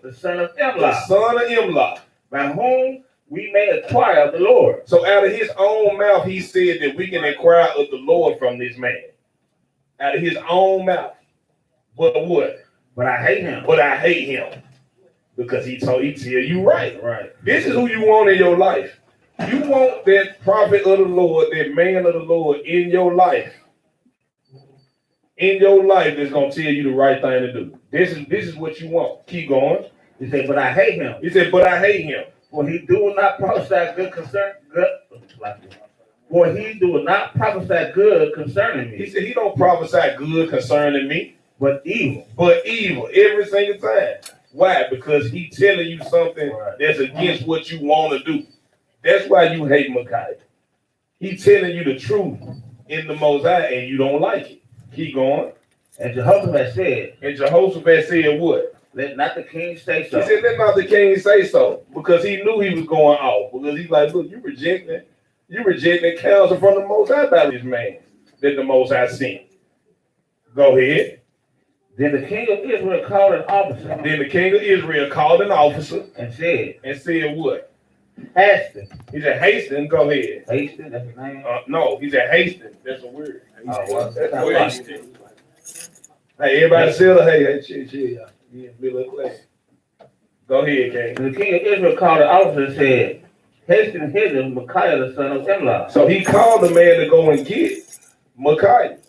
the son of Imlah, by whom we may acquire of the Lord. So out of his own mouth, he said that we can inquire of the Lord from this man. Out of his own mouth. But what? But I hate him. Because he tell you right. This is who you want in your life. You want that prophet of the Lord, that man of the Lord in your life. In your life that's going to tell you the right thing to do. This is what you want. Keep going. He said, but I hate him. For he do not prophesy good concerning me. He said he don't prophesy good concerning me. But evil every single time. Why? Because he telling you something that's against what you want to do. That's why you hate Micaiah. He telling you the truth in the Most High and you don't like it. Keep going. And Jehoshaphat said what? Let not the king say so. He said, let not the king say so. Because he knew he was going off. Because he's like, look, you rejecting counsel from the Most High by this man that the Most High sent. Go ahead. Then the king of Israel called an officer. And said what? Hasten. He said, hasten, go ahead. Hasten, that's his name? No, he said hasten. That's a word. That's hasten. Hey, everybody say hey, chill. Go ahead, King. The king of Israel called an officer and said, hasten hither Micaiah the son of Imlah. So he called the man to go and get Micaiah.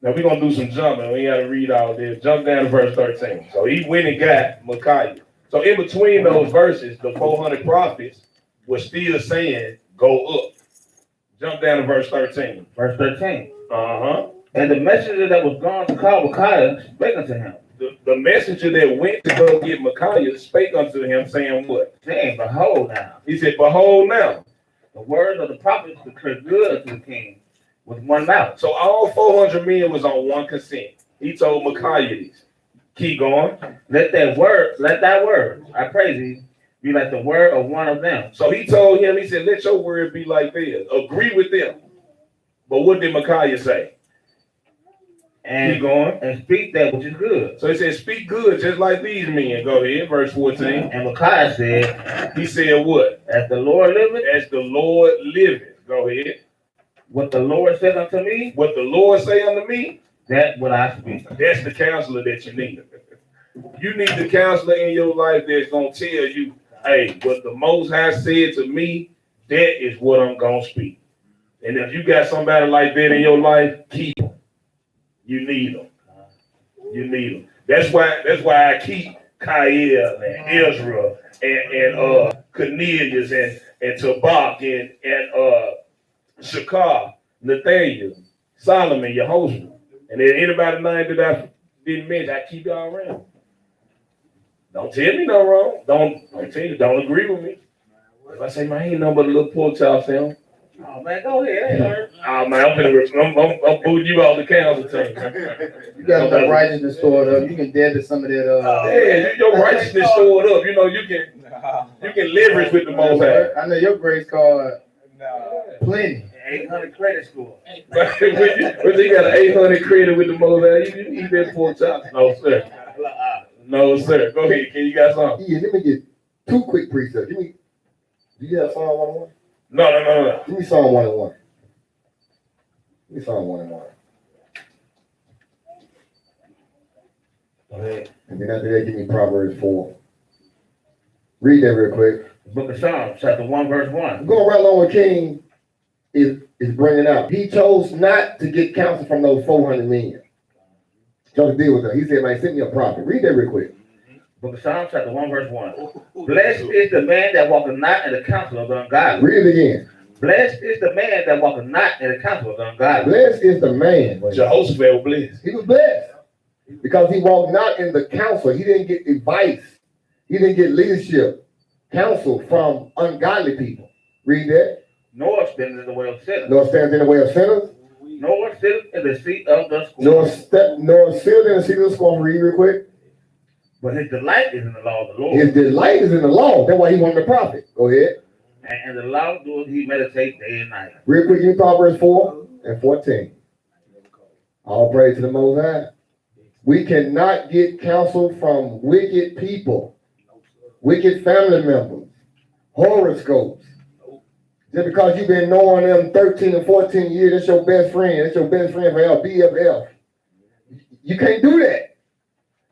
Now we're going to do some jumping. We got to read all this. Jump down to verse 13. So he went and got Micaiah. So in between those verses, the 400 prophets were still saying, go up. Jump down to verse 13. Verse 13. Uh-huh. And the messenger that was gone to call Micaiah spake unto him. The messenger that went to go get Micaiah spake unto him, saying what? Saying, behold now. He said, behold now. The words of the prophets declare good unto the king with one mouth. So all 400 men was on one consent. He told Micaiah this. Keep going. Let thy word, I pray thee, be like the word of one of them. So he told him, he said, let your word be like theirs. Agree with them. But what did Micaiah say? And keep going. And speak that which is good. So he said, speak good, just like these men. Go ahead, verse 14. And Micaiah said, he said what? As the Lord liveth. As the Lord liveth. Go ahead. What the Lord said unto me. What the Lord say unto me. That will I speak. That's the counselor that you need. You need the counselor in your life that's going to tell you, hey, what the Most High said to me, that is what I'm going to speak. And if you got somebody like that in your life, keep them. You need them. That's why I keep Kyle and Israel and Cornelius and Tabak and Shakar, Nathaniel, Solomon, Yehoshua. And then anybody name that I didn't mention, I keep y'all around. Don't tell me no wrong. Don't agree with me. If I say, man, I ain't nothing but a little pork chop film. Oh man, go ahead. Oh man, I'm booting you off the council team. You got the righteousness stored up. You can debit some of that. Your righteousness stored up. You know you can leverage with the Most High. I know your grace card. Plenty. 800 credit score. When you got an 800 credit with the Most High, you eat that pork chop. No sir. No sir. Go ahead, Ken. You got something? Yeah, let me get 2 quick precepts. Do you have Psalm 101? No. Give me Psalm 101. Give me Psalm 101. Go ahead. And then after that, give me Proverbs 4. Read that real quick. The book of Psalms, chapter 1, verse 1. I'm going right along with King is bringing out. He chose not to get counsel from those 400 men. Chose to deal with them. He said, man, send me a prophet. Read that real quick. Book of Psalms, chapter 1, verse 1. Blessed is the man that walketh not in the counsel of the ungodly. Read it again. Blessed is the man that walketh not in the counsel of the ungodly. Blessed is the man. Jehoshaphat was blessed. He was blessed because he walked not in the counsel. He didn't get advice. He didn't get leadership, counsel from ungodly people. Read that. Nor standeth in the way of sinners. Nor stands in the way of sinners. Nor sitteth in the seat of the scornful. Nor sitteth in the seat of the scornful. Read real quick. But his delight is in the law of the Lord. His delight is in the law. That's why he wanted the prophet. Go ahead. And the law doeth he meditate day and night. Real quick, you Proverbs 4 and 14. All praise to the Most High. We cannot get counsel from wicked people. wicked family members, horoscopes. Just because you've been knowing them 13 or 14 years, that's your best friend. That's your best friend forever, BFF. You can't do that.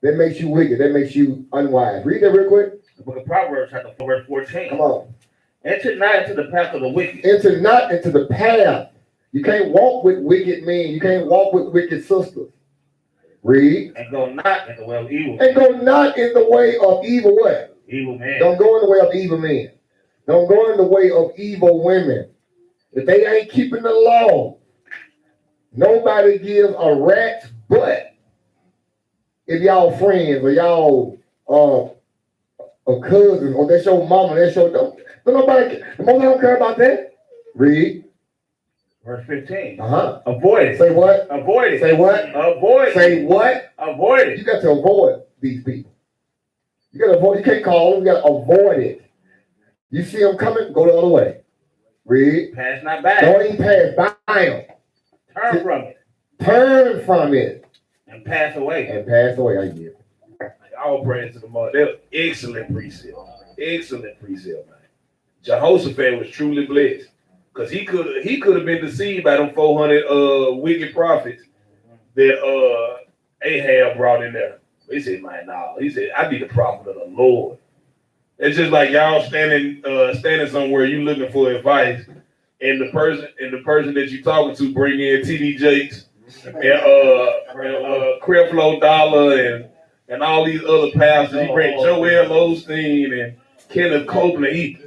That makes you wicked. That makes you unwise. Read that real quick. The book of Proverbs, chapter 4, verse 14. Come on. Enter not into the path of the wicked. Enter not into the path. You can't walk with wicked men. You can't walk with wicked sisters. Read. And go not in the way of evil. And go not in the way of evil what? Evil men. Don't go in the way of evil men. Don't go in the way of evil women. If they ain't keeping the law, nobody gives a rat's butt if y'all friends or y'all cousins or that's your mama, that's your don't nobody. The most I don't care about that. Read. Verse 15. Avoid it. Say what? Avoid it. Say what? Avoid it. Say what? Avoid it. You got to avoid these people. You got to avoid. You can't call them. You got to avoid it. You see them coming, go the other way. Read. Pass not by. Don't even pass by them. Turn from it. Turn from it. And pass away. And pass away. I give. All praise to the Lord. They're excellent precept. Excellent precept, man. Jehoshaphat was truly blessed. Because he could have been deceived by them 400 wicked prophets that Ahab brought in there. He said, man, no. He said, I be the prophet of the Lord. It's just like y'all standing somewhere, you looking for advice, and the person that you talking to bring in TD Jakes and Creflo Dollar and all these other pastors. He bring Joel Osteen and Kenneth Copeland. He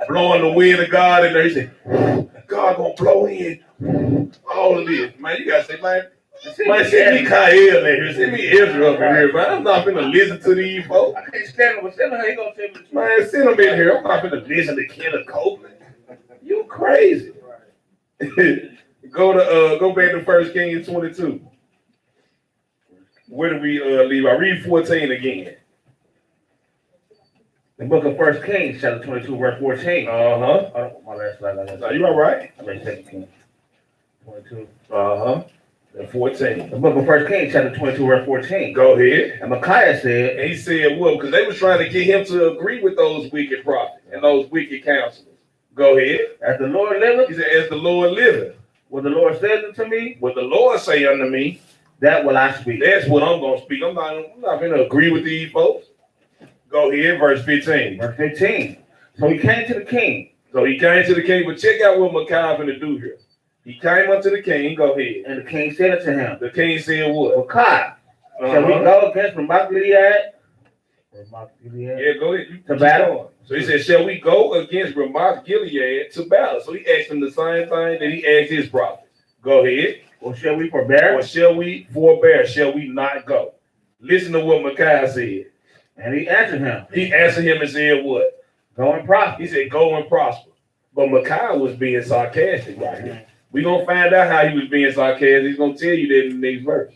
blowing the wind of God in there. He said, God gonna blow in all of this. Man, you gotta say, man, send me Kyle in here. Send me Israel up in here, man. I'm not gonna listen to these folks. I can't stand him. Send him. He gonna send me. Man, send them in here. I'm not gonna listen to Kenneth Copeland. You crazy. Go back to 1 Kings 22. Where do we leave? I read 14 again. The book of 1 Kings, chapter 22, verse 14. Uh-huh. My last slide. No, you all right? I read 2 Kings 22. Uh-huh. And 14. The book of 1 Kings, chapter 22, verse 14. Go ahead. And Micaiah said, And he said, well, because they was trying to get him to agree with those wicked prophets and those wicked counselors. Go ahead. as the Lord liveth, He said, as the Lord liveth, what the Lord said unto me, what the Lord say unto me, that will I speak. that's what I'm going to speak. I'm not going to agree with these folks. Go ahead, verse 15. Verse 15. So he came to the king. So he came to the king, but check out what Micaiah going to do here. He came unto the king. Go ahead. And the king said unto him, The king said what? Micaiah, shall we go against Ramoth Gilead? Yeah, go ahead. To battle? So he said, shall we go against Ramoth Gilead to battle? So he asked him the same thing that he asked his prophet. Go ahead. Or shall we forbear? Or shall we forbear? Shall we not go? Listen to what Micaiah said. And he answered him. He answered him and said what? Go and prosper. He said, go and prosper. But Micaiah was being sarcastic right here. We're going to find out how he was being sarcastic. He's going to tell you that in the next verse.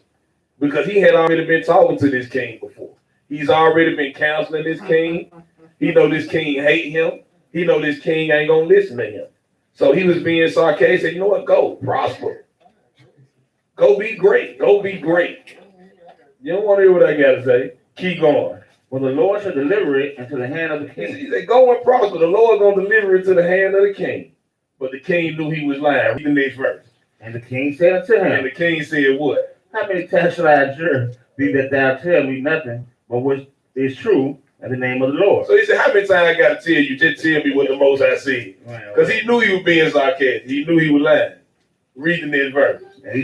Because he had already been talking to this king before. He's already been counseling this king. He know this king hate him. He know this king ain't going to listen to him. So he was being sarcastic. You know what? Go. Prosper. Go be great. Go be great. You don't want to hear what I got to say. Keep going. Well, the Lord shall deliver it into the hand of the king. He said, go and prosper. The Lord going to deliver it to the hand of the king. But the king knew he was lying. Read the next verse. And the king said unto him, And the king said what? how many times shall I adjure thee that thou tell me nothing but what is true in the name of the Lord? So he said, how many times I got to tell you? Just tell me what the Most High said. Because he knew he was being sarcastic. He knew he was lying. Read the next verse. And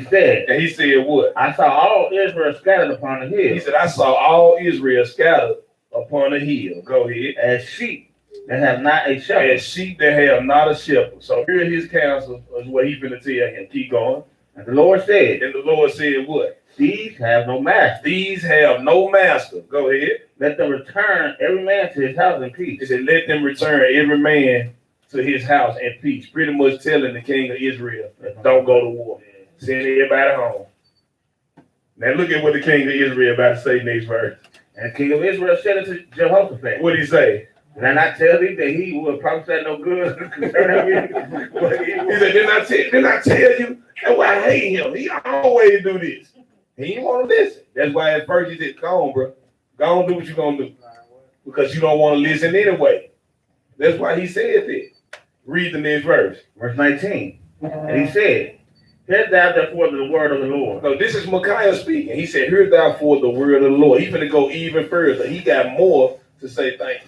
he said, what? I saw all Israel scattered upon the hill. He said, I saw all Israel scattered upon a hill. Go ahead. As sheep that have not a shepherd. As sheep that have not a shepherd. So here his counsel is what he's going to tell him. Keep going. And the Lord said, And the Lord said what? these have no master. These have no master. Go ahead. Let them return every man to his house in peace. He said, let them return every man to his house in peace. Pretty much telling the king of Israel, don't go to war. Send everybody home. Now look at what the king of Israel about to say next verse. And the king of Israel said unto Jehoshaphat, What did he say? did I not tell thee that he will prophesy no good concerning me? But he He said, didn't I tell you? That's why I hate him. He always do this. He didn't want to listen. That's why at first he said, go on, bro. Go on, do what you're going to do. because you don't want to listen anyway. That's why he said that. Read the next verse. Verse 19. And he said, hear thou therefore the word of the Lord. No, this is Micaiah speaking. He said, hear thou for the word of the Lord. He's going to go even further. He got more to say. Thank you.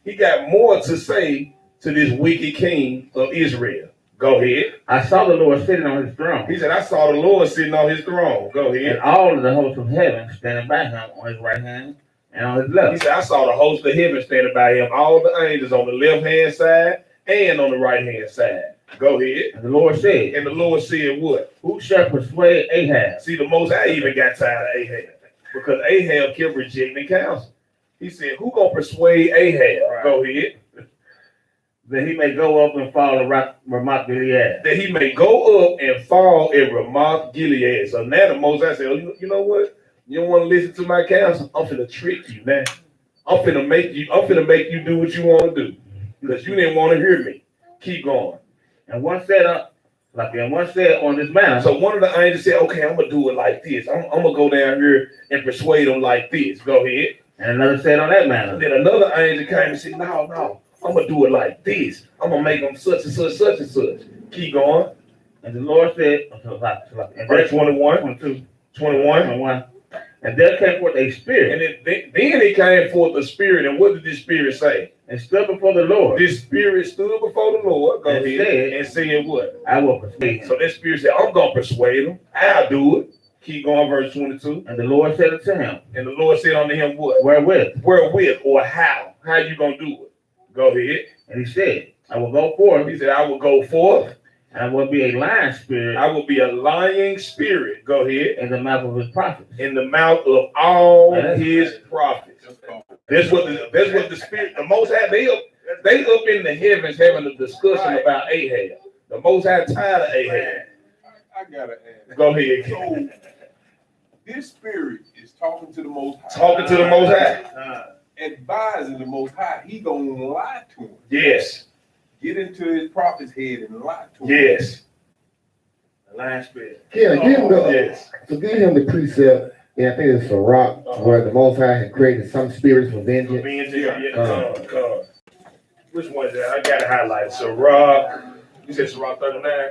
He got more to say to this wicked king of Israel. Go ahead. I saw the Lord sitting on his throne. He said, I saw the Lord sitting on his throne. Go ahead. And all of the hosts of heaven standing by him on his right hand and on his left. He said, I saw the host of heaven standing by him, all the angels on the left-hand side and on the right-hand side. Go ahead. And the Lord said, And the Lord said what? who shall persuade Ahab? See, the Most High even got tired of Ahab because Ahab kept rejecting counsel. He said, who gonna persuade Ahab? Right. Go ahead. That he may go up and fall in Ramoth Gilead. That he may go up and fall in Ramoth Gilead. So now the Most High said, oh, you know what? You don't want to listen to my counsel? I'm finna trick you now. I'm finna make you do what you want to do. Because you didn't want to hear me. Keep going. And one said on this manner. So one of the angels said, okay, I'm gonna do it like this. I'm gonna go down here and persuade them like this. Go ahead. And another said on that manner. Then another angel came and said, no, I'm gonna do it like this. I'm gonna make them such and such, such and such. Keep going. And the Lord said, in Verse 21, 22, 21. 21. And there came forth a spirit. And then it came forth a spirit. And what did this spirit say? And stood before the Lord. This spirit stood before the Lord. Go And ahead. said, And said what? I will persuade him. So that spirit said, I'm gonna persuade him. I'll do it. Keep going, verse 22. And the Lord said unto him, And the Lord said unto him, what? wherewith? Wherewith or how? How you gonna do it? Go ahead. And he said, I will go forth, He said, I will go forth. and I will be a lying spirit I will be a lying spirit. Go ahead. in the mouth of his prophets. In the mouth of all That's his prophets. That's what the spirit, the Most High, they up in the heavens having a discussion about Ahab. The Most High tired of Ahab. I gotta ask. Go ahead. So this spirit is talking to the Most High. Talking to the Most High. Advising the Most High. He gonna lie to him. Yes. Get into his prophet's head and lie to him. Yes. The lying spirit. Yeah, give him the, Yes. so give him the precept, and I think it's a rock where the Most High had created some spirits for vengeance. Come. Which one is that? I got it highlighted. Sirach. You said Sirach 39?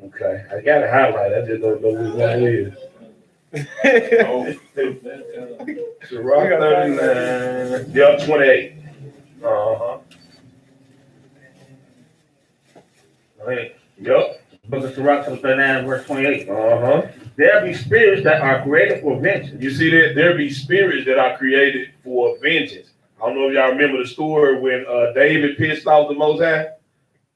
Okay. I got it highlighted. I just don't know which one it is. Sirach 39. Yep, 28. Uh-huh. Yep. Book of Sirach 39, verse 28. Uh-huh. There be spirits that are created for vengeance. You see that? There be spirits that are created for vengeance. I don't know if y'all remember the story when David pissed off the Most High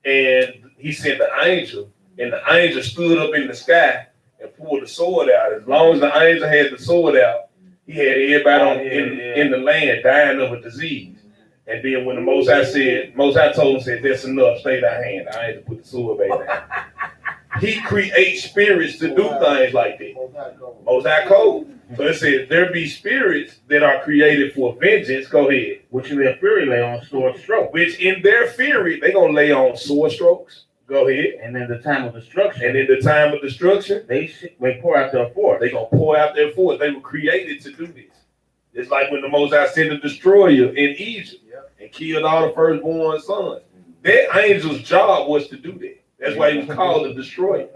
and he sent the angel, and the angel stood up in the sky and pulled the sword out. As long as the angel had the sword out, he had everybody in the land dying of a disease. And then when the Most High told him, said, that's enough, stay thy hand. I had to put the sword back down. He creates spirits to do things like that. Most High code. So it says, there be spirits that are created for vengeance. Go ahead. Which in their fury lay on sword stroke. Which in their fury, they're going to lay on sword strokes. Go ahead. And in the time of destruction. And in the time of destruction, they pour out their force. they're going to pour out their force. They were created to do this. It's like when the Most High sent a destroyer in Egypt and killed all the firstborn sons. That angel's job was to do that. That's why he was called the destroyer.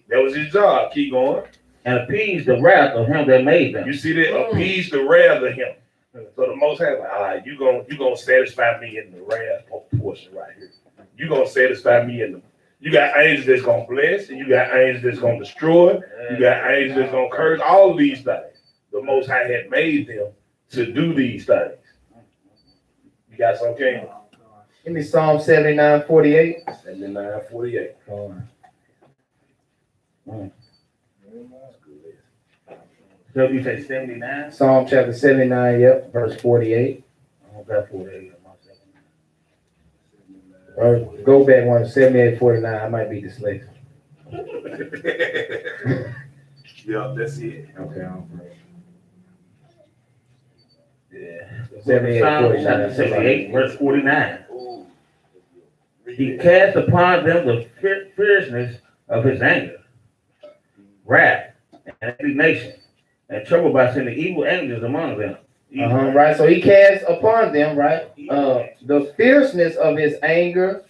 That was his job. Keep going. And appease the wrath of him that made them. You see that? Appease the wrath of him. So the Most High, like, all right, you gonna satisfy me in the wrath portion right here. You gonna satisfy me in the. You got angels that's gonna bless, and you got angels that's gonna destroy. You got angels that's gonna curse. All of these things. The Most High had made them to do these things. You got something? Give me Psalm 79:48. 79:48. So you say 79? Psalm chapter 79, yep, verse 48. I don't got 48. Or go back one, 78, 49. I might be dyslexic. Yeah, that's it. Okay. Yeah. 78, Psalm 49. chapter 78, verse 49. He cast upon them the fierceness of his anger, wrath, and indignation, and trouble by sending evil angels among them. Right. So he casts upon them, right, the fierceness of his anger,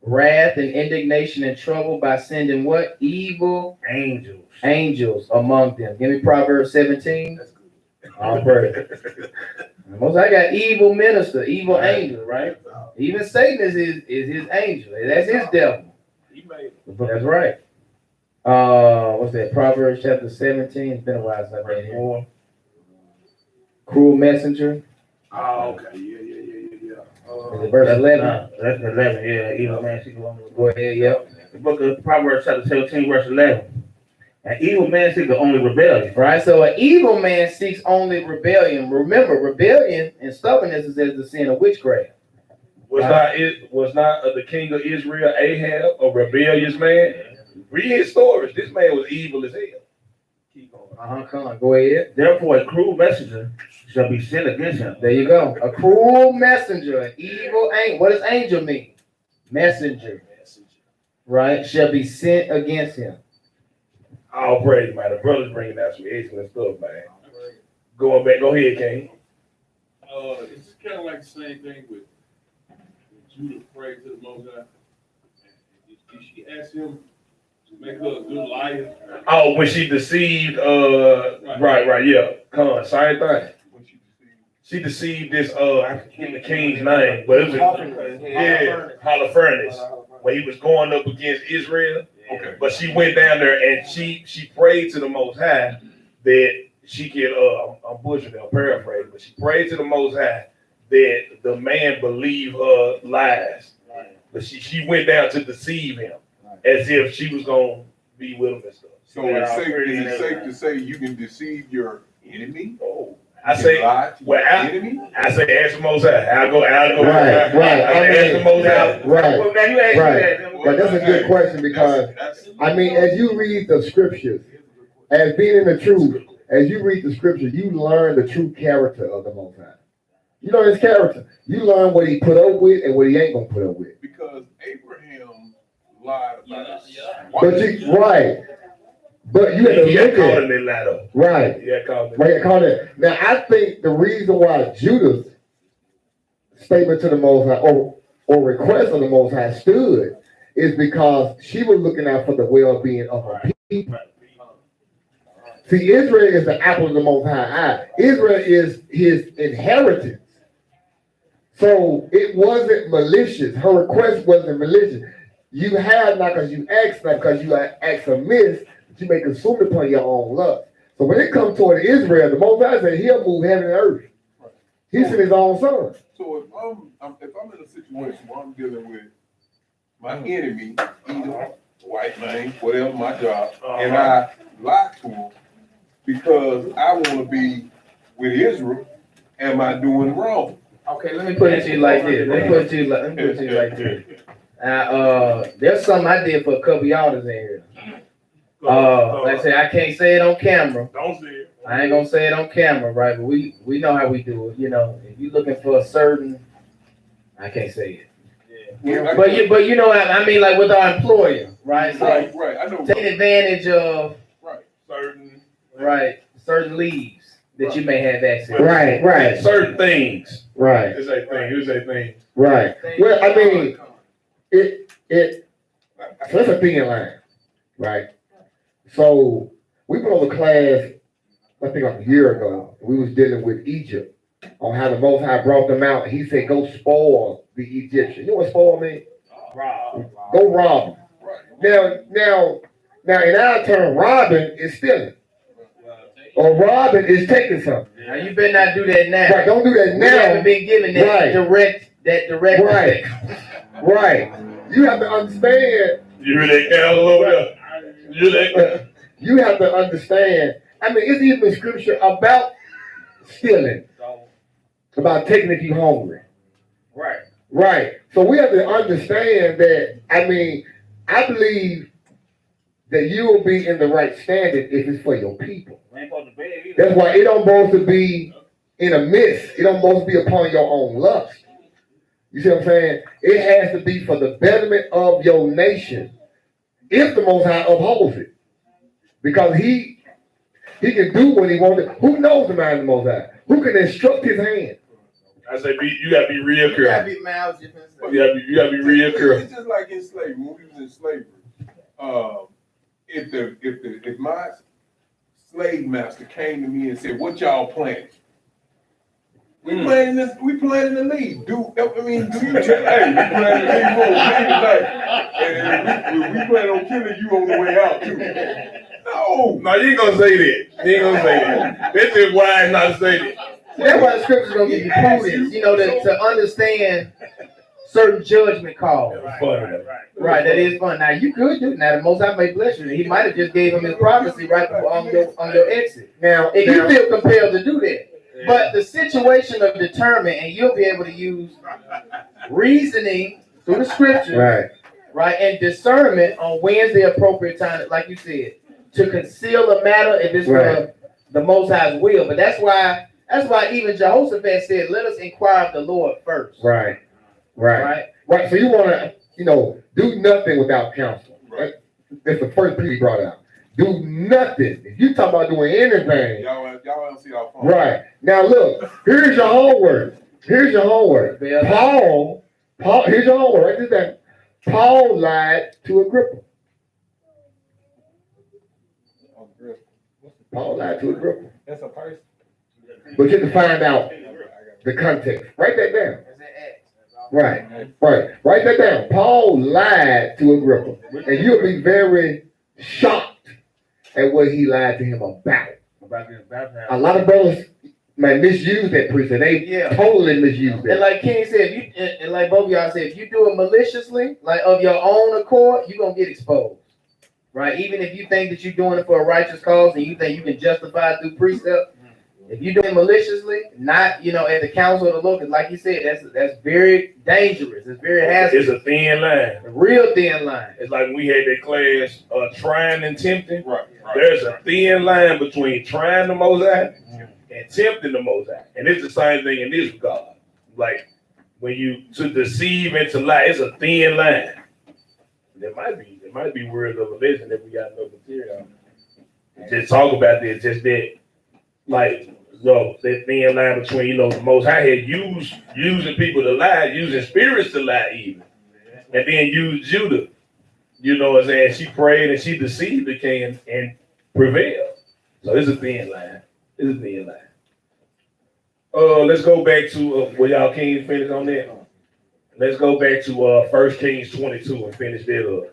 wrath, and indignation and trouble by sending what? Evil angels among them. Give me Proverbs 17. All praise. Most I got evil minister, evil angel, right? Even Satan is his angel. That's his devil. That's right. What's that? Proverbs chapter 17. It's been a while since I've been here. Cruel messenger. Oh, okay. Yeah. Is it verse 11? That's 11. Yeah, evil man seek along Go ahead. Yep. the book of Proverbs chapter 17, verse 11. An evil man seeks only rebellion. Right. So an evil man seeks only rebellion. Remember, rebellion and stubbornness is as the sin of witchcraft. Was not the king of Israel Ahab a rebellious man? Read his stories. This man was evil as hell. Keep going. Come on. Go ahead. Therefore, a cruel messenger shall be sent against him. There you go. A cruel messenger, an evil angel. What does angel mean? Messenger. Right? Shall be sent against him. All praise, man. The brother's bringing out some excellent stuff, man. Going back. Go ahead, King. It's kind of like the same thing with Judah prayed to the Most High. Did she ask him to make her a good liar? Oh, when she deceived, right, yeah. Come on, same thing. She deceived this, I forget the king's name, but it was, Holofernes, when he was going up against Israel. Okay. But she went down there and she prayed to the Most High that she could, I'm butchering, I'm paraphrasing, but she prayed to the Most High that the man believed her lies. But she went down to deceive him as if she was going to be with him and stuff. So is it safe to say you can deceive your enemy? Oh. I say, ask the Most High. I'll go. Right. Ask the Most High. Right. Well, now you ask me that. But that's a good question because, I mean, as you read the scriptures, as being in the truth, as you read the scriptures, you learn the true character of the Most High. You know his character. You learn what he put up with and what he ain't gonna put up with. Because Abraham lied about his wife. But you have to look at it. Right. Yeah, called it. Now, I think the reason why Judah's statement to the Most High or request of the Most High stood is because she was looking out for the well-being of her people. See, Israel is the apple of the Most High eye. Israel is his inheritance. So it wasn't malicious. Her request wasn't malicious. You have not because you asked, not because you asked amiss, but you may consume upon your own lust. So when it comes toward Israel, the Most High said he'll move heaven and earth. He sent his own son. So if I'm in a situation where I'm dealing with my enemy, either white man, whatever my job, and I lie to him because I want to be with Israel, am I doing wrong? Okay, let me put it to you like this. There's something I did for a couple of y'all that's in here. Like I said, I can't say it on camera. Don't say it. I ain't gonna say it on camera, right? But we know how we do it. You know, if you're looking for a certain, I can't say it. Yeah. But you know what I mean, like with our employer, right? So right. I know. Taking advantage of certain leaves that you may have access. Right. Certain things. Right. It's a thing. Right. Well, I mean, so that's a thin line, right? So we put on a class, I think like a year ago. We was dealing with Egypt on how the Most High brought them out. He said, "Go spoil the Egyptians." You know what spoil means? Go rob them. Now, in our term, robbing is stealing. Or robbing is taking something. Now you better not do that now. Right, don't do that now. We haven't been given that direct. Right. Right. You have to understand. You hear that candle over there? You hear that? You have to understand. I mean, it's even scripture about stealing, about taking if you're hungry. Right. So we have to understand that. I mean, I believe that you will be in the right standing if it's for your people. That's why it don't supposed to be in a mist. It don't supposed to be upon your own lust. You see what I'm saying? It has to be for the betterment of your nation if the Most High upholds it. Because He can do what he wants. Who knows the mind of the Most High? Who can instruct his hand? I say you gotta be real You gotta careful. be mouths, you can say. You gotta be real careful. It's just like in slavery. When we was in slavery, if my slave master came to me and said, "What y'all planting?" We planting this. We planting the leaf. Do you? Hey, we planting the leaf for and we plan on killing you on the way out too. No, you ain't gonna say that. You ain't gonna say that. That's just wise not to say that. That's why the scripture's gonna give you prudence, to understand certain judgment calls. Right, that is fun. Now you could do. Now the Most High may bless you. He might have just gave him his prophecy right on your exit. Now, If you feel compelled to do that. But the situation will determine, and you'll be able to use reasoning through the scripture, right, and discernment on when's the appropriate time, like you said, to conceal a matter if it's for the Most High's will. But that's why even Jehoshaphat said, "Let us inquire of the Lord first." Right. So you want to, do nothing without counsel. Right? That's the first piece he brought out. Do nothing. If you talk about doing anything, y'all don't see our phone. right. Now look, here's your homework. Paul, here's your homework. Write this down. Paul lied to Agrippa. Paul lied to Agrippa. That's a person. But you have to find out the context. Write that down. Right. Write that down. Paul lied to Agrippa. And you'll be very shocked at what he lied to him about. A lot of brothers misuse that precept. They totally misuse that. And like King said, and like both of y'all said, if you do it maliciously, like of your own accord, you're gonna get exposed. Right? Even if you think that you're doing it for a righteous cause and you think you can justify it through precept, if you do it maliciously, not at the counsel of the Lord, like you said, that's very dangerous. It's very hazardous. It's a thin line. A real thin line. It's like when we had that class, trying and tempting. Right. There's a thin line between trying the Most High and tempting the Most High. And it's the same thing in this regard. Like when you to deceive and to lie, it's a thin line. There might be words of a lesson that we got no material. Just talk about this, just that, that thin line between, the Most High had using people to lie, using spirits to lie even. And then used Judah. You know what I'm saying? She prayed and she deceived the king and prevailed. So it's a thin line. Let's go back to, y'all can't finish on that? Let's go back to 1 Kings 22 and finish that up.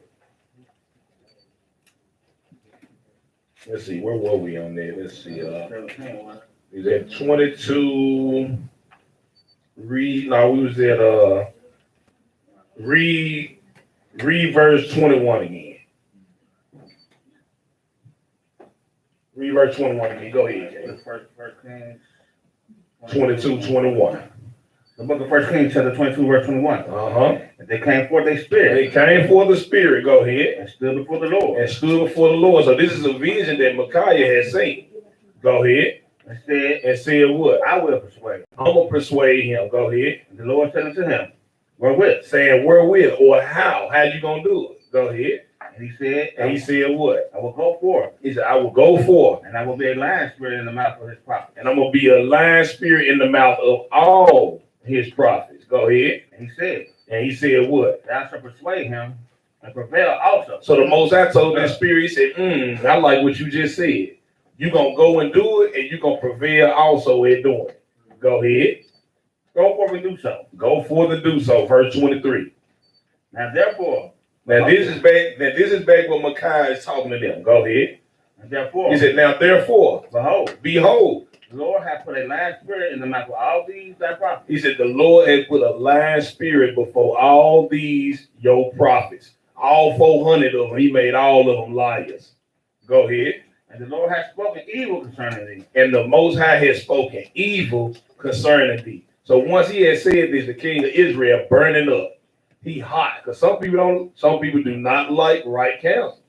Let's see, where were we on there? Let's see. Is that 22? We was at read verse 21 again. Read verse 21 again. Go ahead, Jay. First Kings 22:21. The book of 1 Kings, chapter 22, verse 21. They came forth their spirit. They came for the spirit. Go ahead. And stood before the Lord. So this is a vision that Micaiah had seen. Go ahead. And said what? I will persuade. I'm gonna persuade him. Go ahead. And the Lord said unto him, wherewith? Saying wherewith or how? How you gonna do it? Go ahead. And he said, what? I will go forth. He said, I will go forth. And I will be a lion spirit in the mouth of his prophets. And I'm gonna be a lion spirit in the mouth of all his prophets. Go ahead. And he said what? Thou shalt persuade him and prevail also. So the Most High told that spirit, he said, I like what you just said. You're going to go and do it, and you're going to prevail also in doing it. Go ahead. Go forth and do so. Go forth and do so. Verse 23. Now therefore. This is back when Micaiah is talking to them. Go ahead. And therefore. He said, now therefore. Behold. The Lord hath put a lion spirit in the mouth of all these thy prophets. He said, the Lord has put a lion spirit before all these your prophets. All 400 of them. He made all of them liars. Go ahead. And the Lord hath spoken evil concerning thee. And the Most High has spoken evil concerning thee. So once he had said this, the king of Israel burning up. He hot. Because some people do not like right counsel.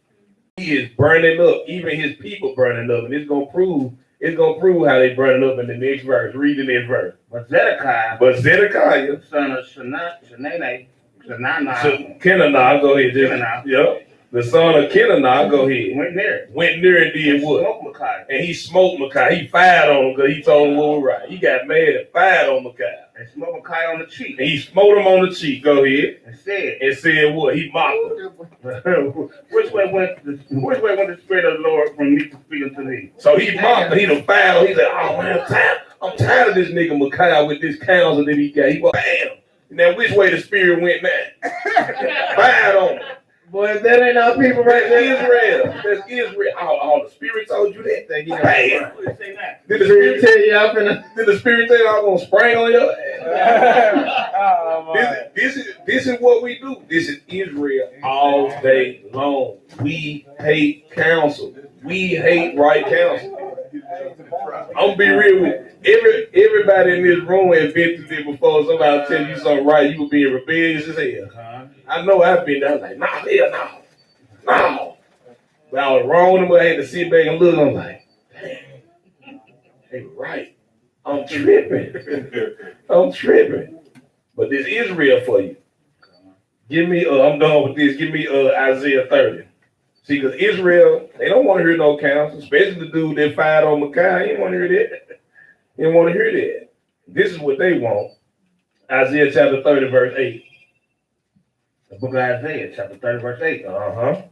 He is burning up. Even his people burning up. And it's gonna prove how they burning up in the next verse. Read the next verse. But Zedekiah, son of son of Kenana, Kenana, go ahead. Kenana, Yep. The son of Kenanah, go ahead. Went there. Went near and did what? Smoked Micaiah. And he smoked Micaiah. He fired on him because he told him what was right. He got mad and fired on Micaiah. And smoked Micaiah on the cheek. And he smote him on the cheek. Go ahead. And said, What? He mocked him. which way went the Spirit of the Lord from me to speak unto thee? So he mocked him. He done fired him. He said, oh man, I'm tired of this nigga Micaiah with this counsel that he got. He was bam. Now which way the Spirit went now? Fired on him. Boy, if that ain't our people right That's there. Israel. That's Israel. Oh, the Spirit told you that. Thank you. Bam. What did it say that? Did the Spirit Spirit tell you I'm finna. Did the Spirit tell you I was gonna spring on your ass? This is what we do. This is Israel all day long. We hate counsel. We hate right counsel. I'm gonna be real with you. Everybody in this room has been through this before. Somebody tell you something right, you were being rebellious as hell. I know I've been there. I was like, nah, hell no. But I was wrong, but I had to sit back and look. I'm like, damn, they right. I'm tripping. But this Israel for you. Give me, I'm done with this. Give me Isaiah 30. See, because Israel, they don't want to hear no counsel, especially the dude that fired on Micaiah. He didn't want to hear that. He didn't want to hear that. This is what they want. Isaiah chapter 30, verse 8. The book of Isaiah, chapter 30, verse 8. Uh-huh.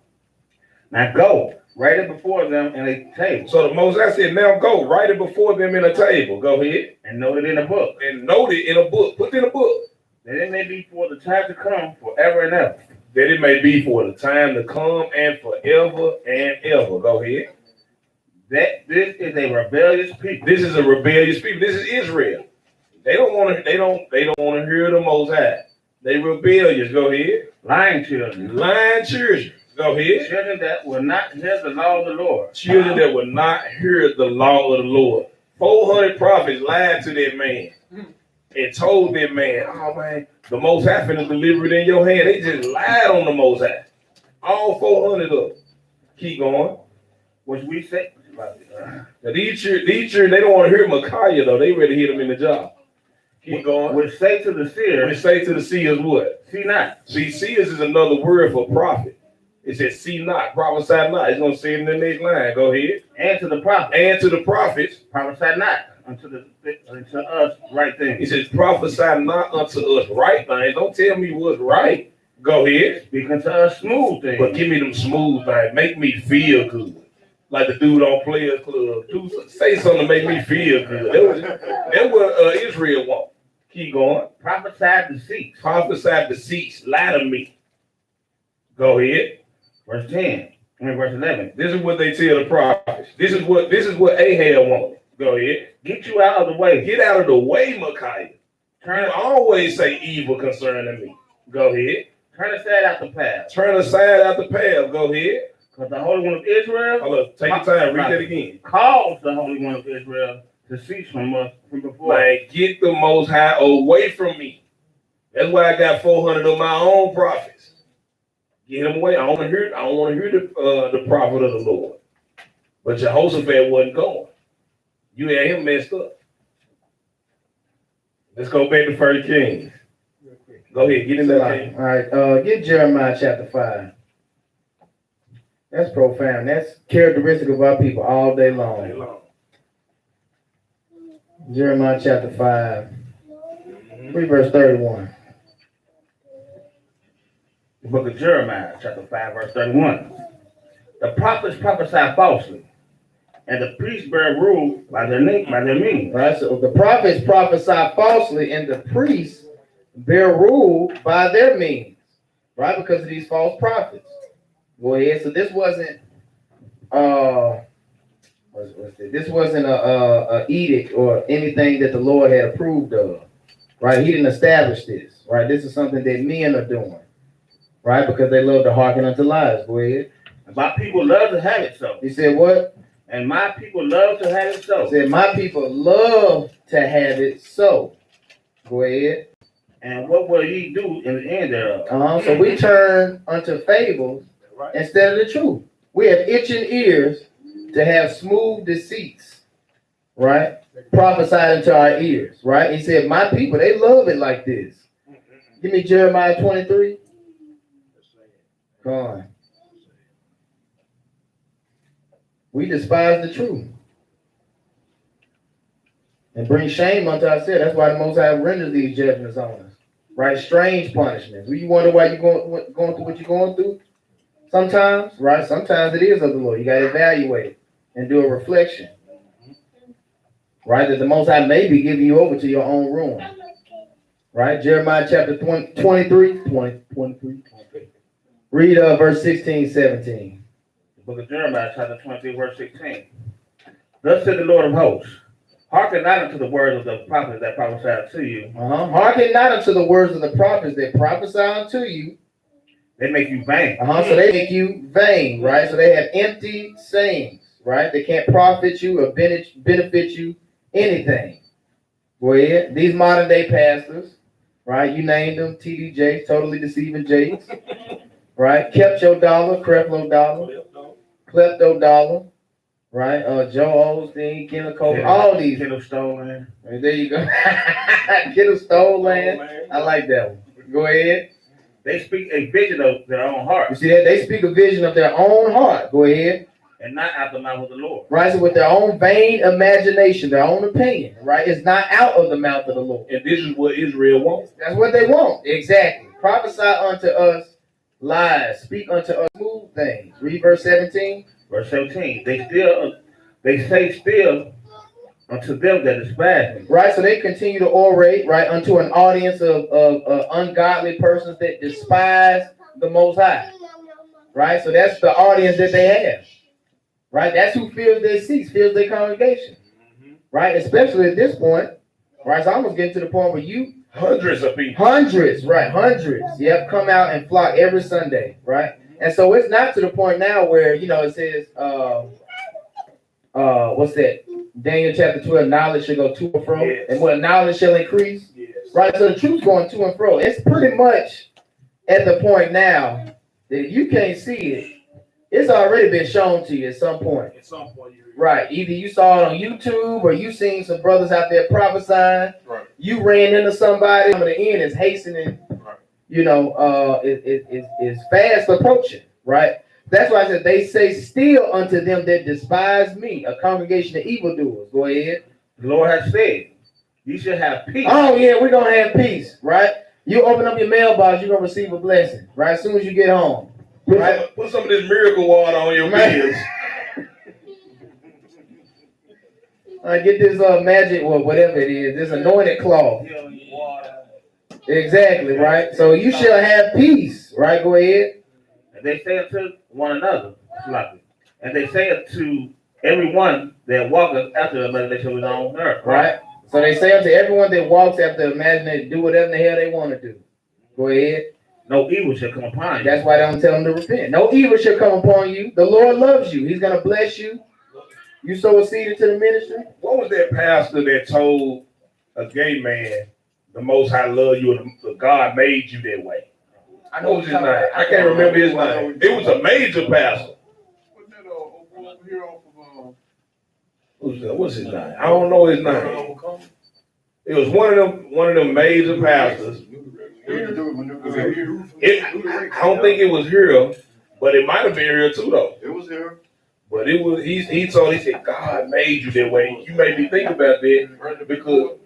Now go, write it before them in a table. So the Moses said, now go, write it before them in a table. Go ahead. And note it in a book. And note it in a book. Put it in a book. That it may be for the time to come forever and ever. That it may be for the time to come and forever and ever. Go ahead. That this is a rebellious people. This is a rebellious people. This is Israel. They don't want to. They don't want to hear the Most High. They rebellious. Go ahead. Lying children. Lying children. Go ahead. Children that will not hear the law of the Lord. Children that will not hear the law of the Lord. 400 prophets lied to that man and told that man, oh man, the Most High finna deliver it in your hand. They just lied on the Most High. All 400 of them. Keep going. Which we say. Now these children, they don't want to hear Micaiah though. They ready to hit him in the job. Keep going. Which say to the seer. Which say to the seers what? See not. See, seers is another word for prophet. It says see not, prophesy not. It's going to say it in the next line. Go ahead. And to the prophet. And to the prophets. Prophesy not unto us right things. It says prophesy not unto us right things. Don't tell me what's right. Go ahead. Speak unto us smooth things. But give me them smooth things. Make me feel good. Like the dude on Players Club. Say something to make me feel good. That's what Israel want. Keep going. Prophesy deceits. Prophesy deceits. Lie to me. Go ahead. Verse 10. Verse 11. This is what they tell the prophets. This is what Ahab wanted. Go ahead. Get you out of the way. Get out of the way, Micaiah. You always say evil concerning me. Go ahead. Turn aside out the path. Turn aside out the path. Go ahead. Because the Holy One of Israel. Hold up. Take your time. Read that again. Calls the Holy One of Israel to cease from us from before. Like, get the Most High away from me. That's why I got 400 of my own prophets. Get them away. I don't want to hear the prophet of the Lord. But Jehoshaphat wasn't going. You had him messed up. Let's go back to 1 Kings. Go ahead. Get in there. All right. Get Jeremiah chapter 5. That's profound. That's characteristic of our people all day long. Jeremiah chapter 5. Read verse 31. The book of Jeremiah, chapter 5, verse 31. The prophets prophesy falsely, and the priests bear rule by their means. Right, so the prophets prophesy falsely, and the priests bear rule by their means. Right, because of these false prophets. Go ahead. So this wasn't this wasn't a edict or anything that the Lord had approved of. Right, He didn't establish this. Right, this is something that men are doing. Right, because they love to hearken unto lies. Go ahead. My people love to have it so. He said what? And my people love to have it so. He said my people love to have it so. Go ahead. And what will ye do in the end thereof? So we turn unto fables instead of the truth. We have itching ears to have smooth deceits, right? Prophesied into our ears, right? He said, my people, they love it like this. Give me Jeremiah 23. Come on. We despise the truth and bring shame unto ourselves. That's why the Most High renders these judgments on us, right? Strange punishments. You wonder why you're going through what you're going through? Sometimes, right? Sometimes it is of the Lord. You got to evaluate it and do a reflection, right? That the Most High may be giving you over to your own ruin, right? Jeremiah chapter 23. Read verse 16, 17. The book of Jeremiah, chapter 23, verse 16. Thus said the Lord of hosts, hearken not unto the words of the prophets that prophesy to you. Hearken not unto the words of the prophets that prophesy unto you. They make you vain. So they make you vain, right? So they have empty sayings, right? They can't profit you or benefit you anything. Go ahead. These modern day pastors, right? You named them TDJs, totally deceiving J's, right? Kept your dollar, Creflo dollar, klepto dollar, right? Joe Osteen, Kendall Cole, all these. Kendall Stoneland. There you go. Kendall Stoneland. I like that one. Go ahead. They speak a vision of their own heart. You see that? They speak a vision of their own heart. Go ahead. And not out the mouth of the Lord. Right, so with their own vain imagination, their own opinion, right? It's not out of the mouth of the Lord. And this is what Israel wants. That's what they want. Exactly. Prophesy unto us lies. Speak unto us smooth things. Read verse 17. Verse 17. They say still unto them that despise me. Right, so they continue to orate, right, unto an audience of ungodly persons that despise the Most High. Right, so that's the audience that they have. Right, that's who fills their seats, fills their congregation. Right, especially at this point. Right, so I'm almost getting to the point where Hundreds of people. Hundreds, yep, come out and flock every Sunday, right? And so it's not to the point now where, it says, what's that? Daniel chapter 12, knowledge shall go to and fro, yes. And what knowledge shall increase, yes. Right? So the truth's going to and fro. It's pretty much at the point now that you can't see it. It's already been shown to you at some point. Right. Either you saw it on YouTube or you seen some brothers out there prophesying. Right. You ran into somebody. The end is hastening. Right. It's fast approaching. Right. That's why I said they say still unto them that despise me, a congregation of evildoers. Go ahead. The Lord has said, you should have peace. Oh yeah, we're gonna have peace, right? You open up your mailbox, you're gonna receive a blessing, right? As soon as you get home. Right? Put some of this miracle water on your bills. Get this magic or whatever it is, this anointed cloth. Exactly, right? So you shall have peace, right? Go ahead. And they say unto one another, and they say unto everyone that walketh after the imagination of his own heart. Right? So they say unto everyone that walks after the imagination, do whatever the hell they want to do. Go ahead. No evil shall come upon you. That's why they don't tell them to repent. No evil shall come upon you. The Lord loves you. He's going to bless you. You sow a seed into the ministry. What was that pastor that told a gay man, the Most High love you and God made you that way? I know his name. I can't remember his name. It was a major pastor. Wasn't that over here off of What's his name? I don't know his name. It was one of them major pastors. I don't think it was here, but it might have been here too, though. It was here. But it was he said, God made you that way. You made me think about that because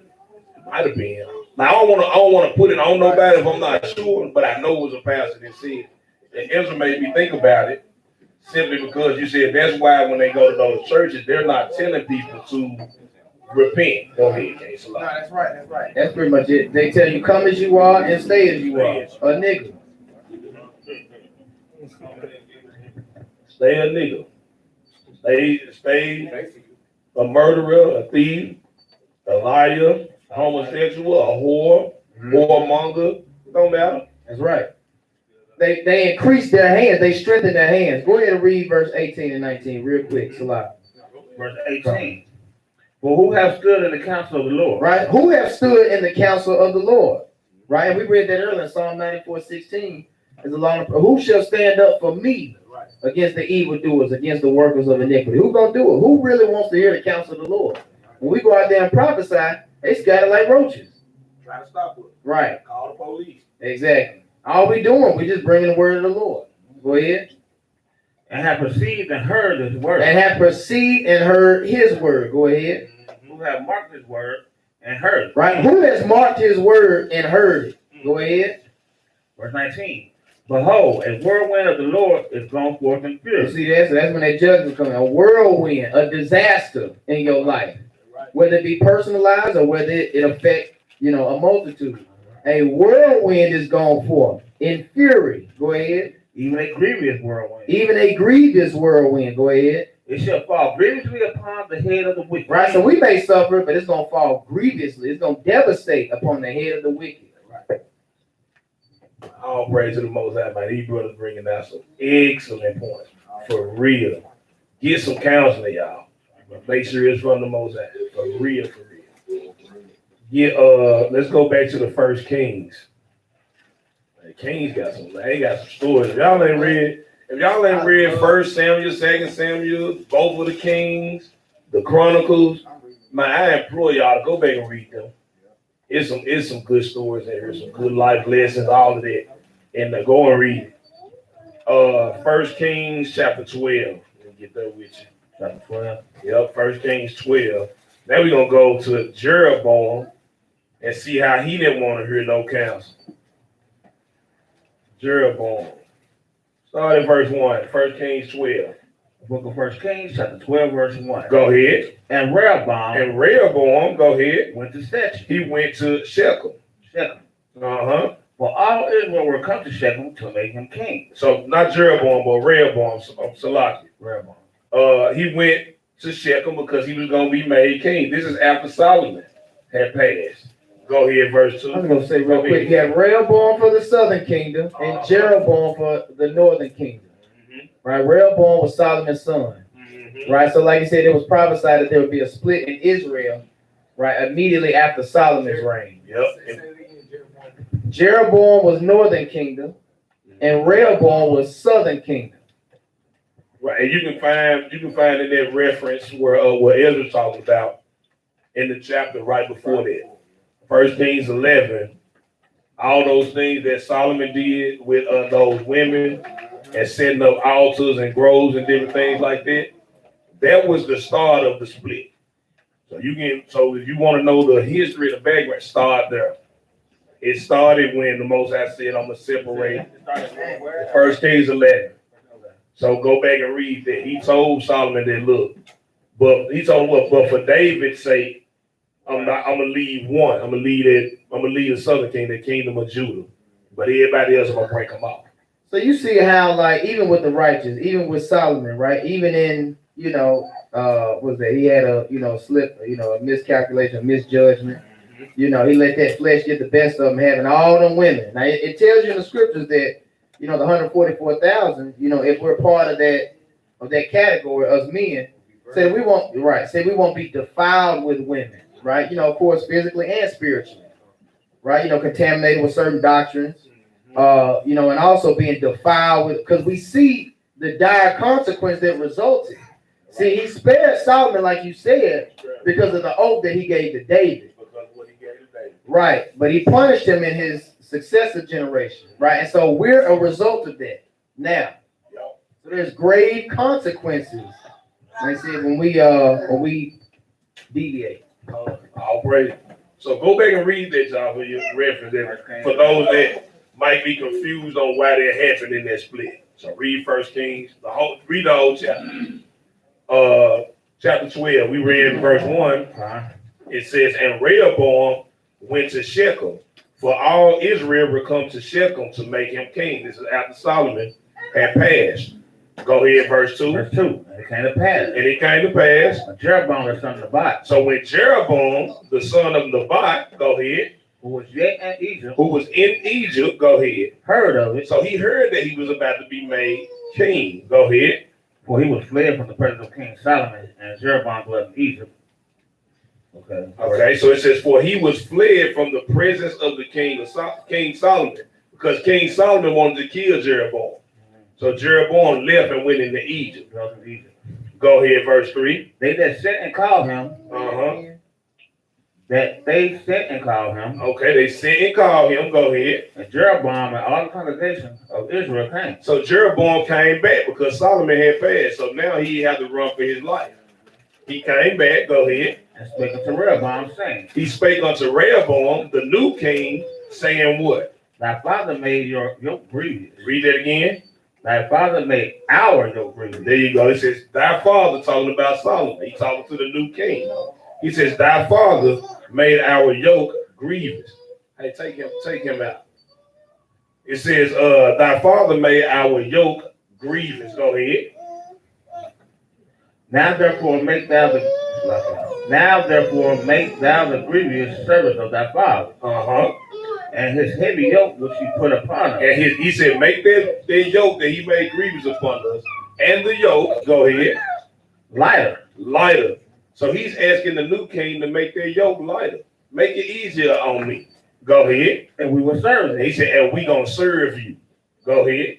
it might have been. Now I don't want to put it on nobody if I'm not sure, but I know it was a pastor that said. And Ezra made me think about it simply because you said that's why when they go to those churches, they're not telling people to repent. Go ahead, Case. No, that's right. That's pretty much it. They tell you come as you are and stay as you are. A nigga. Stay a nigga. Stay a murderer, a thief, a liar, a homosexual, a whore, whoremonger. Don't matter. That's right. They increase their hands. They strengthen their hands. Go ahead and read verse 18 and 19 real quick. Salah. Verse 18. Well, who have stood in the counsel of the Lord? Right. Who have stood in the counsel of the Lord? Right. And we read that earlier in Psalm 94:16. Who shall stand up for me against the evildoers, against the workers of iniquity? Who's gonna do it? Who really wants to hear the counsel of the Lord? When we go out there and prophesy, they scatter like roaches. Try to stop it. Right. Call the police. Exactly. All we doing, we just bringing the word of the Lord. Go ahead. and have perceived and heard his word. And have perceived and heard his word. Go ahead. Who have marked his word and heard it. Right? Who has marked his word and heard it? Go ahead. Verse 19. Behold, a whirlwind of the Lord is gone forth in You fury. see that? So that's when that judgment comes. A whirlwind, a disaster in your life. Whether it be personalized or whether it affect, a multitude. A whirlwind is gone forth in fury. Go ahead. Even a grievous whirlwind. Even a grievous whirlwind. Go ahead. It shall fall grievously upon the head of the wicked. Right? So we may suffer, but it's going to fall grievously. It's going to devastate upon the head of the wicked. All praise to the Most High, man. These brothers bringing out some excellent points. For real. Get some counseling, y'all. Make sure it's from the Most High. For real, for real. Yeah, let's go back to the first Kings. The Kings got they got some stories. If y'all ain't read First Samuel, Second Samuel, both of the Kings, the Chronicles, man, I implore y'all to go back and read them. It's some good stories in here, some good life lessons, all of that. And go and read it. First Kings chapter 12. Let me get that with you. Chapter 12. Yep, First Kings 12. Now we're gonna go to Jeroboam and see how he didn't want to hear no counsel. Jeroboam. Start at verse 1, 1 Kings 12. Book of First Kings, chapter 12, verse 1. Go ahead. And Rehoboam And Rehoboam, go ahead. went to Shechem. He went to Shechem. Shechem. Uh-huh. For all Israel were come to Shechem to make him king. So not Jeroboam, but Rehoboam, Salaki. Rehoboam. He went to Shechem because he was going to be made king. This is after Solomon had passed. Go ahead, verse 2. I'm going to say real quick, you have Rehoboam for the southern kingdom and Jeroboam for the northern kingdom. Right? Rehoboam was Solomon's son. Right? So like you said, it was prophesied that there would be a split in Israel, right, immediately after Solomon's reign. Yep. Jeroboam was northern kingdom and Rehoboam was southern kingdom. Right, and you can find in that reference where Ezra's talking about in the chapter right before that. First Kings 11, all those things that Solomon did with those women and setting up altars and groves and different things like that. That was the start of the split. So if you want to know the history of the background, start there. It started when the Most High said, "I'm gonna separate." First Kings 11. So go back and read that. He told Solomon that, look, but for David's sake, I'm gonna leave one. I'm gonna leave the southern kingdom, the kingdom of Judah. But everybody else, I'm gonna break them off. So you see how, like, even with the righteous, even with Solomon, right? Even in, was that he had a, slip, a miscalculation, a misjudgment. He let that flesh get the best of him, having all them women. Now it tells you in the scriptures that, the 144,000, if we're part of that category, us men, say we won't be defiled with women, right? Of course, physically and spiritually, right? Contaminated with certain doctrines, and also being defiled with, because we see the dire consequence that resulted. See, he spared Solomon, like you said, because of the oath that he gave to David. Right, but he punished him in his successive generation, right? And so we're a result of that now. So there's grave consequences. Like I said, when we deviate. All praise. So go back and read that, y'all, for your reference. For those that might be confused on why that happened in that split. So read First Kings, read the whole chapter. Chapter 12, we read verse 1. It says, and Rehoboam went to Shechem, for all Israel were come to Shechem to make him king. This is after Solomon had passed. Go ahead, verse 2. Verse 2. And it came to pass. And it came to pass. Jeroboam the son of Nebat. So when Jeroboam, the son of Nebat, go ahead. Who was yet in Egypt, go ahead. Heard of it. So he heard that he was about to be made king. Go ahead. For he was fled from the presence of King Solomon, and Jeroboam dwelt in Egypt. Okay, so it says, for he was fled from the presence of the King Solomon, because King Solomon wanted to kill Jeroboam. So Jeroboam left and went into Egypt. Go Go ahead, verse 3. They that sent and called him, that they sent and called him, Okay, they sent and called him. Go ahead. and Jeroboam and all the congregation of Israel came. So Jeroboam came back because Solomon had passed. So now he had to run for his life. He came back. Go ahead. And spake unto Rehoboam, saying, He spake unto Rehoboam, the new king, saying what? Thy father made your yoke grievous. Read that again. Thy father made our yoke grievous. There you go. It says, thy father, talking about Solomon. He talking to the new king. He says, thy father made our yoke grievous. Hey, take him out. It says, thy father made our yoke grievous. Go ahead. Now therefore make thou the grievous service of thy father, Uh-huh. and his heavy yoke which he put upon us. And he said, make that yoke that he made grievous upon us, and the yoke, go ahead, lighter. So he's asking the new king to make their yoke lighter. Make it easier on me. Go ahead. And we will serve thee. He said, and we gonna serve you. Go ahead.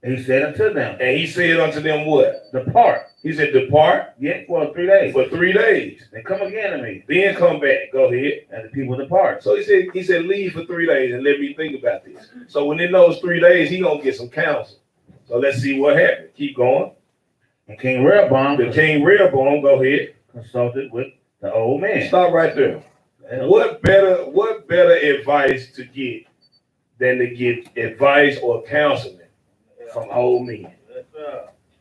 And he said unto them, And he said unto them what? Depart, He said, depart yet for 3 days, for 3 days. and come again to me. Then come back. Go ahead. And the people depart. So he said, leave for 3 days and let me think about this. So within those 3 days, he gonna get some counsel. So let's see what happened. Keep going. And King Rehoboam The king Rehoboam, go ahead. consulted with the old man. Stop right there. What better advice to get than to get advice or counseling from old men?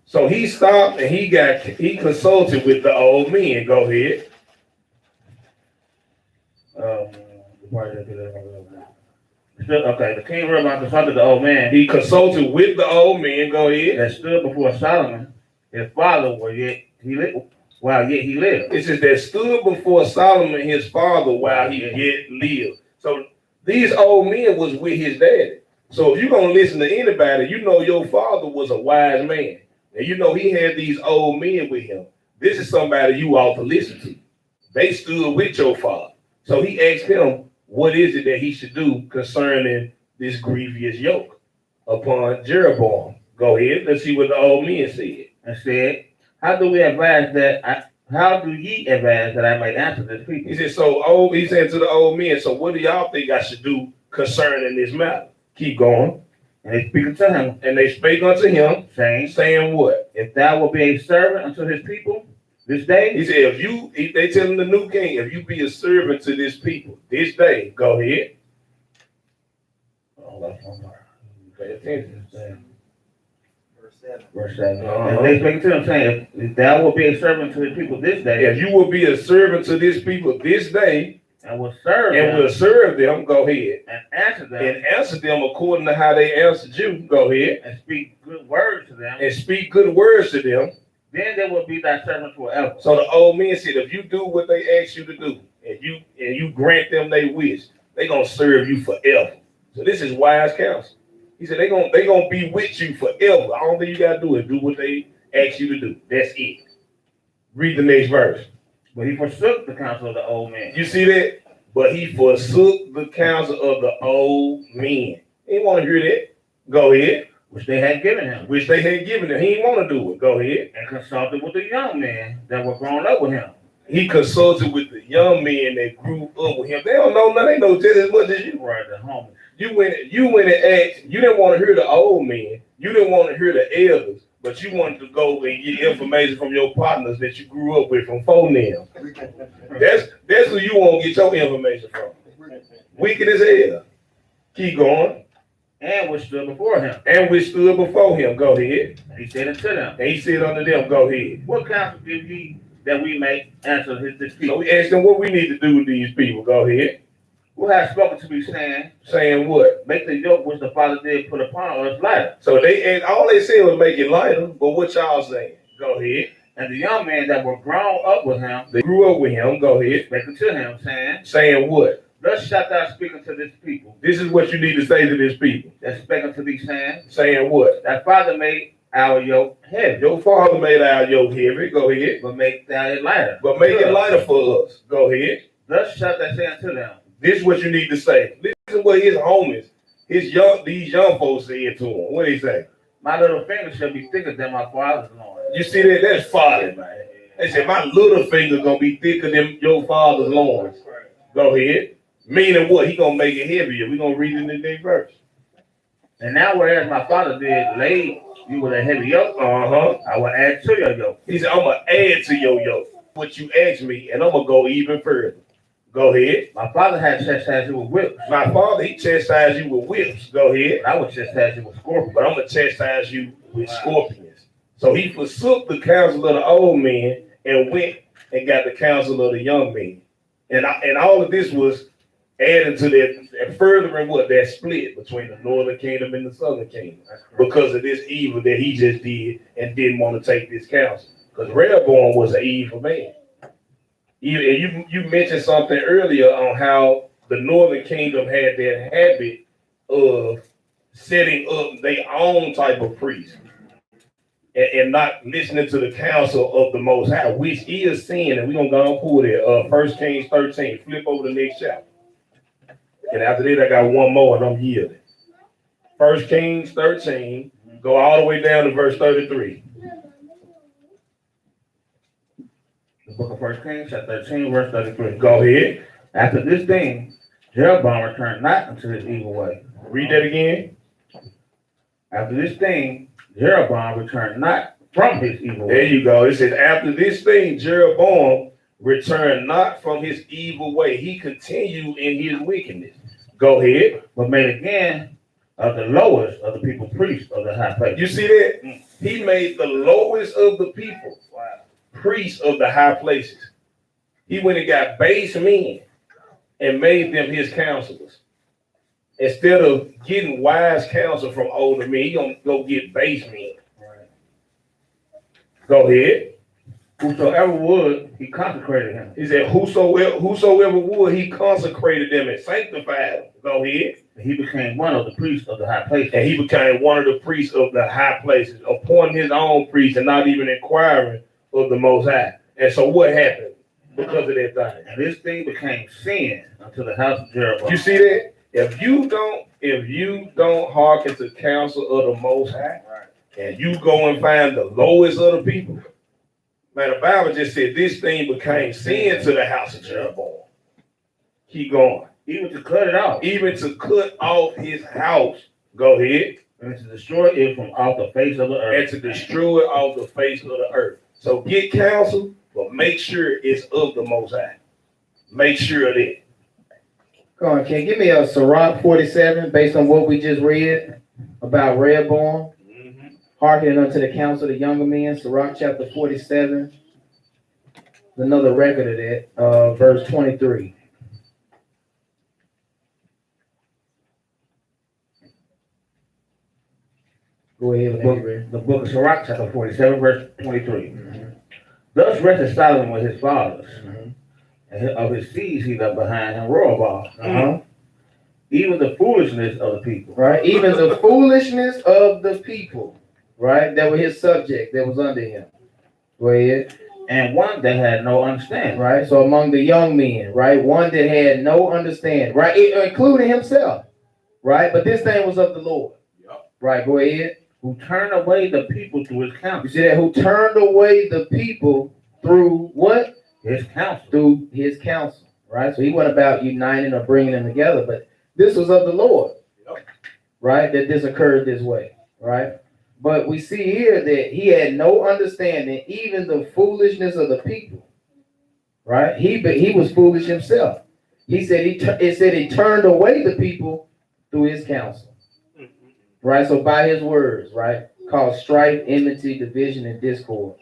So he stopped and he consulted with the old men. Go ahead. Okay, the king Rehoboam consulted the old man He consulted with the old men. Go ahead. that stood before Solomon, his father, while yet he lived. It says that stood before Solomon his father while he yet lived. So these old men was with his daddy. So if you're gonna listen to anybody, you know your father was a wise man. And you know he had these old men with him. This is somebody you ought to listen to. They stood with your father. So he asked him, what is it that he should do concerning this grievous yoke upon Jeroboam? Go ahead. Let's see what the old men said. And said, How do ye advise that I might answer this people? He said, he said to the old men, so what do y'all think I should do concerning this matter? Keep going. And they speak unto him, And they spake unto him, saying what? If thou wilt be a servant unto his people this day, He said, if they tell him the new king, if you be a servant to this people this day, go ahead. Pay attention. Verse 7. Uh-huh. And they spake to him, saying, If thou wilt be a servant to his people this day, If you will be a servant to this people this day, and will serve and them, will serve them, go ahead. and answer them, And answer them according to how they answered you, go ahead. and speak good words to them, And speak good words to them. then they will be thy servants forever. So the old men said, if you do what they ask you to do, and you grant them they wish, they gonna serve you forever. So this is wise counsel. He said they gonna be with you forever. All thing you gotta do is do what they ask you to do. That's it. Read the next verse. But he forsook the counsel of the old man. You see that? But he forsook the counsel of the old men. He didn't want to hear that. Go ahead. Which they had given him, Which they had given him. He didn't want to do it. Go ahead. and consulted with the young men that were grown up with him. He consulted with the young men that grew up with him. They don't know nothing. They know just as much as you. Right, the homies. You went and asked. You didn't want to hear the old men. You didn't want to hear the elders. But you wanted to go and get information from your partners that you grew up with from phone them. That's who you want to get your information from. Wicked as hell. Keep going. And which stood before him. And we stood before him. Go ahead. And he said unto them, And he said unto them, go ahead. What counsel give ye that we may answer this So people? we asked him what we need to do with these people. Go ahead. Who has spoken to me, saying, Saying what? Make the yoke which the Father did put upon us lighter. So and all they said was make it lighter. But what y'all saying? Go ahead. And the young men that were grown up with him They grew up with him. Go ahead. spake unto him, saying, Saying what? Thus shalt thou speak unto this people This is what you need to say to this people. that spake unto thee, saying, Saying what? Thy Father made our yoke heavy, Your father made our yoke heavy. Go ahead. but make thou it lighter. But make it lighter for us. Go ahead. Thus shalt thou say unto them, This is what you need to say. Listen what his homies, these young folks said to him. What did he say? My little finger shall be thicker than my father's loin. You see that? That's folly, man. They said, my little finger gonna be thicker than your father's loins. Go ahead. Meaning what? He gonna make it heavier. We gonna read it in the next verse. And now, whereas my father did lay you with a heavy yoke, I will add to your yoke. He said, I'm gonna add to your yoke what you asked me, and I'm gonna go even further. Go ahead. My father had chastised you with whips. My father, he chastised you with whips. Go ahead. But I will chastise you with scorpions. But I'm gonna chastise you with scorpions. So he forsook the counsel of the old men and went and got the counsel of the young men. And all of this was adding to that and furthering what that split between the northern kingdom and the southern kingdom because of this evil that he just did and didn't want to take this counsel. Because Rehoboam was an evil man. You mentioned something earlier on how the northern kingdom had that habit of setting up their own type of priest and not listening to the counsel of the Most High, which is sin. And we're going to go and pull it. 1 Kings 13. Flip over the next chapter. And after that, I got one more and I'm yielding. 1 Kings 13. Go all the way down to verse 33. The book of 1 Kings, chapter 13, verse 33. Go ahead. After this thing, Jeroboam returned not unto his evil way. Read that again. After this thing, Jeroboam returned not from his evil way. There you go. It says, after this thing, Jeroboam returned not from his evil way. He continued in his wickedness. Go ahead. But made again of the lowest of the people priests of the high place. You see that? He made the lowest of the people priests of the high places. He went and got base men and made them his counselors. Instead of getting wise counsel from older men, he gonna go get base men. Right. Go ahead. Whosoever would, he consecrated him. He said, whosoever would, he consecrated them and sanctified them. Go ahead. He became one of the priests of the high places. And he became one of the priests of the high places, appointing his own priest and not even inquiring of the Most High. And so what happened because of that thing? And this thing became sin unto the house of Jeroboam. You see that? If you don't hearken to counsel of the Most High, and you go and find the lowest of the people, man, the Bible just said this thing became sin to the house of Jeroboam. Keep going. Even to cut it off. Even to cut off his house. Go ahead. And to destroy it from off the face of the earth. And to destroy it off the face of the earth. So get counsel, but make sure it's of the Most High. Make sure of that. Go on, Ken. Give me a Sirach 47 based on what we just read about Rehoboam. Hearkening unto the counsel of the younger men. Sirach chapter 47. Another record of that. Verse 23. Go ahead. The book of Sirach, chapter 47, verse 23. Thus rested Solomon with his fathers, and of his seeds he left behind him Rehoboam. Even the foolishness of the people. Right? Even the foolishness of the people. Right? That was his subject that was under him. Go ahead. And one that had no understanding. Right? So among the young men, right? One that had no understanding, right? Including himself. Right? But this thing was of the Lord. Right? Go ahead. Who turned away the people through his counsel. You see that? Who turned away the people through what? His counsel. Through his counsel. Right? So he wasn't about uniting or bringing them together, but this was of the Lord. Right? That this occurred this way. Right? But we see here that he had no understanding, even the foolishness of the people. Right? He was foolish himself. He said he turned away the people through his counsel. Right? So by his words, right? Called strife, enmity, division, and discord.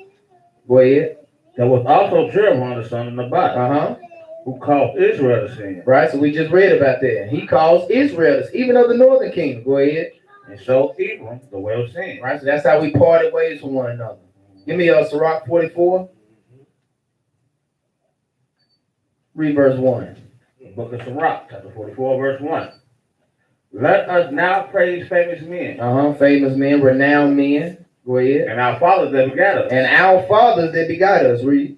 Go ahead. There was also Jeroboam the son of Nebat, who caused Israel to sin. Right? So we just read about that. He caused Israel to sin, even of the northern kingdom. Go ahead. And showed Ephraim the way of sin. Right? So that's how we parted ways from one another. Give me Sirach 44. Read verse 1. The book of Sirach, chapter 44, verse 1. Let us now praise famous men. Famous men, renowned men. Go ahead. And our fathers that begat us. And our fathers that begot us. Read.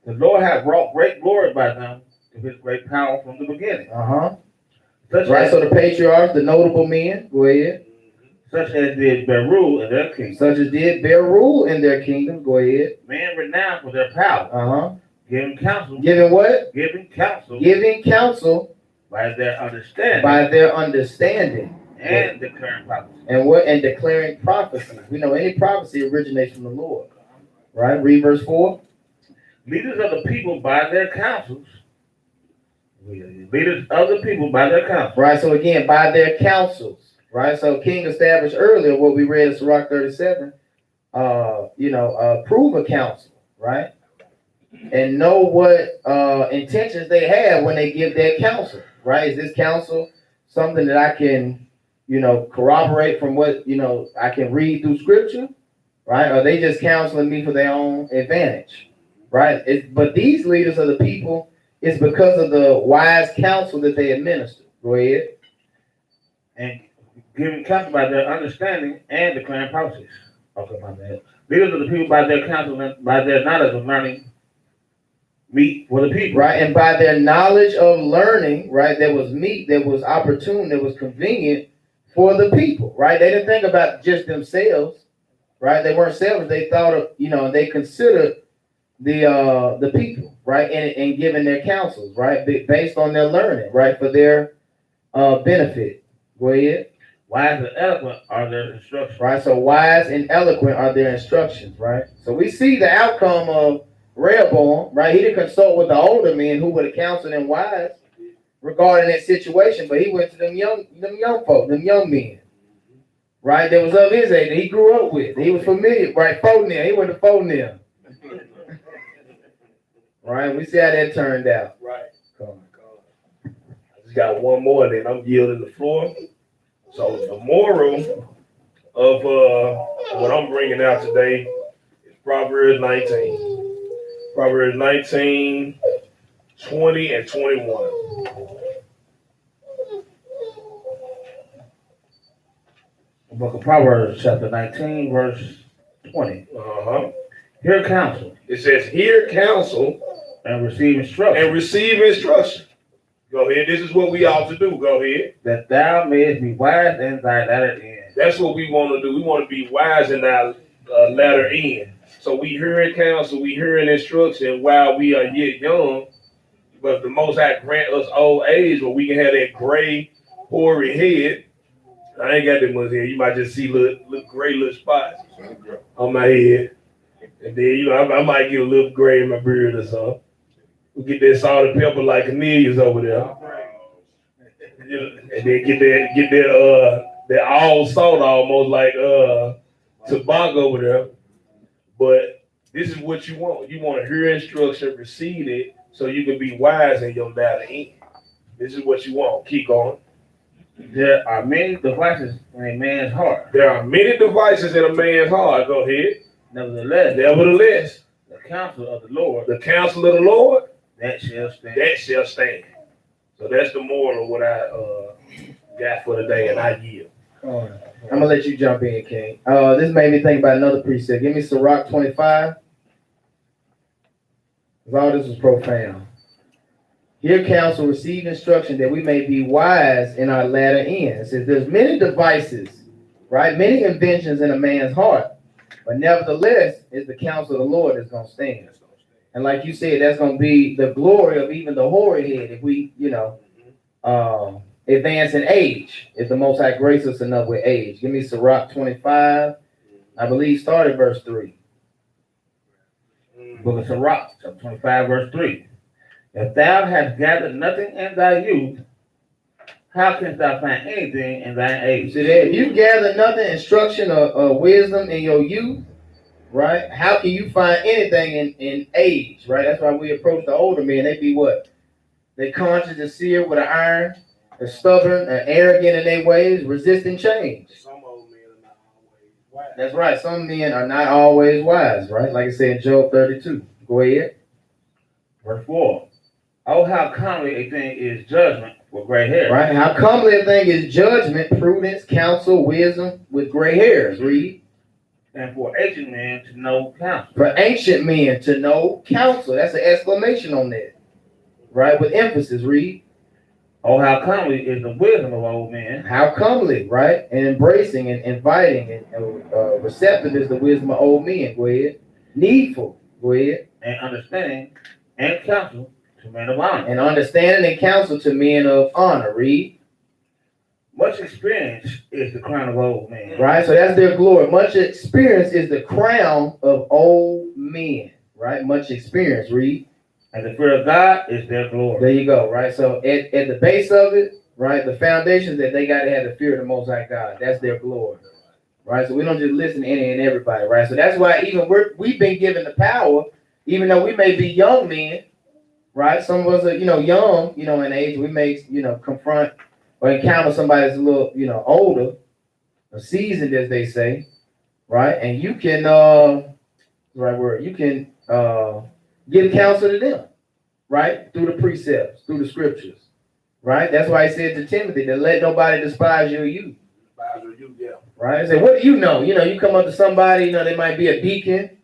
The Lord hath brought great glory by them to his great power from the beginning. Right, so the patriarchs, the notable men. Go ahead. such as did bear rule in their kingdom. Such as did bear rule in their kingdom. Go ahead. Men renowned for their power, Uh-huh. giving counsel, Giving what? giving counsel Giving counsel by their understanding by their understanding. and declaring prophecy. And what? And declaring prophecy. We know any prophecy originates from the Lord. Right? Read verse 4. Leaders of the people by their counsels. Leaders of the people by their counsels. Right? So again, by their counsels. Right? So King established earlier what we read in Sirach 37. Prove a counsel. Right? And know what intentions they have when they give their counsel. Right? Is this counsel something that I can, corroborate from what, I can read through scripture? Right? Or are they just counseling me for their own advantage? Right? But these leaders of the people, it's because of the wise counsel that they administer. Go ahead. And giving counsel by their understanding and declaring prophecies. Okay, my bad. Leaders of the people by their counsel and by their knowledge of learning meet for the people. Right, and by their knowledge of learning, right, that was meet, that was opportune, that was convenient for the people, right? They didn't think about just themselves, right? They weren't selfish. They thought of, they considered the people, right, and giving their counsels, right, based on their learning, right, for their benefit. Go ahead. Wise and eloquent are their instructions. Right, so wise and eloquent are their instructions, right? So we see the outcome of Rehoboam, right? He didn't consult with the older men who would have counseled him wise regarding that situation, but he went to them young folk, them young men, right? That was of his age, that he grew up with. He was familiar, right? He went to Phonil. Right? We see how that turned out. Right. I just got one more, and then I'm yielding the floor. So the moral of what I'm bringing out today is Proverbs 19. Proverbs 19, 20, and 21. The book of Proverbs, chapter 19, verse 20. Uh-huh. Hear counsel It says, hear counsel and receive instruction, and receive instruction. Go ahead. This is what we ought to do. Go ahead. that thou mayest be wise in thy latter end. That's what we want to do. We want to be wise in our latter end. So we hearing counsel, we hearing instruction while we are yet young. But the Most High grant us old age where we can have that gray, hoary head. I ain't got that much hair. You might just see little gray little spots on my head. And then, I might get a little gray in my beard or something. We get that salt and pepper like Cornelius over there. And then get that all salt almost like tobacco over there. But this is what you want. You want to hear instruction, receive it, so you can be wise in your latter end. This is what you want. Keep going. There are many devices in a man's heart. There are many devices in a man's heart. Go ahead. Nevertheless, the counsel of the Lord, the counsel of the Lord, that shall stand. that shall stand. So that's the moral of what I got for today, and I yield. I'm gonna let you jump in, King. This made me think about another precept. Give me Sirach 25. Because all this was profound. Hear counsel, receive instruction, that we may be wise in our latter end. It says there's many devices, right? Many inventions in a man's heart. But nevertheless, it's the counsel of the Lord that's gonna stand. And like you said, that's gonna be the glory of even the hoary head if we, advance in age, if the Most High grace us enough with age. Give me Sirach 25, I believe, start at verse 3. Book of Sirach, chapter 25, verse 3. If thou hast gathered nothing in thy youth, how canst thou find anything in thine age? So that if you gather nothing, instruction or wisdom in your youth, right? How can you find anything in age, right? That's why we approach the older men. They be what? They conscious and seared with an iron. They're stubborn and arrogant in their ways, resisting change. Some old men are not always wise. That's right. Some men are not always wise, right? Like I said in Job 32. Go ahead. Verse 4. Oh, how comely a thing is judgment with gray hair. Right? How comely a thing is judgment, prudence, counsel, wisdom with gray hairs. Read. And for ancient men to know counsel. For ancient men to know counsel. That's an exclamation on that. Right? With emphasis. Read. Oh, how comely is the wisdom of old men, How comely, right? And embracing and inviting and receptive is the wisdom of old men. Go ahead. Needful. Go ahead. and understanding and counsel to men of honor. And understanding and counsel to men of honor. Read. Much experience is the crown of old men. Right? So that's their glory. Much experience is the crown of old men. Right? Much experience. Read. And the fear of God is their glory. There you go. Right? So at the base of it, right, the foundation is that they got to have the fear of the Most High God. That's their glory. Right? So we don't just listen to any and everybody. Right? So that's why even we've been given the power, even though we may be young men. Right? Some of us are, young, in age. We may, confront or encounter somebody that's a little, older, or seasoned, as they say, right? And you can, right word, you can give counsel to them, right? Through the precepts, through the scriptures, right? That's why he said to Timothy to let nobody despise your youth, right? He said, what do you know? You come up to somebody, they might be a deacon,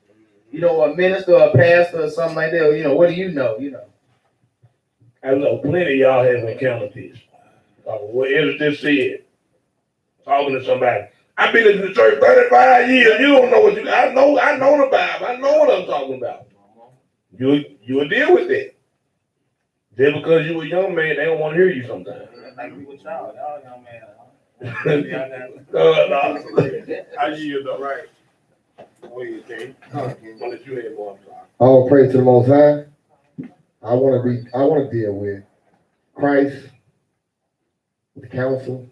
or a minister or a pastor or something like that. What do you know? I know plenty of y'all have encountered this. What Ezra just said, talking to somebody. I've been in the church 35 years. You don't know what I know the Bible. I know what I'm talking about. You'll deal with that. Just because you a young man, they don't want to hear you sometimes. Like we with y'all young man. I yield though. Right. What do you think? Unless you had more. All praise to the Most High. I want to deal with Christ, with counsel.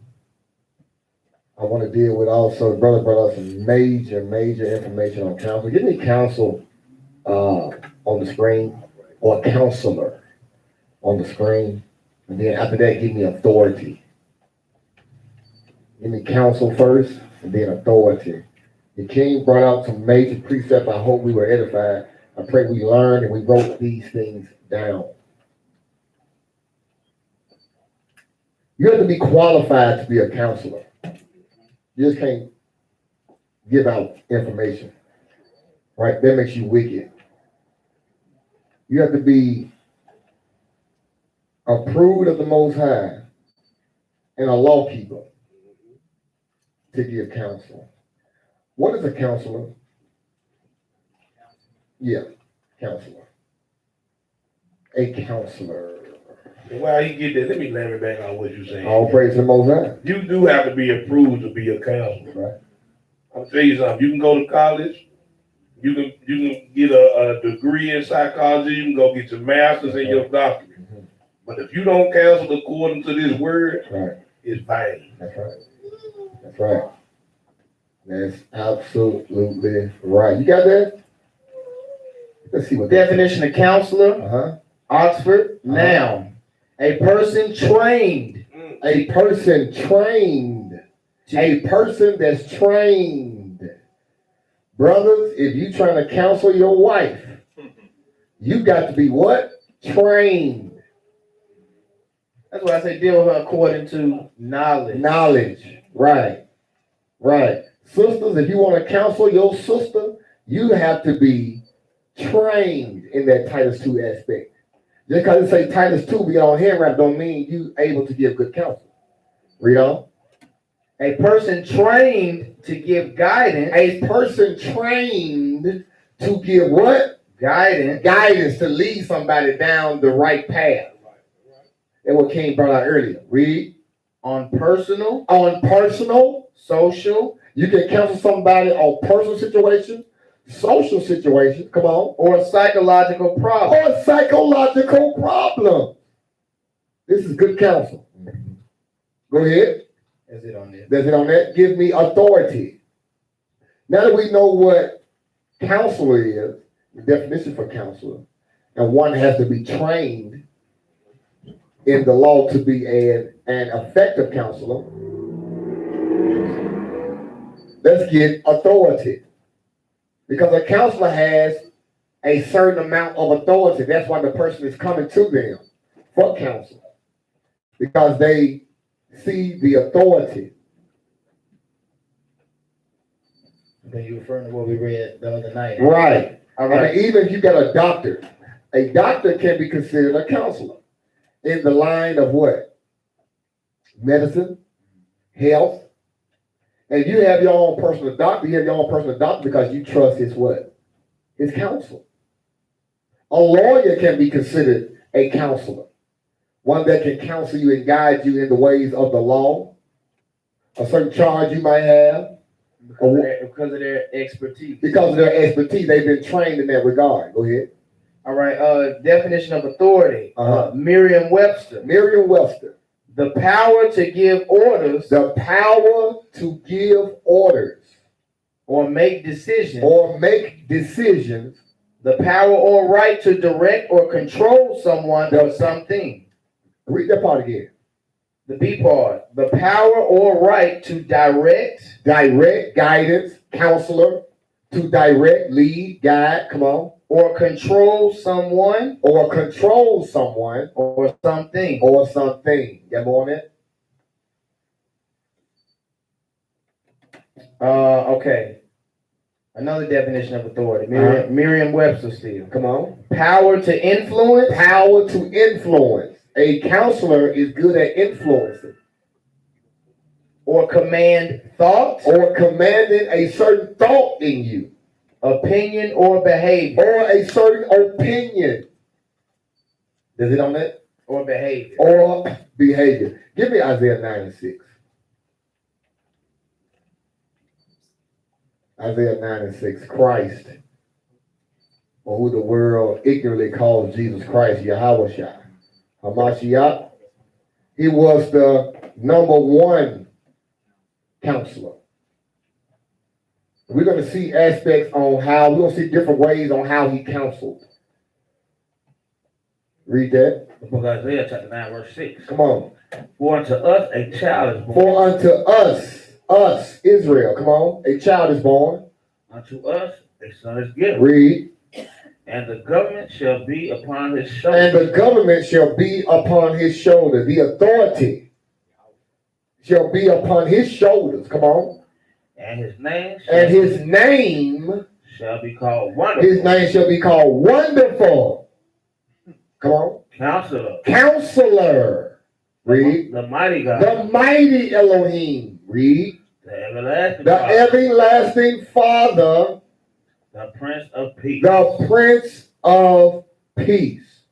I want to deal with also, brother brought us some major information on counsel. Give me counsel on the screen, or a counselor on the screen. And then after that, give me authority. Give me counsel first, and then authority. The king brought out some major precepts. I hope we were edified. I pray we learned and we wrote these things down. You have to be qualified to be a counselor. You just can't give out information, right? That makes you wicked. You have to be approved of the Most High and a law keeper to give counsel. What is a counselor? Yeah, counselor. A counselor. While he get that, let me land it back on what you're saying. All praise to the Most High. You do have to be approved to be a counselor. Right. I'll tell you something. You can go to college. You can get a degree in psychology. You can go get your master's and your doctorate. Mm-hmm. But if you don't counsel according to this word, Right. it's vain. That's right. That's right. That's absolutely right. You got that? Let's see what Definition of counselor, Uh-huh. Oxford, noun. A person trained. A person trained. A person that's trained. Brothers, if you trying to counsel your wife, you got to be what? Trained. That's why I say deal with her according to knowledge. Knowledge. Right. Right. Sisters, if you want to counsel your sister, you have to be trained in that Titus 2 aspect. Just because it say Titus 2 be on hand wrap don't mean you able to give good counsel. Read on. A person trained to give guidance. A person trained to give what? Guidance. Guidance to lead somebody down the right path. That's what King brought out earlier. Read. On personal, Social. You can counsel somebody on personal situations, social situations, come on. or psychological problem. Or psychological problem. This is good counsel. Go ahead. Is it on there? That's it on that. Give me authority. Now that we know what counselor is, the definition for counselor, and one has to be trained in the law to be an effective counselor, let's get authority. Because a counselor has a certain amount of authority. That's why the person is coming to them for counsel. Because they see the authority. Then you referring to what we read the other night. Right. All right. I mean, even if you got a doctor can be considered a counselor in the line of what? medicine, health. And you have your own personal doctor. You have your own personal doctor because you trust his what? His counsel. A lawyer can be considered a counselor. One that can counsel you and guide you in the ways of the law. A certain charge you might have. Because of their expertise. Because of their expertise, they've been trained in that regard. Go ahead. All right. Definition of authority. Merriam-Webster. Merriam-Webster. The power to give orders. The power to give orders. Or make decisions. Or make decisions. The power or right to direct or control someone or something. Read that part again. The B part. The power or right to direct. Direct, guidance, counselor. To direct, lead, guide. Come on. Or control someone. Or control someone. Or something. Or something. Get more on it? Okay. Another definition of authority. Merriam-Webster still. Come on. Power to influence. Power to influence. A counselor is good at influencing. Or command thought. Or commanding a certain thought in you. Opinion or behavior. Or a certain opinion. Is it on that? Or behavior. Or behavior. Give me Isaiah 9:6. Isaiah 9:6. Christ, or who the world ignorantly calls Jesus Christ, Yahweh Hamashiach. He was the number one counselor. We're going to see aspects on how, we're going to see different ways on how he counseled. Read that. The book of Isaiah, chapter 9, verse 6. Come on. For unto us a child is born. For unto us, Israel, come on, a child is born. Unto us a son is given. Read. And the government shall be upon his And shoulders. the government shall be upon his shoulders. The authority shall be upon his shoulders. Come on. And his name shall be called Wonderful. His name shall be called Wonderful. Come on. Counselor. Counselor. Read. The mighty God. The mighty Elohim. Read. The everlasting The Father. everlasting Father. The Prince of Peace. The Prince of Peace.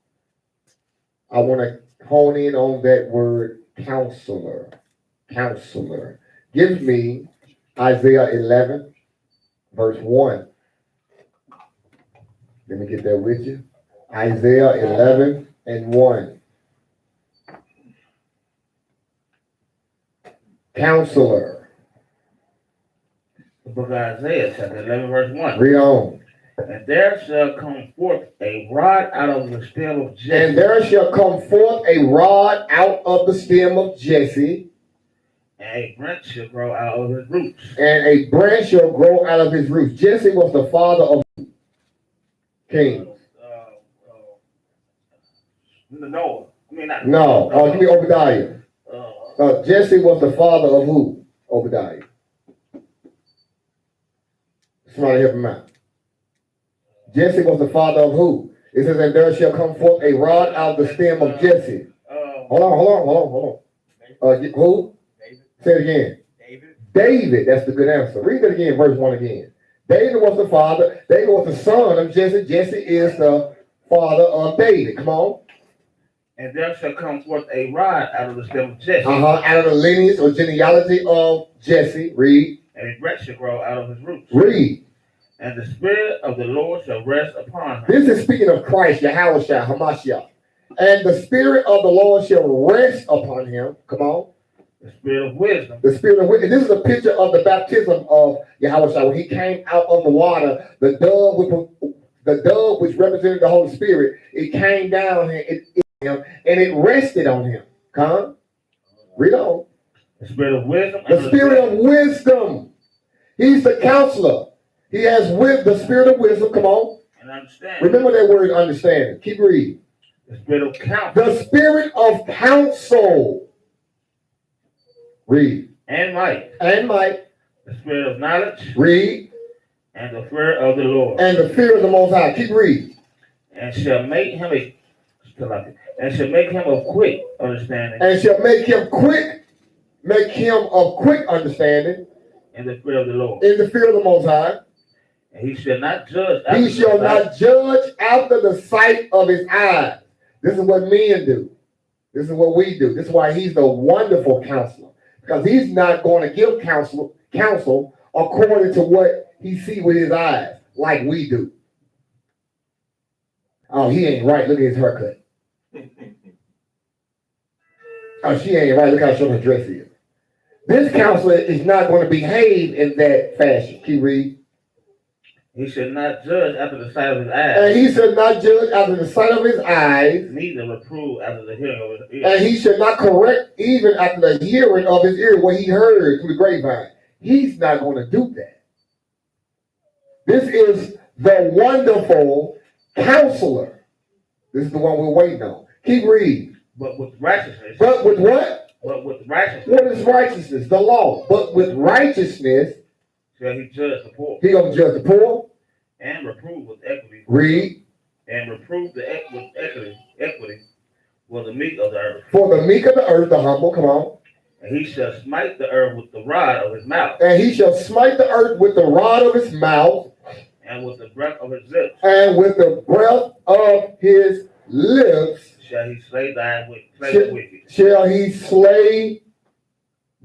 I want to hone in on that word counselor. Counselor. Give me Isaiah 11, verse 1. Let me get that with you. Isaiah 11 and 1. Counselor. The book of Isaiah, chapter 11, verse 1. Read on. And there shall come forth a rod out of the stem of Jesse. And there shall come forth a rod out of the stem of Jesse. And a branch shall grow out of his roots. And a branch shall grow out of his roots. Jesse was the father of kings. Noah. I mean, not No. Give me Obadiah. Jesse was the father of who? Obadiah. Somebody help him out. Jesse was the father of who? It says, and there shall come forth a rod out of the stem of Jesse. Hold on. Who? Say it again. David, that's the good answer. Read it again, verse 1 again. David was the father. David was the son of Jesse. Jesse is the father of David. Come on. And there shall come forth a rod out of the stem of Jesse. Out of the lineage or genealogy of Jesse. Read. And a branch shall grow out of his roots. Read. And the Spirit of the Lord shall rest upon him. This is speaking of Christ, Yahweh Hamashiach. And the Spirit of the Lord shall rest upon him. Come on. The Spirit of wisdom. The Spirit of wisdom. This is a picture of the baptism of Yahweh. When he came out of the water, the dove which represented the Holy Spirit, it came down and it rested on him. Come. Read on. The Spirit of wisdom. The Spirit of wisdom. He's the counselor. He has the Spirit of wisdom. Come on. And understanding. Remember that word understanding. Keep reading. The Spirit of counsel. The Spirit of counsel. Read. And might. And might. The Spirit of knowledge. Read. And the fear of the Lord. And the fear of the Most High. Keep reading. And shall make him of quick understanding. And shall make him quick make him of quick understanding in the fear of the Lord. in the fear of the Most High. And he shall not judge after He shall the sight. not judge after the sight of his eyes. This is what men do. This is what we do. This is why he's the wonderful counselor. Because he's not going to give counsel according to what he sees with his eyes, like we do. Oh, he ain't right. Look at his haircut. Oh, she ain't right. Look how short her dress is. This counselor is not going to behave in that fashion. Keep reading. He shall not judge after the sight of his And eyes, he shall not judge after the sight of his eyes, neither reprove after the hearing of his ears. and he shall not correct even after the hearing of his ear, what he heard through the grapevine. He's not going to do that. This is the wonderful counselor. This is the one we're waiting on. Keep reading. But with righteousness. But with what? But with righteousness. What is righteousness? The law. But with righteousness, shall he judge the poor. he gonna judge the poor. And reprove with equity. Read. And reprove with equity for the meek of the earth. For the meek of the earth, the humble, come on. And he shall smite the earth with the rod of his mouth. And he shall smite the earth with the rod of his mouth. And with the breath of his lips. And with the breath of his lips. Shall he slay the wicked. Shall he slay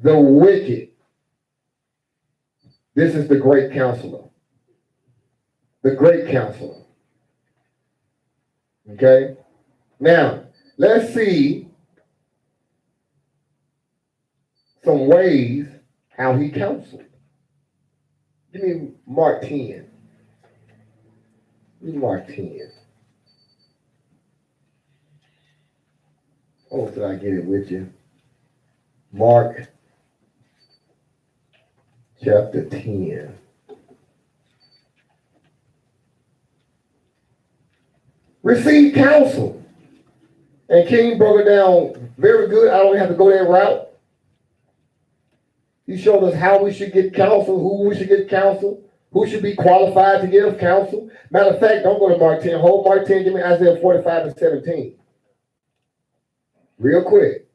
the wicked. This is the great counselor. The great counselor. Okay? Now, let's see some ways how he counseled. Give me Mark 10. Give me Mark 10. Oh, did I get it with you? Mark chapter 10. Receive counsel. And King broke it down very good. I don't have to go that route. He showed us how we should get counsel, who we should get counsel, who should be qualified to give counsel. Matter of fact, don't go to Mark 10. Hold Mark 10, give me Isaiah 45 and 17. Real quick.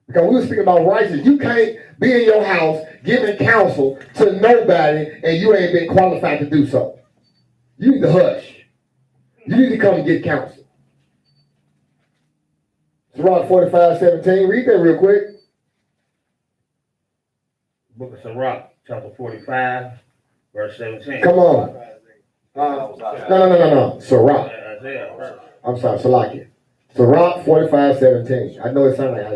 Because we were speaking about righteousness. You can't be in your house giving counsel to nobody and you ain't been qualified to do so. You need to hush. You need to come and get counsel. Sirach 45:17. Read that real quick. Book of Sirach, chapter 45, verse 17. Come on. No. Sirach. Isaiah first. I'm sorry, Salakia. Sirach 45:17. I know it sounds like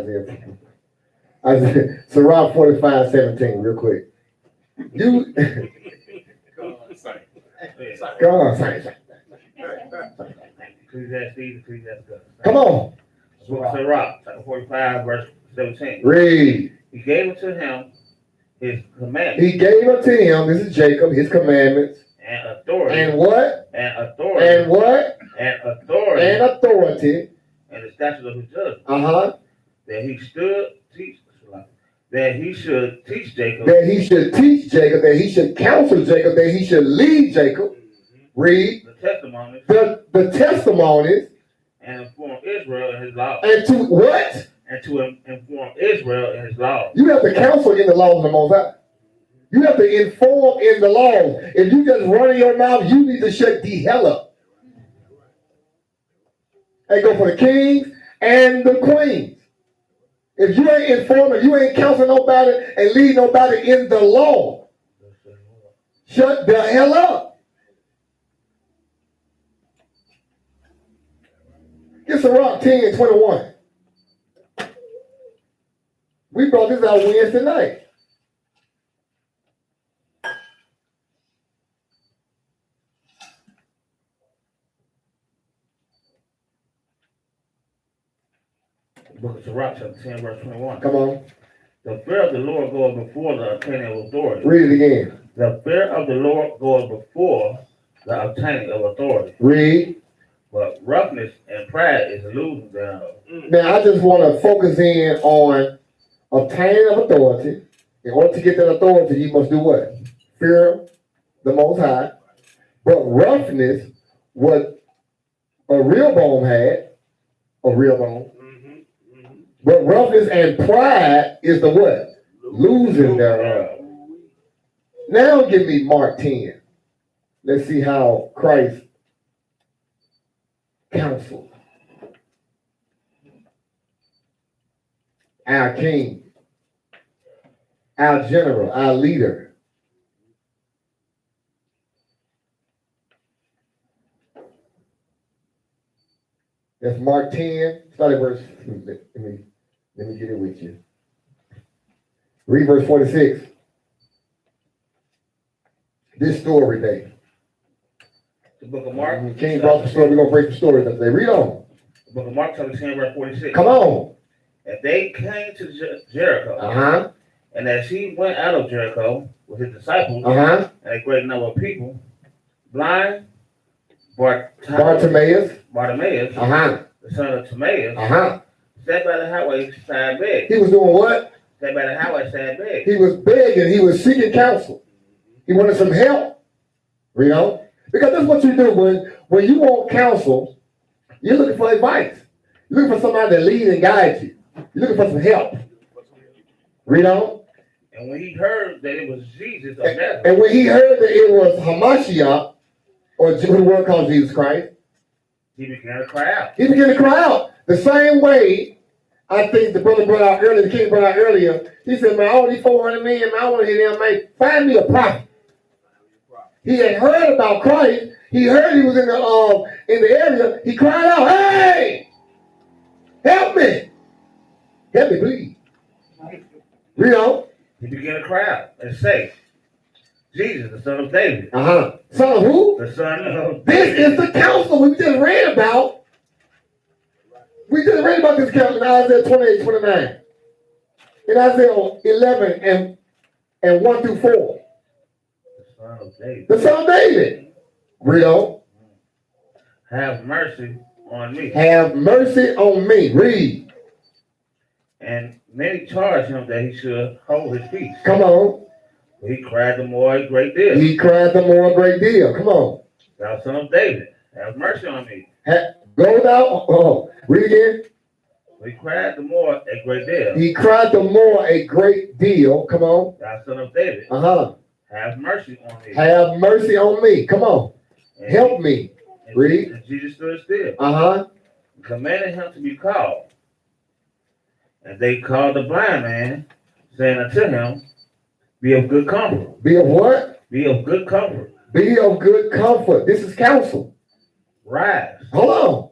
Isaiah. Sirach 45:17, real quick. You go on, say. Ecclesiastes. Come on. Book of Sirach, chapter 45, verse 17. Read. He gave unto him his commandments. He gave unto him, this is Jacob, his commandments. And authority. And what? And authority. And what? And authority. And authority. And the statute of his judgment. Uh-huh. That he should teach Jacob. That he should teach Jacob. That he should counsel Jacob. That he should lead Jacob. Read. The testimonies. The testimonies. And inform Israel in his laws. And to what? And to inform Israel in his laws. You have to counsel in the laws of the Most High. You have to inform in the laws. If you just run in your mouth, you need to shut the hell up. And go for the kings and the queens. If you ain't informing, you ain't counseling nobody and leading nobody in the law, shut the hell up. Get Sirach 10:21. We brought this out Wednesday night. Book of Sirach, chapter 10, verse 21. Come on. The fear of the Lord goeth before the obtaining of authority. Read it again. The fear of the Lord goeth before the obtaining of authority. Read. But roughness and pride is losing thereof. Now, I just want to focus in on obtaining of authority. In order to get that authority, you must do what? Fear the Most High. But roughness, what a real bone had, a real bone, But roughness and pride is the what? Losing thereof. Now give me Mark 10. Let's see how Christ counseled our king, our general, our leader. That's Mark 10, start at verse, let me get it with you. Read verse 46. This story day. The book of Mark. King brought the story, we're going to break the story up today. Read on. The book of Mark, chapter 10, verse 46. Come on. And they came to Jericho. Uh-huh. And as he went out of Jericho with his disciples Uh-huh. and a great number of people, blind Bartimaeus. Uh-huh. The son of Timaeus, Uh-huh. sat by the highway side bed. He was doing what? Sat by the highway side bed. He was begging. He was seeking counsel. He wanted some help. You know? Because that's what you do when you want counsel. You're looking for advice. You're looking for somebody to lead and guide you. You're looking for some help. Read on. And when he heard that it was Jesus of Nazareth, And when he heard that it was Hamashiach, or the word called Jesus Christ, he began to cry out. he began to cry out. The same way, I think the brother brought out earlier, the king brought out earlier, he said, man, all these 400 men, man, I want to hear them, man, find me a prophet. He had heard about Christ. He heard he was in the area. He cried out, hey, help me. Help me, please. Read on. He began to cry out and say, Jesus, the son of David. Uh-huh. Son of who? The son of This David. is the counsel we just read about. We just read about this counsel in Isaiah 28, 29. In Isaiah 11 and 1 through 4. The son of David. The son of David. Read on. Have mercy on me. Have mercy on me. Read. And many charged him that he should hold his peace. Come on. But he cried the more a great deal. He cried the more a great deal. Come on. Thou son of David, have mercy on me. Go thou. Oh, read again. But he cried the more a great deal. He cried the more a great deal. Come on. Thou son of David, Uh-huh. have mercy on me. Have mercy on me. Come on. And Help me. And, Read. And Jesus stood still, Uh-huh. commanded him to be called. And they called the blind man, saying unto him, be of good comfort. Be of what? Be of good comfort. Be of good comfort. This is counsel. Rise. Hold on.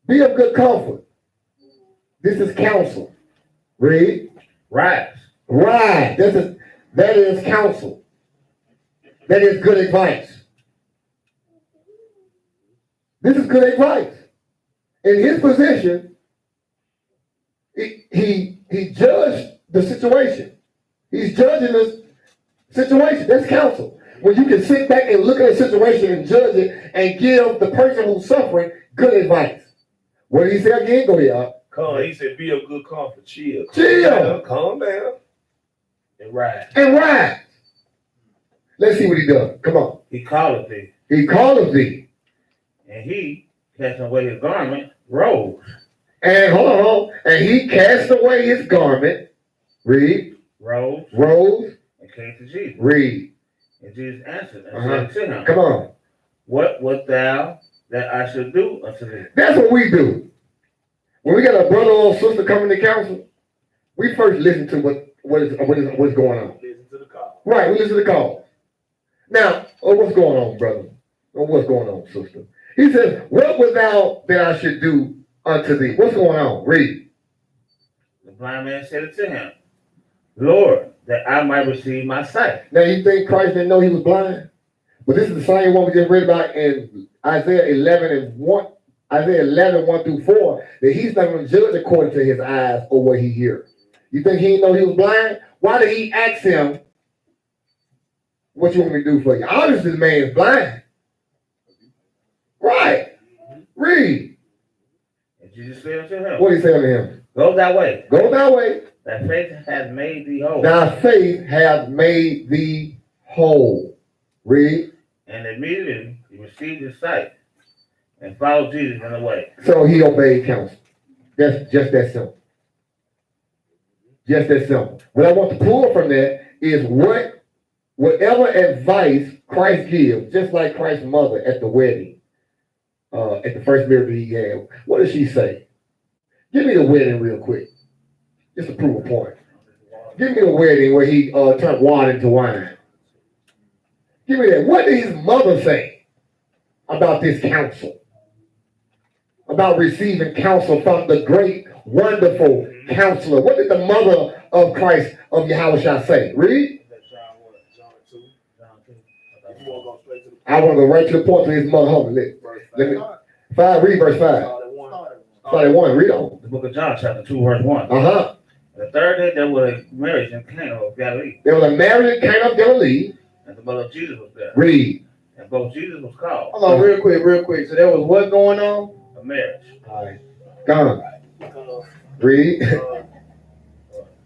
Be of good comfort. This is counsel. Read. Rise. Right. That is counsel. That is good advice. This is good advice. In his position, he judged the situation. He's judging this situation. That's counsel. When you can sit back and look at a situation and judge it and give the person who's suffering good advice. What did he say again? Go ahead. He said, be of good comfort. Chill. Chill. Calm down. And rise. And rise. Let's see what he does. Come on. He calleth thee. He calleth thee. And he, casting away his garment, rose. And hold on. And he cast away his garment. Read. Rose. And came to Jesus. Read. And Jesus answered and said to him, Come on. what wilt thou that I should do unto thee? That's what we do. When we got a brother or sister coming to counsel, we first listen to what's going on. Listen to the call. Right, we listen to the call. Now, what's going on, brother? Or what's going on, sister? He says, what wilt thou that I should do unto thee? What's going on? Read. The blind man said unto him, Lord, that I might receive my sight. Now, you think Christ didn't know he was blind? But this is the same one we just read about in Isaiah 11 and 1 through 4, that he's not going to judge according to his eyes or what he hears. You think he didn't know he was blind? Why did he ask him, what you want me to do for you? Obviously, the man is blind. Right. Read. And Jesus said unto him, What did he say unto him? Go thy way. Go thy way. Thy faith hath made thee whole. Thy faith hath made thee whole. Read. And immediately he received his sight and followed Jesus in the way. So he obeyed counsel. That's just that simple. Just that simple. What I want to pull from that is whatever advice Christ gives, just like Christ's mother at the wedding, at the first miracle he gave. What did she say? Give me the wedding real quick, just to prove a point. Give me the wedding where he turned water into wine. Give me that. What did his mother say about this counsel? About receiving counsel from the great, wonderful counselor. What did the mother of Christ, of Yahushua say? Read. I want to go right to the point to his mother. Hold on, let me. Read verse 5. Start at 1. Read on. The book of John, chapter 2, verse 1. Uh-huh. The third day there was a marriage in Cana of Galilee. There was a marriage in Cana of Galilee. And the mother of Jesus was there. Read. And both Jesus was called. Hold on, real quick. So there was what going on? A marriage. All right. Come on. Read.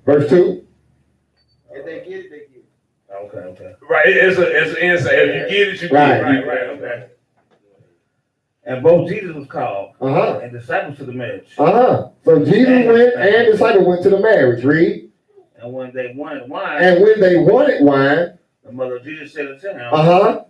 Verse 2. If they get it, they get it. Okay. Right, it's an insight. If you get it, you get it. Right, okay. And both Jesus was called. Uh-huh. And disciples to the marriage. Uh-huh. So Jesus went and disciples went to the marriage. Read. And when they wanted wine. And when they wanted wine. The mother of Jesus said unto him. Uh-huh.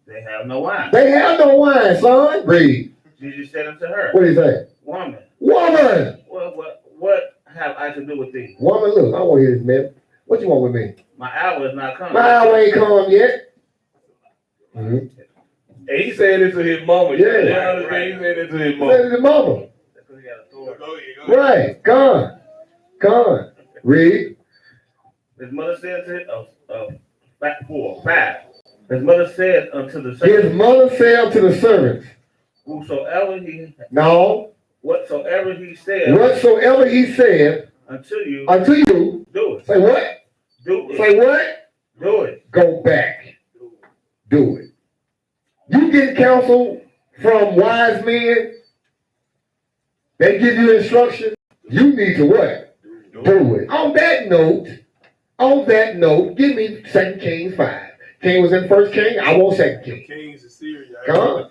They have no wine. They have no wine, son. Read. Jesus said unto her. What did he say? Woman. Woman. What have I to do with thee? Woman, look, I want to hear this, man. What you want with me? My hour is not come. My hour ain't come yet. Mm-hmm. And he said it to his mama. Yeah. He said it to his mama. Say to the mama. That's because he got authority. Go ahead. Right. Gone. Read. His mother said to him, 5. His mother said unto the His servants. mother said to the servants. Whatsoever he said. Whatsoever he said. Unto you. Do it. Say what? Do it. Say what? Do it. Go back. Do it. You get counsel from wise men. They give you instruction. You need to what? Do it. On that note, give me 2 Kings 5. King was in 1 King. I want 2 Kings. Kings is Syria. Come on.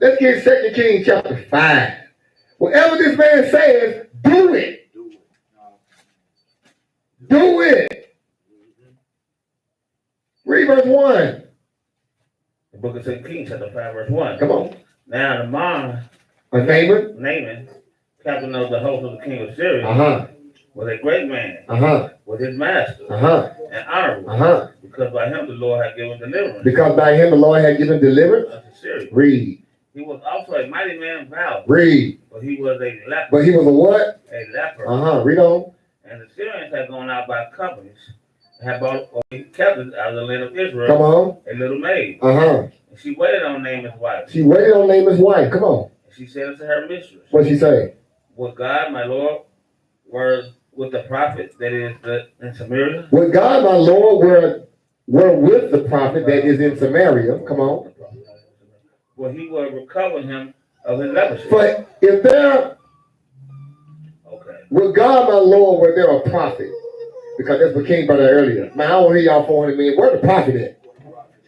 Let's get 2 Kings chapter 5. Whatever this man says, do it. Do it. Read verse 1. The book of 2 Kings, chapter 5, verse 1. Come on. Now the man, Naaman, captain of the host of the king of Syria, uh-huh, was a great man, uh-huh, with his master, uh-huh, and honorable, uh-huh. because by him the Lord had given deliverance Because by him the Lord had given deliverance. unto Syria. Read. He was also a mighty man of valor, Read. but he was a leper. But he was a what? A leper. Uh-huh. Read on. And the Syrians had gone out by companies, and had brought captives out of the land of Israel, Come on. a little maid. Uh-huh. And she waited on Naaman's wife. She waited on Naaman's wife. Come on. And she said unto her mistress, What'd she say? would God, my Lord, were with the prophet that is in Samaria? Would God, my Lord, were with the prophet that is in Samaria. Come on. For he will recover him of his leprosy. But if there, would God, my Lord, were there a prophet? Because that's what King brought out earlier. Man, I don't hear y'all 400 million. Where's the prophet at?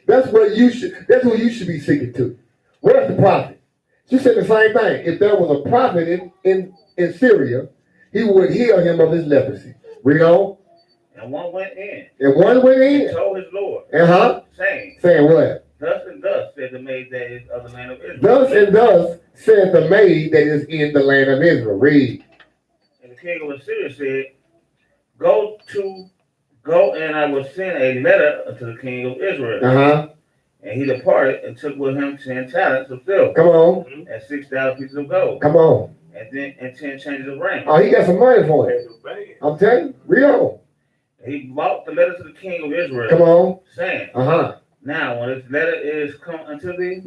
That's who you should be seeking to. Where's the prophet? She said the same thing. If there was a prophet in Syria, he would heal him of his leprosy. Read on. And one went in. And one went in. And told his Lord. Uh-huh. Saying what? Thus and thus said the maid that is of the land of Israel. Thus and thus said the maid that is in the land of Israel. Read. And the king of Assyria said, Go and I will send a letter unto the king of Israel. Uh-huh. And he departed and took with him 10 talents of silver. Come on. And 6,000 pieces of gold. Come on. And 10 changes of raiment. Oh, he got some money for it. I'm telling you. Read on. And he brought the letter to the king of Israel. Come on. Saying, Uh-huh. Now when this letter is come unto thee,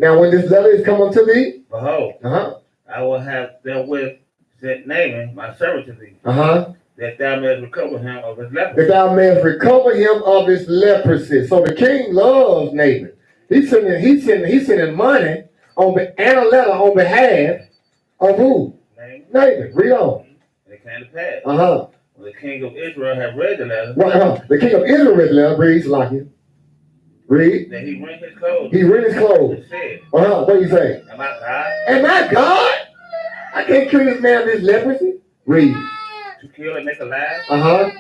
behold, uh-huh, I will have therewith sent Naaman, my servant, to thee, uh-huh, that thou mayest recover him of his leprosy. that thou mayest recover him of his leprosy. So the king loves Naaman. He's sending money and a letter on behalf of who? Naaman. Read on. And it came to pass. Uh-huh. When the king of Israel had read the letter, The king of Israel read the letter. Read, Slakia. Read. that he rent his clothes. He rent his clothes. And said, What do you say? Am I God? Am I God? I can't cure this man of his leprosy. Read. To kill and make alive? Uh-huh.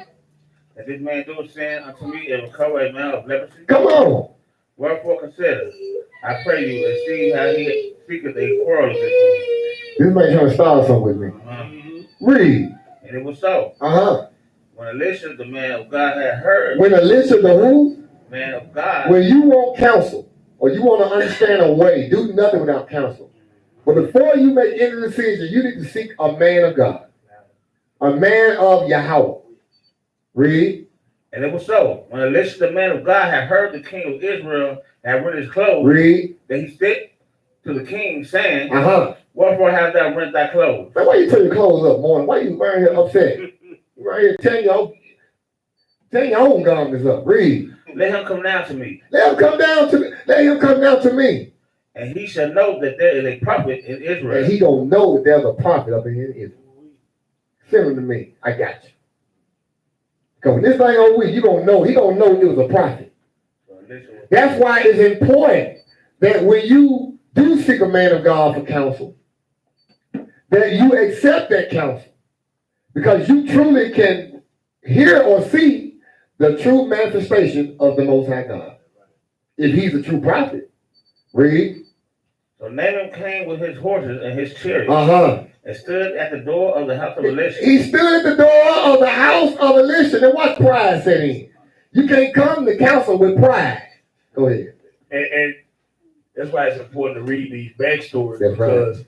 If this man do sin unto me and recover a man of leprosy, Come on. wherefore consider, I pray you, and see how he seeketh a quarrel against me. This man trying to start something with me. Read. And it was so. Uh-huh. When Elisha, the man of God, had heard, When Elisha, the who? man of God, When you want counsel, or you want to understand a way, do nothing without counsel. But before you make any decision, you need to seek a man of God. A man of Yahweh. Read. and it was so. When Elisha, the man of God, had heard the king of Israel had rent his clothes, Read. that he said to the king, saying, Uh-huh. wherefore hast thou rent thy clothes? Man, why you turn your clothes up, morning? Why you right here upset? You right here telling your own garments up. Read. Let him come down to me, Let him come down to me. Let him come down to me. and he shall know that there is a prophet in And Israel. he gonna know that there's a prophet up in here in Israel. Send him to me. I got you. Because when this thing over with, you gonna know. He gonna know it was a prophet. That's why it's important that when you do seek a man of God for counsel, that you accept that counsel. Because you truly can hear or see the true manifestation of the Most High God. If he's a true prophet. Read. So Naaman came with his horses and his chariots, Uh-huh. and stood at the door of the house of Elisha. He stood at the door of the house of Elisha. And what pride set in? You can't come to counsel with pride. Go ahead. And that's why it's important to read these backstories, That's right. because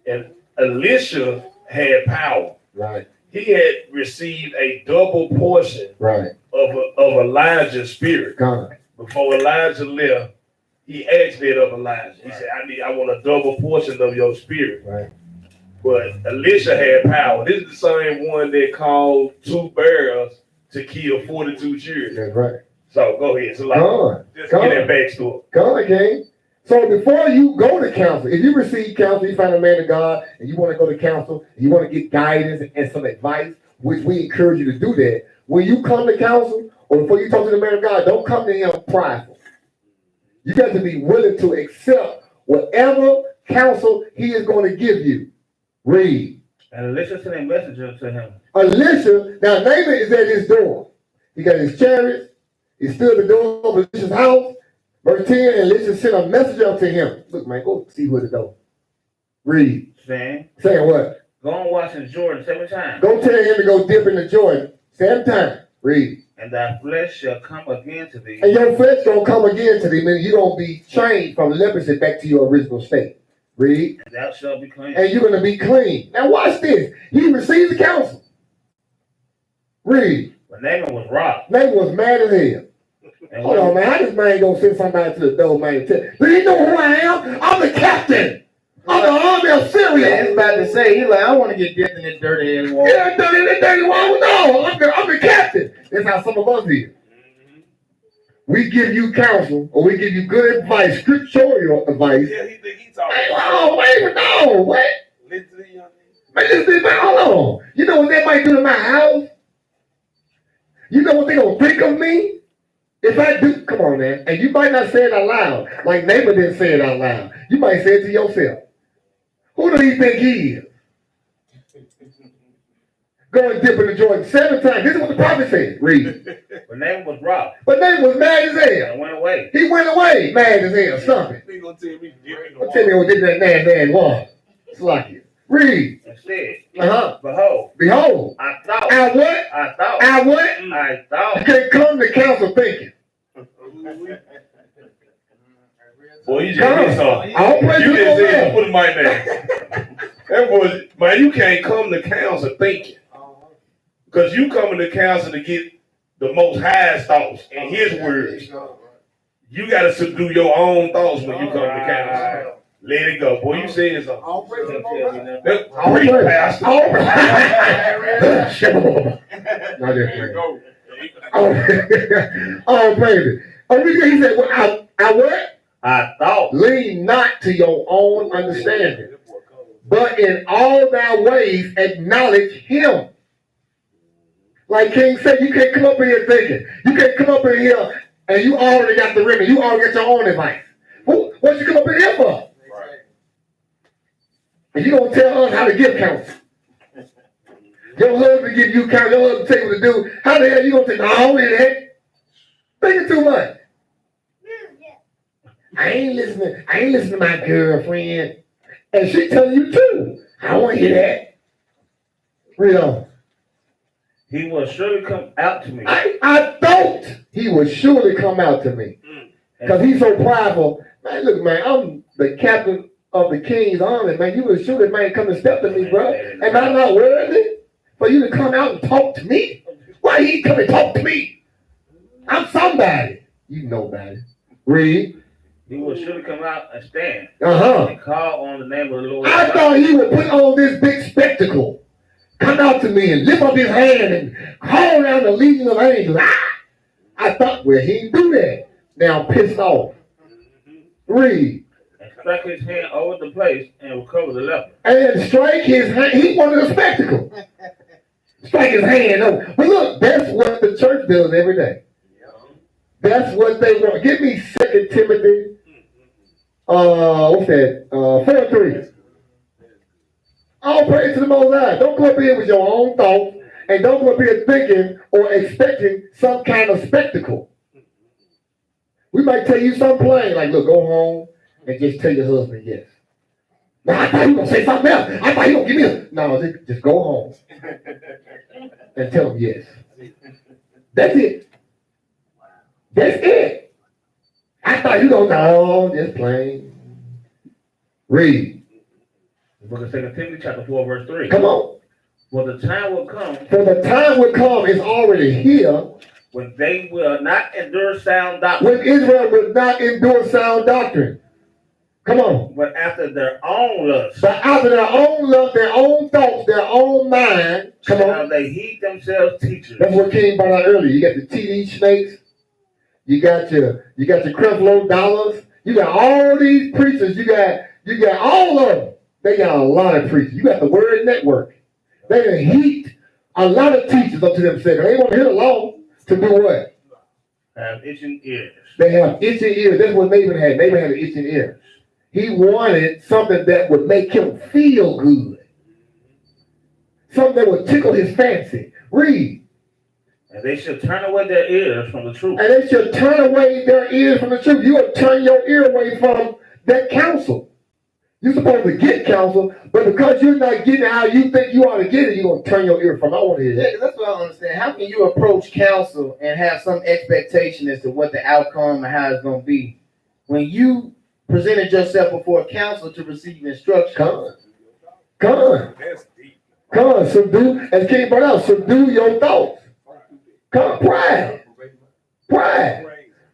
and Elisha had power. Right. He had received a double portion Right. of Elijah's spirit. God. Before Elijah left, he asked that of Elijah. He said, I want a double portion of your spirit. Right. But Elisha had power. This is the same one that called 2 bears to kill 42 children. That's right. So go ahead. So just God. get that backstory. God came. So before you go to counsel, if you receive counsel, you find a man of God, and you want to go to counsel, and you want to get guidance and some advice, which we encourage you to do that. When you come to counsel, or before you talk to the man of God, don't come to him prideful. You got to be willing to accept whatever counsel he is going to give you. Read. And Elisha sent a messenger to him. Elisha, now Naaman is at his door. He got his chariots. He stood at the door of Elisha's house. Verse 10, and Elisha sent a messenger up to him. Look, man, go see who at the door. Read. Saying what? Go and wash in Jordan 7 times. Go tell him to go dip in the Jordan 7 times. Read. And thy flesh shall come again to thee. And your flesh gonna come again to thee, meaning you're gonna be changed from leprosy back to your original state. Read. And thou shalt be clean. And you're gonna be clean. Now watch this. He received the counsel. Read. But Naaman was robbed. Naaman was mad as hell. And Hold on, man. How this man gonna send somebody to the door, man? Do you know who I am? I'm the captain of the army of Yeah, Syria. he's about to say, he's like, I want to get dipped in this dirty ass water. Yeah, dirty water. No, I'm the captain. That's how some of us is. We give you counsel, or we give you good advice, scriptural advice. Yeah, he think he's talking. Hey, oh, wait, no, what? Listen to the young Man, listen, man, hold on. You know what they might do to my house? You know what they gonna think of me? If I do, come on, man. And you might not say it out loud, like Naaman didn't say it out loud. You might say it to yourself. Who do you think he is? Go and dip in the Jordan 7 times. This is what the prophet said. Read. But Naaman was robbed. But Naaman was mad as hell. And went away. He went away mad as hell. Something. He gonna tell me Don't tell me what did that man was. It's like it. Read. And said, Uh-huh. behold, Behold. I thought. I what? I thought. I what? I You thought. can't come to counsel thinking. Boy, you just Come did on. something. I'll praise You you just for said, that. put him right there. That boy, man, you can't come to counsel thinking. Because you coming to counsel to get the most highest thoughts in his words. You got to subdue your own thoughts when you come to counsel. Let it go. Boy, you said something. Don't tell me nothing. Preach, Pastor. All right. Not just playing. Oh, baby. He said, well, I what? I thought. Lean not to your own understanding, but in all thy ways acknowledge him. Like King said, you can't come up in here thinking. You can't come up in here and you already got the remedy. You already got your own advice. What you come up in here for? And you gonna tell us how to give counsel. Your husband give you counsel, your husband tell you what to do. How the hell you gonna say, no, I don't hear that? Thinking too much. I ain't listening to my girlfriend. And she telling you too. I don't want to hear that. Real. He will surely come out to me. I thought he would surely come out to me. Because he's so prideful. Man, look, man, I'm the captain of the king's army, man. You would surely, man, come and step to me, bro. Am I not worthy for you to come out and talk to me? Why you come and talk to me? I'm somebody. You nobody. Read. He will surely come out and stand. And call on the name of the Lord. I thought he would put on this big spectacle. Come out to me and lift up his hand and call down the legion of angels. I thought, well, he didn't do that. Now I'm pissed off. Read. And strike his hand over the place and recover the leper. And strike his hand. He wanted a spectacle. Strike his hand over. But look, that's what the church does every day. That's what they want. Give me 2 Timothy. What's that? 4:3. All praise to the Most High. Don't come up here with your own thoughts, and don't come up here thinking or expecting some kind of spectacle. We might tell you something plain, like, look, go home and just tell your husband yes. Now, I thought you were going to say something else. I thought you were going to give me a... No, just go home and tell him yes. That's it. That's it. I thought you were going to know, just plain. Read. The book of 2 Timothy chapter 4, verse 3. Come on. For the time will come. For the time will come, it's already here. When they will not endure sound doctrine. When Israel will not endure sound doctrine. Come on. But after their own lust. But after their own love, their own thoughts, their own mind. Come on. They heat themselves teachers. That's what King brought out earlier. You got the TD snakes. You got your Creflo dollars. You got all these preachers. You got all of them. They got a lot of preachers. You got the Word Network. They can heat a lot of teachers up to themselves. They want to hear the law to do what? Have itching ears. They have itching ears. That's what Naaman had. Naaman had an itching ear. He wanted something that would make him feel good. Something that would tickle his fancy. Read. And they should turn away their ears from the truth. And they should turn away their ears from the truth. You will turn your ear away from that counsel. You're supposed to get counsel, but because you're not getting it how you think you ought to get it, you're going to turn your ear from it. I want to hear that. Yeah, that's what I don't understand. How can you approach counsel and have some expectation as to what the outcome and how it's going to be when you presented yourself before counsel to receive instruction? Come on, subdue, as King brought out, subdue your thoughts. Come on, pride.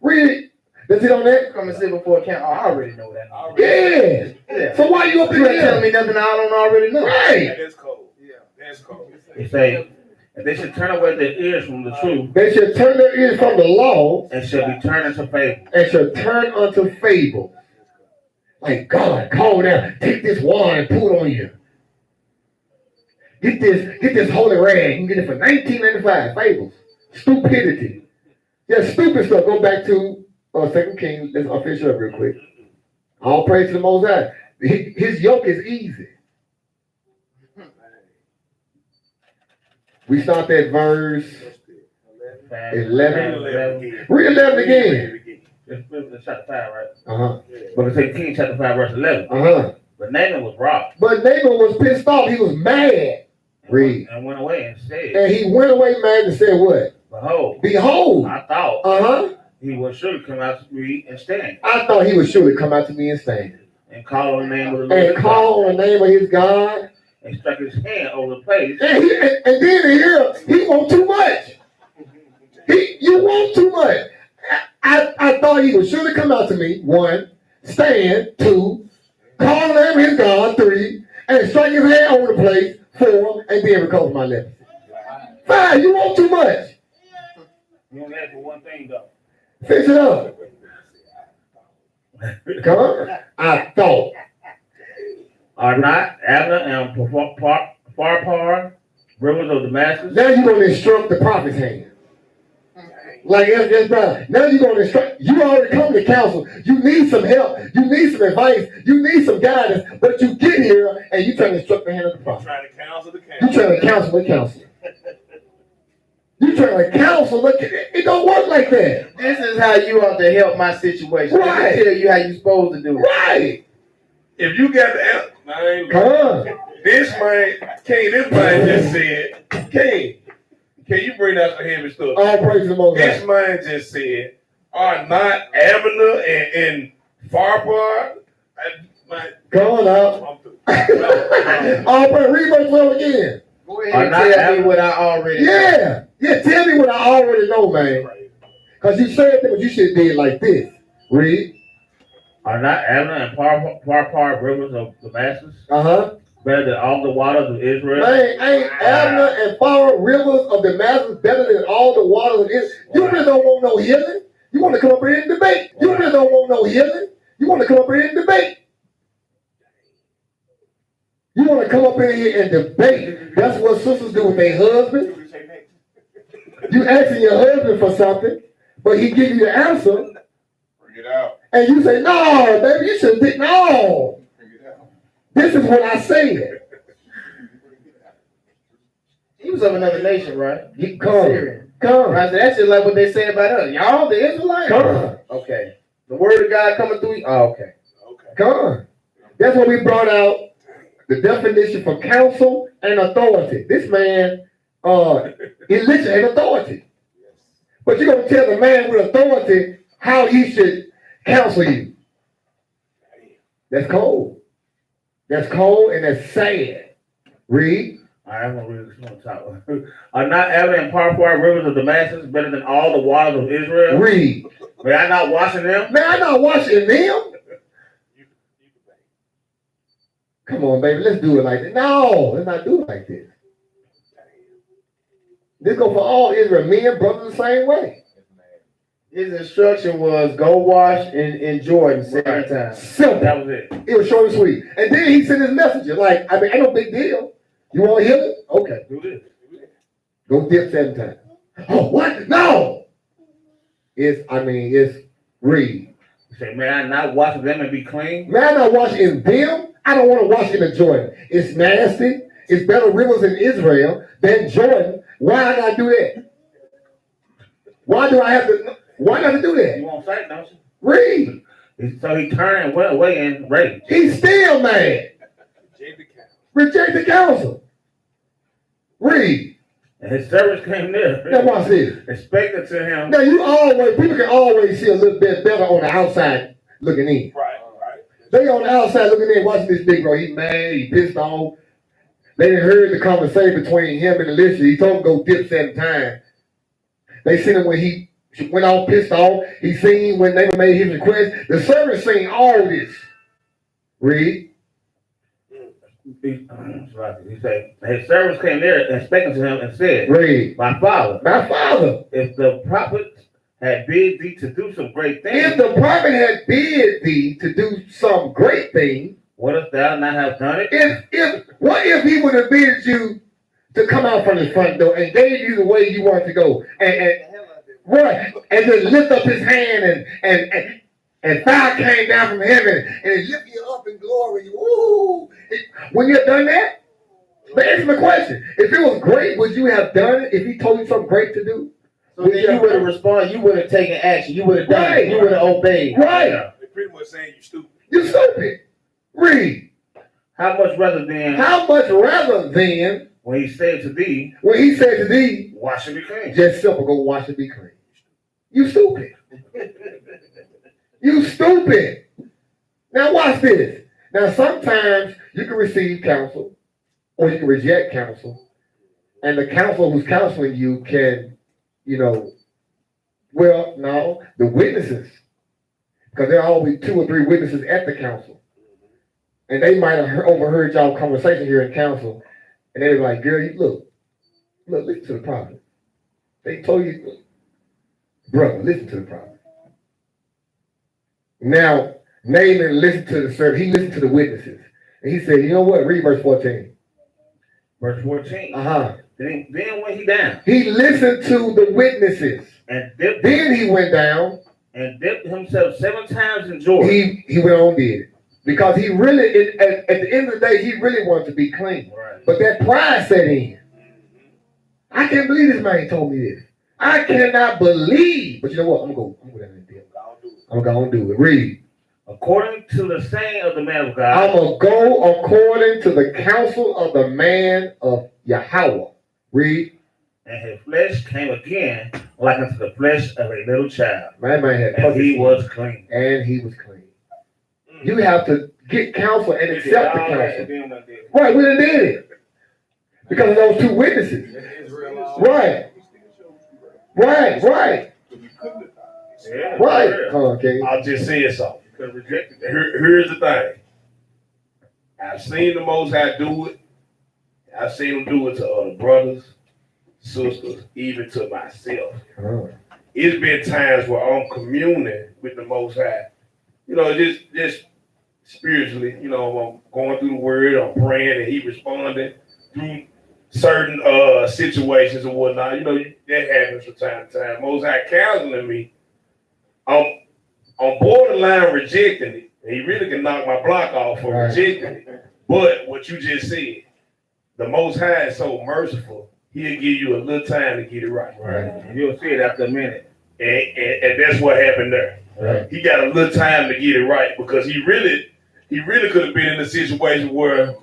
Read it. Let's hit on that. Come and sit before counsel. I already know that. Yeah. So why you up You in ain't telling me nothing I don't already know. Right. That's cold. Yeah, that's cold. They say, and they should turn away their ears from the truth. They should turn their ears from the law. And shall be turned into fable. And shall turn unto fable. Like, God, call down. Take this wine and pull it on you. Get this holy rag. You can get it for $19.95. Fables. Stupidity. Yeah, stupid stuff. Go back to 2 Kings. Let's finish up real quick. All praise to the Most High. His yoke is easy. We start at verse 11. Read 11 again. It's chapter 5, right? Uh-huh. But it's 18, chapter 5, verse 11. Uh-huh. But Naaman was robbed. But Naaman was pissed off. He was mad. Read. And went away and said. And he went away mad and said what? Behold. I thought. Uh-huh. He would surely come out to me and stand. I thought he would surely come out to me and stand. And call on the name of the Lord. And call on the name of his God. And struck his hand over the place. And then here, he want too much. You want too much. I thought he would surely come out to me. 1, stand. 2, call on the name of his God. 3, and strike his hand over the place. 4, and then recover my leprosy. 5, you want too much. You only ask for one thing, though. Fix it up. Come on. I thought. Are not Abner and Pharpar, rivers of Damascus? Now you're going to instruct the prophet's hand. Like S. Brown. Now you're going to instruct. You already come to counsel. You need some help. You need some advice. You need some guidance. But you get here and you trying to instruct the hand of the prophet. Trying to counsel the You counsel. trying to counsel the counselor. You trying to counsel the. It don't work like that. This is how you ought to help my situation. Right. Let me tell you how you supposed to do it. Right. If you got the answer, man, Come on. this man just said, can you bring out some heavy stuff? All praise to the Most High. This man just said, are not Abner and Farpar? Come on now. All praise. Read verse 12 again. Go ahead and tell me what I already know. Yeah. Yeah, tell me what I already know, man. Because you said that, but you should have did like this. Read. Are not Abner and Parpar rivers of Damascus Uh-huh. better than all the waters of Israel? Man, ain't Abner and Farah rivers of Damascus better than all the waters of Israel? You really don't want no healing. You want to come up here and debate. You really don't want no healing. You want to come up here and debate. You want to come up in here and debate. That's what sisters do with their husband. You asking your husband for something, but he give you the answer, Bring it out. and you say, no, baby, you should think, no. Bring it out. This is what I said. He was of another nation, right? Come. Syrian. Come. Right, so that's just like what they say about us. Y'all, the Israelites? Come. Okay. The word of God coming through you? Oh, okay. Come on. That's when we brought out the definition for counsel and authority. This man is literally an authority. But you're going to tell the man with authority how he should counsel you. That's cold. That's cold and that's sad. Read. I'm going to read this one top. Are not Abner and Parpar rivers of Damascus better than all the waters of Israel? Read. May I not washing them? Man, I'm not watching them. Come on, baby. Let's do it like this. No, let's not do it like this. This go for all Israel. Men, brothers, the same way. His instruction was go wash in Jordan 7 times. Simple. That was it. It was short and sweet. And then he sent his messenger. Like, I mean, ain't no big deal. You want to heal it? Okay. Do this. Go dip 7 times. Oh, what? No. It's read. You say, may I not wash them and be clean? Man, I'm not washing in them. I don't want to wash in the Jordan. It's nasty. It's better rivers in Israel than Jordan. Why I gotta do that? Why do I have to? Why not to do that? You won't say, don't you? Read. So he turned and went away in rage. He's still mad. Reject the counsel. Read. And his servants came near, Now watch this. expecting to him. Now people can always see a little bit better on the outside looking in. Right. They on the outside looking in, watching this big bro. He mad, he pissed off. They didn't heard the conversation between him and Alicia. He told him go dip 7 times. They seen him when he went off pissed off. He seen when they made his request. The servant seen all this. Read. He said, his servants came there expecting to him and said, Read. my father, If if the prophet had bid thee to do some great things, the prophet had bid thee to do some great thing, wouldst thou not have done it? What if he would have bid you to come out from his front door and gave you the way you wanted to go and just lift up his hand and fire came down from heaven and it lift you up in glory. Ooh. When you have done that, but answer my question. If it was great, would you have done it if he told you something great to do? So then you would have responded, you would have taken action, you would have done it, you would have obeyed. Right. They're pretty much saying you stupid. You stupid. Read. How much rather than when he said to thee, wash and be clean? just simple, go wash and be clean. You stupid. You stupid. Now watch this. Now sometimes you can receive counsel or you can reject counsel. And the counselor who's counseling you can, the witnesses. Because there are always 2 or 3 witnesses at the council. And they might have overheard y'all conversation here in council. And they were like, girl, look, listen to the prophet. They told you, brother, listen to the prophet. Now, Naaman listened to the servant. He listened to the witnesses. And he said, you know what? Read verse 14. Verse 14. Uh-huh. Then went he down He listened to the witnesses. and dipped Then he went down. himself 7 times in Jordan. He went on did it. Because he really, at the end of the day, he really wanted to be clean. Right. But that pride set in. I can't believe this man told me this. I cannot believe. But you know what? I'm going to go down and do it. I'm going to do it. Read. According to the saying of the man of I'm God, going to go according to the counsel of the man of Yahweh. Read. and his flesh came again like unto the flesh of a little child, My man had and he was clean. And he was clean. You have to get counsel and accept the counsel. Right, we done did it. Because of those 2 witnesses. Right. Yeah, Right. yeah. Hold on, okay. I'll just say it so. Could have rejected that. Here's the thing. I've seen the Most High do it. I've seen him do it to other brothers, sisters, even to myself. It's been times where I'm communing with the Most High. You know, just spiritually, you know, I'm going through the word, I'm praying, and he responding through certain situations and whatnot. You know, that happens from time to time. Most High counseling me. I'm borderline rejecting it. And he really can knock my block off for rejecting it. But what you just said, the Most High is so merciful, he'll give you a little time to get it right. Right. And you'll see it after a minute. And that's what happened there. Right. He got a little time to get it right because he really could have been in a situation where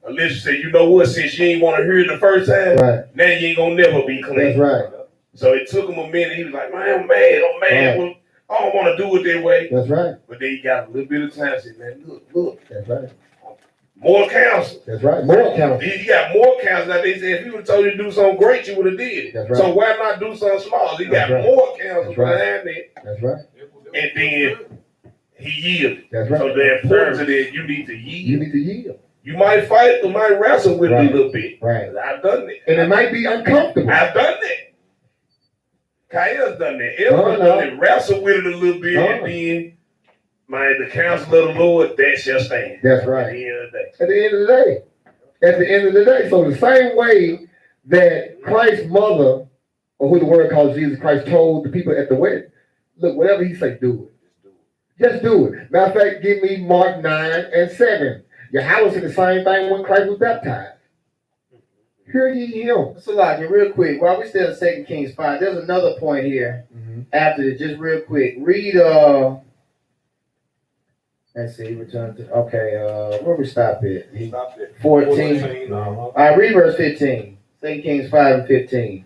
Alicia said, you know what, since you ain't want to hear it the first time, now you ain't gonna never be clean. That's right. So it took him a minute. He was like, man, I'm mad. Well, I don't want to do it that way. That's right. But then he got a little bit of time. Said, man, look. That's right. More counsel. That's right. More counsel. He got more counsel. Now they said, if he would have told you to do something great, you would have did it. That's right. So why not do something small? He got more counsel behind it. That's right. And then he yielded. That's right. So the importance of that, you need to yield. You need to yield. You might fight or might wrestle with it a little bit. Right. I've done it. And it might be uncomfortable. I've done that. Kaya's done that. Everyone's done it. Wrestle with it a little bit, and then the counsel of the Lord, that shall stand. That's right. At the end of the day. At the end of the day. At the end of the day. So the same way that Christ's mother, or who the word calls Jesus Christ, told the people at the wedding, look, whatever he say, do it. Just do it. Matter of fact, give me Mark 9:7. Yahweh said the same thing when Christ was baptized. Hear ye him. So, like, real quick, while we still in 2 Kings 5, there's another point here after this, just real quick. Read, let's see, return to, where we stop at? 14. All right, read verse 15. 2 Kings 5:15.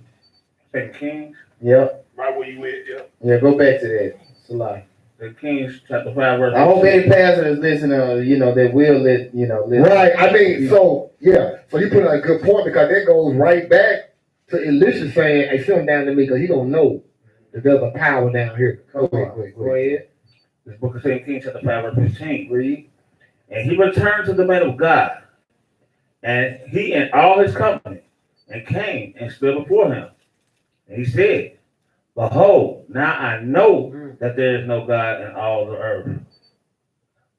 2 Kings? Yep. Right where you at, yeah. Yeah, go back to that. It's a lot. 2 Kings chapter 5 verse. I hope any pastors listen, that will listen. Right. I mean, so you put in a good point because that goes right back to Elisha saying, hey, send him down to me because he don't know that there's a power down here. Go ahead. This book of 2 Kings chapter 5 verse 15. Read. And he returned to the man of God, and he and all his company, and came and stood before him. And he said, behold, now I know that there is no God in all the earth,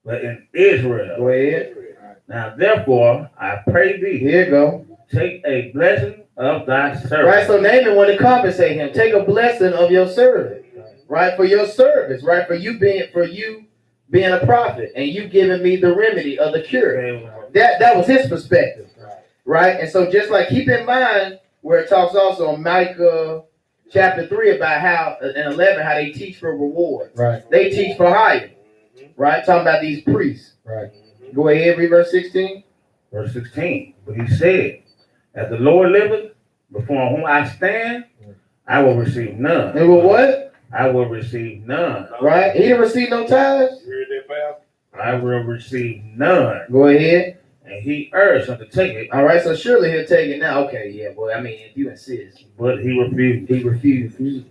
but in Israel. Go ahead. Now therefore, I pray thee, Here you go. take a blessing of thy servant. Right, so Naaman wanted to compensate him. Take a blessing of your servant. Right, for your service. Right, for you being a prophet and you giving me the remedy of the cure. That was his perspective. Right, and so just like keep in mind where it talks also in Micah chapter 3 about how and 11 how they teach for reward. Right. They teach for hire. Right, talking about these priests. Right. Go ahead, read verse 16. Verse 16. But he said, as the Lord liveth, before whom I stand, I will receive none. And with what? I will receive none. Right? He didn't receive no tithes. You heard that, pal? I will receive none. Go ahead. And he urged him to take it, All right, so surely he'll take it now. Okay, yeah, boy. I mean, if you insist. but he refused. He refused.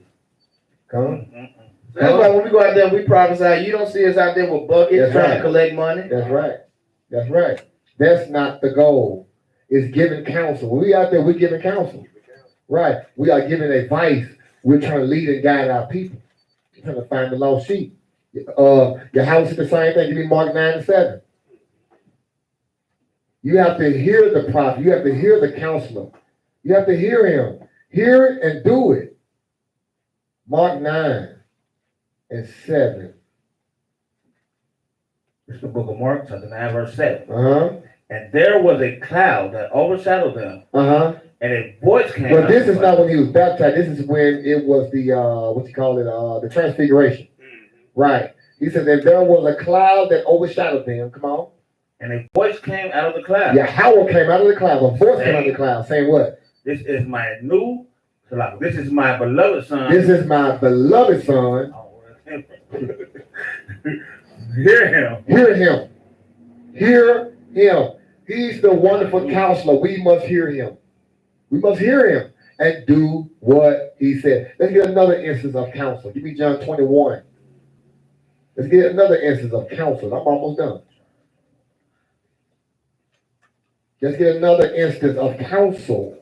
Come on. That's why when we go out there, we prophesy. You don't see us out there with buckets That's trying right. to collect money. That's right. That's right. That's not the goal. It's giving counsel. When we out there, we're giving counsel. Right. We are giving advice. We're trying to lead and guide our people. We're trying to find the lost sheep. Your house is the same thing. Give me Mark 9:7. You have to hear the prophet. You have to hear the counselor. You have to hear him. Hear it and do it. Mark 9:7. It's the book of Mark, chapter 9, verse 7. Uh-huh. And there was a cloud that overshadowed them, Uh-huh. and a voice came Well, out this of is the not cloud. when he was baptized. This is when it was the the transfiguration. Right. He said that there was a cloud that overshadowed them. Come on. And a voice came out of the cloud. Yahweh came out of the cloud. A voice came out of the cloud saying what? This is my new, this is my beloved son. This is my beloved son. Hear him. Hear him. Hear him. He's the wonderful counselor. We must hear him. We must hear him and do what he said. Let's get another instance of counsel. Give me John 21. Let's get another instance of counsel. I'm almost done. Let's get another instance of counsel.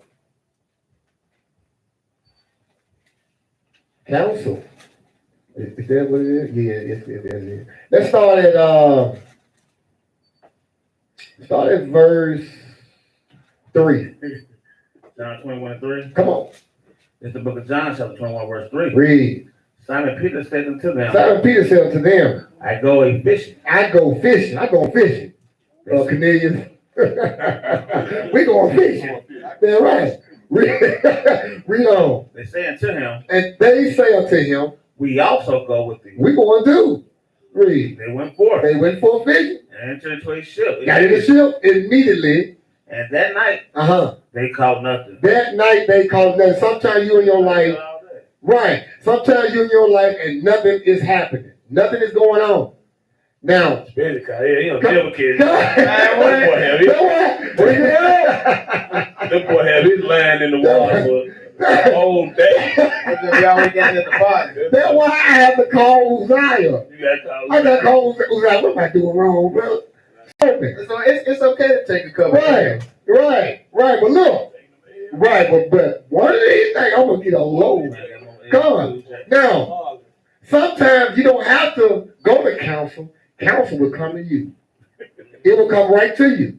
Counsel. Is that what it is? Yeah, it is. Let's start at verse 3. John 21:3. Come on. It's the book of John, chapter 21, verse 3. Read. Simon Peter said unto them, Simon Peter said unto them, I go a fishing. I go fishing. Cornelius. We going fishing. That's right. Read on. They say unto him, And they say unto him, we also go with thee. we going to. Read. They went forth They went for fishing. and entered into a ship. Got in the ship immediately. And that night Uh-huh. they caught nothing. That night they called nothing. Sometimes you in your life, right. Sometimes you in your life and nothing is happening. Nothing is going on. Now, Especially 'cause, yeah, you know, devil kid. That That boy have his line in the water for the whole day. We already got at the party. That's why I have to call Uzziah. You got I got to call Uzziah. What am I doing wrong, brother? So it's okay to take a couple. Right. But look, but one of these things, I'm gonna get a load. Come on. Now, sometimes you don't have to go to counsel. Counsel will come to you. It will come right to you.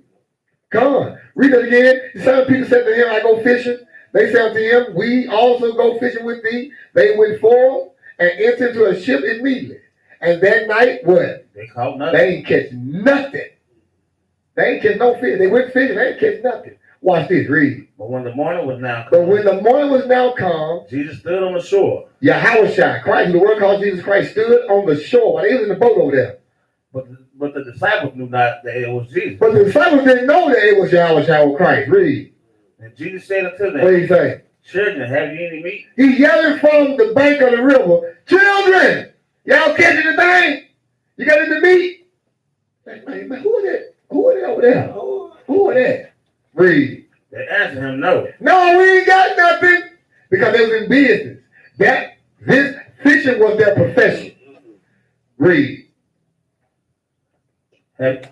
Come on. Read it again. Simon Peter said to him, I go fishing. They said to him, we also go fishing with thee. They went forth and entered into a ship immediately. And that night, what? They caught nothing. They ain't catch nothing. They ain't catch no fish. They went fishing. They ain't catch nothing. Watch this. Read. But when the morning was now But come, when the morning was now come, Jesus stood on the shore. Yahweh Christ, the word called Jesus Christ, stood on the shore while they was in the boat over there. But the disciples knew not that it was Jesus. But the disciples didn't know that it was Yahweh Christ. Read. And Jesus said unto What them, did he say? children, have you any meat? He yelling from the bank of the river, children, y'all catching the thing? You got any meat? Man, who is that? Who is that over there? Who is that? Read. They answered him, no. No, we ain't got nothing. Because they was in business. This fishing was their profession. Read. And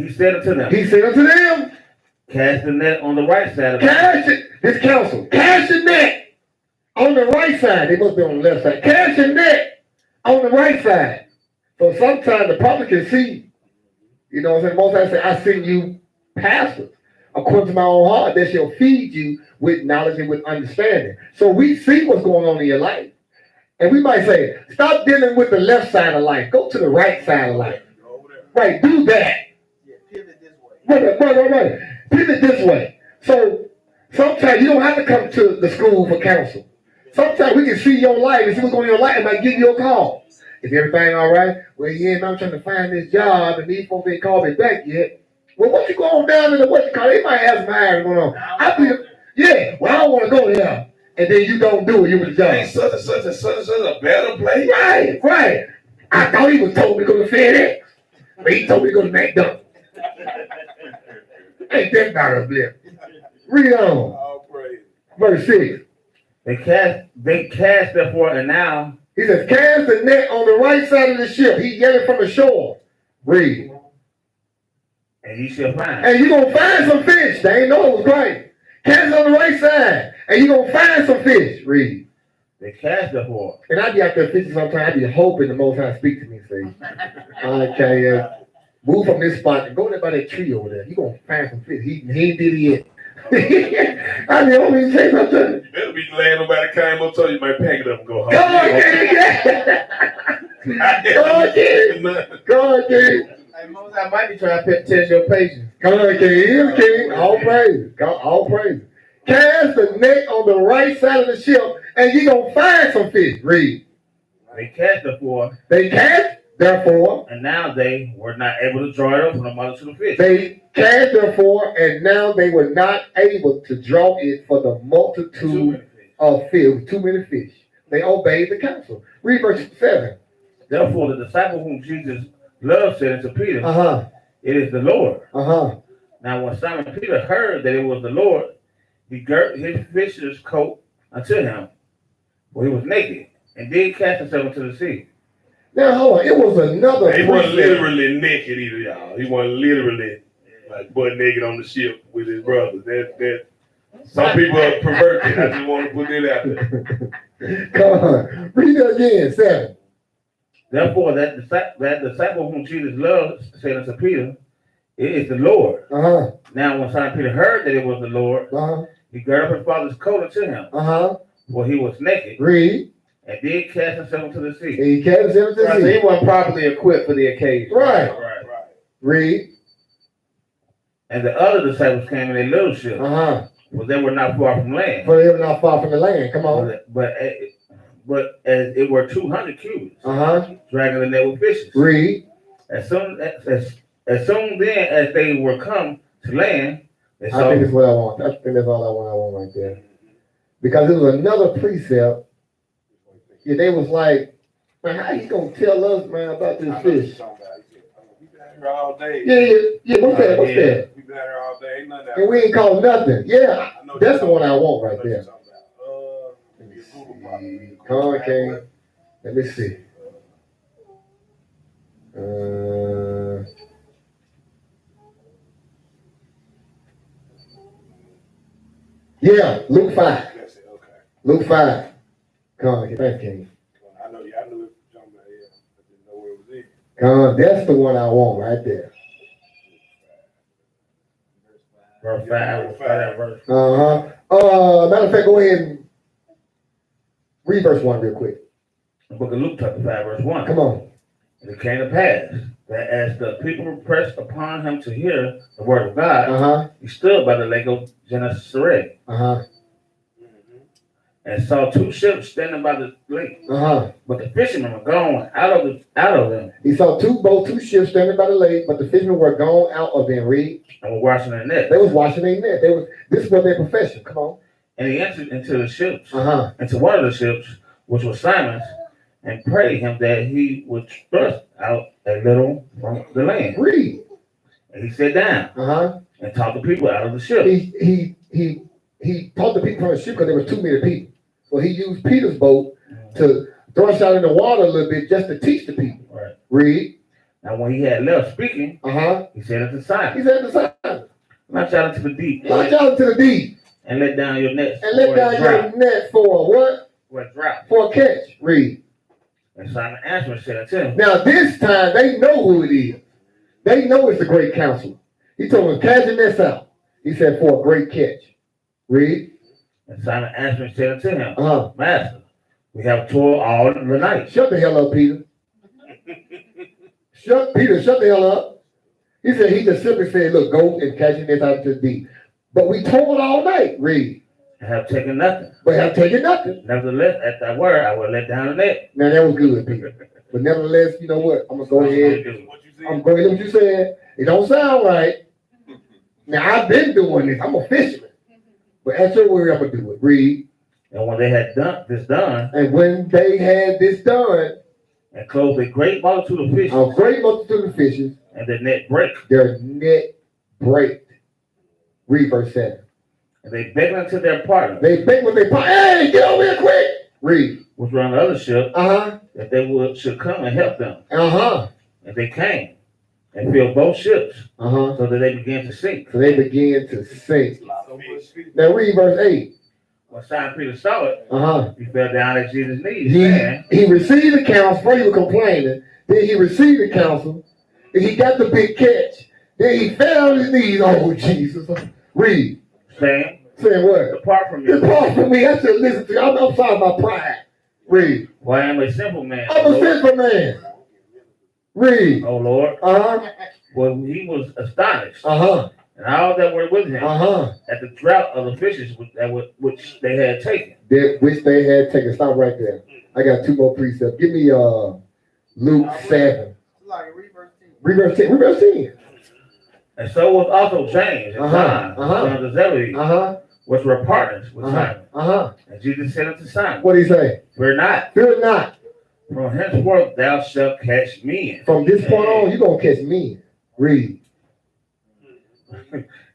he said unto them, He said unto them, cast the net on the right side of the cast it, this counsel, cast the net on the right side. They must be on the left side. Cast the net on the right side. So sometimes the public can see, you know what I'm saying? Most times I say, I send you pastors. According to my own heart, that shall feed you with knowledge and with understanding. So we see what's going on in your life. And we might say, stop dealing with the left side of life. Go to the right side of life. Right, do that. Yeah, pivot this way. Right. Pivot this way. So sometimes you don't have to come to the school for counsel. Sometimes we can see your life and see what's going on in your life and might give you a call. Is everything all right? Well, yeah, man, I'm trying to find this job and these folks ain't called me back yet. Well, what you going down in the what you call it? They might have some hiring going on. I don't want to go there. And then you don't do it, you was Ain't done. such and such a better place. Right. I thought he was told me to go to FedEx. But he told me to go to McDonald's. Ain't that not a blip? Read on. All praise. Verse 6. They cast therefore, and now He says, cast the net on the right side of the ship. He yelling from the shore. Read. and ye shall find. And you're going to find some fish. They ain't know it was right. Cast it on the right side. And you're going to find some fish. Read. They cast therefore. And I be out there fishing sometimes. I be hoping the Most High speak to me. Say, okay, move from this spot and go there by that tree over there. You're going to find some fish. He ain't did it yet. I mean, let me say something. You better be glad nobody came up to you, might pack it up and go home. Come on, King. Come on, King. Come on, King. Hey, Moses, I might be trying to test your patience. Come on, King. King. All praise. All praise. Cast the net on the right side of the ship, and you're going to find some fish. Read. They cast therefore, They cast, therefore. and now they were not able to draw it up from the multitude of fish. They cast, therefore, and now they were not able to draw it for the multitude of fish. Too many fish. They obeyed the counsel. Read verse 7. Therefore, the disciple whom Jesus loved said unto Peter, It is the Lord. Now, when Simon Peter heard that it was the Lord, he girt his fisher's coat unto him, for he was naked, and did cast himself into the sea. Now, hold on. It was another. He wasn't literally naked either, y'all. He wasn't literally like butt naked on the ship with his brothers. That some people are perverted. I just want to put it out there. Come on. Read it again. 7. Therefore, that disciple whom Jesus loved said unto Peter, It is the Lord. Now, when Simon Peter heard that it was the Lord, he girt up his father's coat unto him, for he was naked. Read. And did cast himself into the sea. He cast himself into the sea. So he wasn't properly equipped for the occasion. Right. Read. And the other disciples came in a little ship, but they were not far from land. For they were not far from the land. Come on. But as it were 200 cubits, dragging the net with fishes. Read. As soon then as they were come to land, they saw. I think that's what I want. I think that's all I want right there. Because it was another precept. Yeah, they was like, man, how you gonna tell us, man, about this fish? We've been here all day. Yeah. What's that? We've been here all day. Ain't nothing. And we ain't called nothing. Yeah, that's the one I want right there. Let me see. Come on, King. Let me see. Yeah, Luke 5. Luke 5. Come on, get back, King. I knew it was jumping here. I didn't know where it was in. Come on, that's the one I want right there. Verse 5. Verse. Matter of fact, go ahead and read verse 1 real quick. The book of Luke, chapter 5, verse 1. Come on. And it came to pass that as the people pressed upon him to hear the word of God, he stood by the lake of Gennesaret, and saw 2 ships standing by the lake. But the fishermen were gone out of them. He saw 2 ships standing by the lake, but the fishermen were gone out of them. Read. And were washing their nets. They was washing their net. This was their profession. Come on. And he entered into the ships, into one of the ships, which was Simon's, and prayed him that he would thrust out a little from the land. Read. And he sat down and taught the people out of the ship. He taught the people from the ship because there was too many people. So he used Peter's boat to thrust out in the water a little bit just to teach the people. Right. Read. Now when he had left speaking, he said unto Simon, He said to Simon, launch out into the deep. launch out into the deep And let down your nets. and let down your net for what? For a drought. For a catch. Read. And Simon answered and said unto him, Now this time they know who it is. They know it's the great counselor. He told them, cast your nets out. He said, for a great catch. Read. And Simon answered and said unto him, Master, we have toiled all the night. Shut the hell up, Peter. Shut the hell up. He just simply said, look, go and catch your nets out to the deep. But we toiled all night. Read. And have taken nothing. But have taken nothing. Nevertheless, at thy word, I will let down the net. Now that was good, Peter. But nevertheless, you know what? I'm gonna go ahead. I'm going to do what you said. It don't sound right. Now I've been doing this. I'm a fisherman. But at your word, I'm gonna do it. Read. And when they had done this, And when they had this done, and closed a great multitude of fishes, a great multitude of fishes, and the net brake, their net braked. Read verse 7. and they begged unto their partners, They begged when they hey, get over here quick. Read. which were on the other ship, that they should come and help them. And they came and filled both ships, so that they began to sink. So they began to sink. Now read verse 8. When Simon Peter saw it, he fell down at Jesus' knees, He received the counsel. Before he was complaining, then he received the counsel, and he got the big catch. Then he fell on his knees. Oh, Jesus. Read. saying, Saying what? depart from me. Depart from me. I should listen to you. I'm sorry about pride. Read. For I am a simple man. I'm a sinful man. Read. O Lord. Uh-huh. Well, he was astonished. Uh-huh. And all that were with him Uh-huh. at the drought of the fishes which they had taken. Which they had taken. Stop right there. I got 2 more precepts. Give me Luke 7. Read verse 10. Read verse 10. And so was also James and John, sons of Zebedee, which were partners with Simon. And Jesus said unto Simon, What did he say? fear not, Fear not. from henceforth thou shalt catch men. From this point on, you're going to catch men. Read.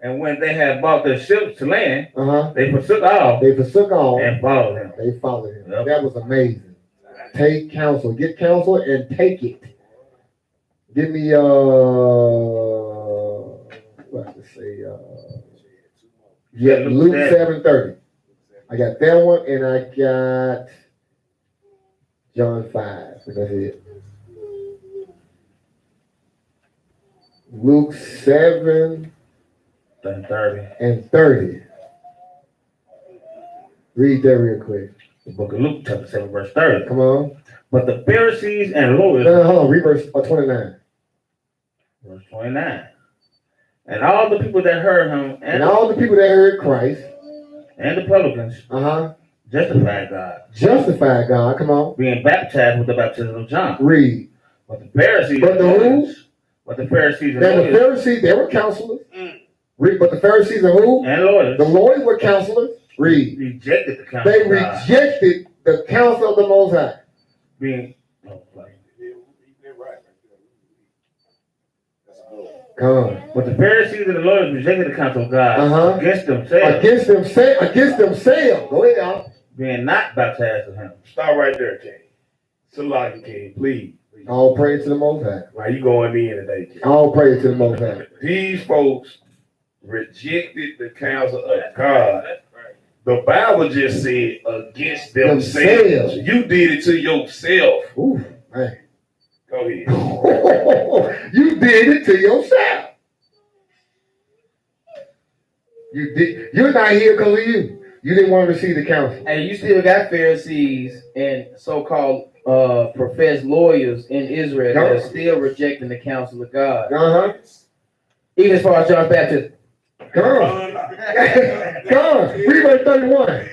And when they had brought their ships to land, They forsook all and followed him. They followed him. Yep. That was amazing. Take counsel. Get counsel and take it. Give me what I have to say? Luke 7:30. I got that one, and I got John 5. So that's it. Luke 7 and 30. and 30. Read that real quick. The book of Luke, chapter 7, verse 30. Come on. But the Pharisees and lawyers, No, hold on. Read verse 29. verse 29. And all the people that heard him And all the people that heard Christ, and the publicans justified God, justify God. Come on. being baptized with the baptism of John. Read. But the Pharisees, But the who? But the Pharisees and Now the lawyers, Pharisees, they were counselors. Read. But the Pharisees and who? and lawyers The lawyers were counselors. Read. rejected the counsel They of God, rejected the counsel of the Most High. being Come on. but the Pharisees and the lawyers rejected the counsel of God against themselves, Against themselves. Go ahead, y'all. being not baptized of him. Stop right there, King. Salaki, King, please. All praise to the Most High. Why you going in today, King? All praise to the Most High. These folks rejected the counsel of God. The Bible just said against themselves. You did it to yourself. Ooh, man. Go ahead. You did it to yourself. You did. You're not here because of you. You didn't want to receive the counsel. And you still got Pharisees and so-called professed lawyers in Israel that are still rejecting the counsel of God. Even as far as John Baptist. Come on. Come on. Read verse 31.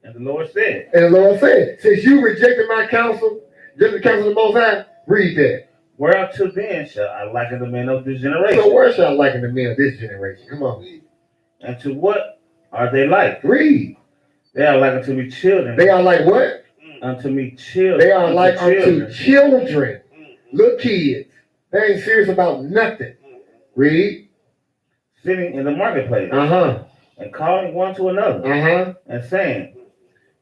And the Lord said, And the Lord said, since you rejected my counsel, just the counsel of the Most High, read that. whereunto then shall I liken the men of this generation? So where shall I liken the men of this generation? Come on. And to what are they like? Read. They are like unto me children. They are like what? Unto me children. They are like unto children. Little kids. They ain't serious about nothing. Read. Sitting in the marketplace. And calling one to another. And saying,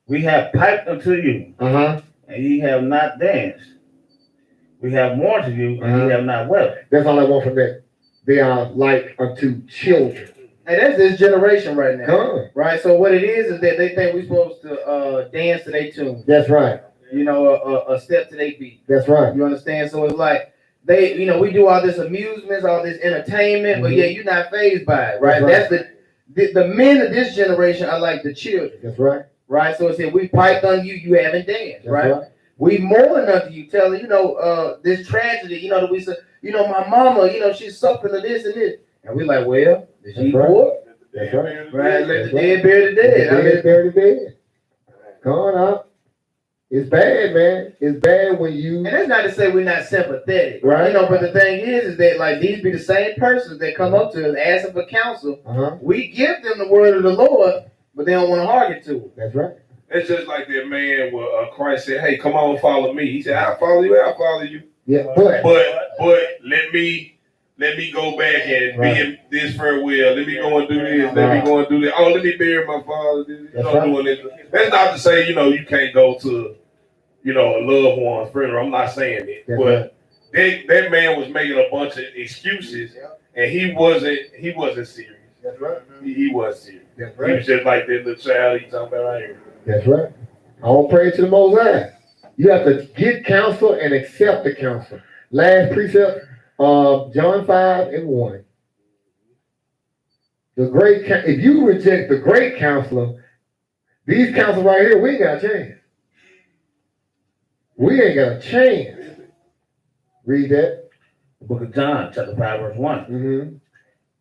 we have piped unto you. And ye have not danced. We have mourned to you, and ye have not wept. That's all I want from that. They are like unto children. And that's this generation right now. Come on. Right? So what it is that they think we're supposed to dance to their tune. That's right. You know, a step to their beat. That's right. You understand? So it's like they, you know, we do all this amusements, all this entertainment, but yeah, you're not fazed by it, right? That's the men of this generation are like the children. That's right. Right? So it said, we piped on you, you haven't danced, That's right? We mourn unto you, telling, you know, this tragedy, you know, that we said, you know, my mama, you know, she's suffering of this and this. And we like, well, is she poor? That's right. Right? Let the dead bury the dead. The dead bury the dead. Come on up. It's bad, man. It's bad when you. And that's not to say we're not sympathetic, right? You know, but the thing is that like these be the same persons that come up to us asking for counsel. We give them the word of the Lord, but they don't want to hearken to it. That's right. It's just like that man where Christ said, "Hey, come on, follow me." He said, "I'll follow you. I'll follow you." Yeah, but let me go back and be in this farewell. Let me go and do this. Let me go and do this. Oh, let me bury my father. That's not to say, you know, you can't go to, you know, a loved one's funeral. I'm not saying it. But that man was making a bunch of excuses, and he wasn't serious. That's right. He was serious. That's right. He was just like that little child he's talking about right here. That's right. All praise to the Most High. You have to get counsel and accept the counsel. Last precept, John 5:1. If you reject the great counselor, these counselors right here, we ain't got a chance. We ain't got a chance. Read that. The book of John, chapter 5, verse 1. Mm-hmm.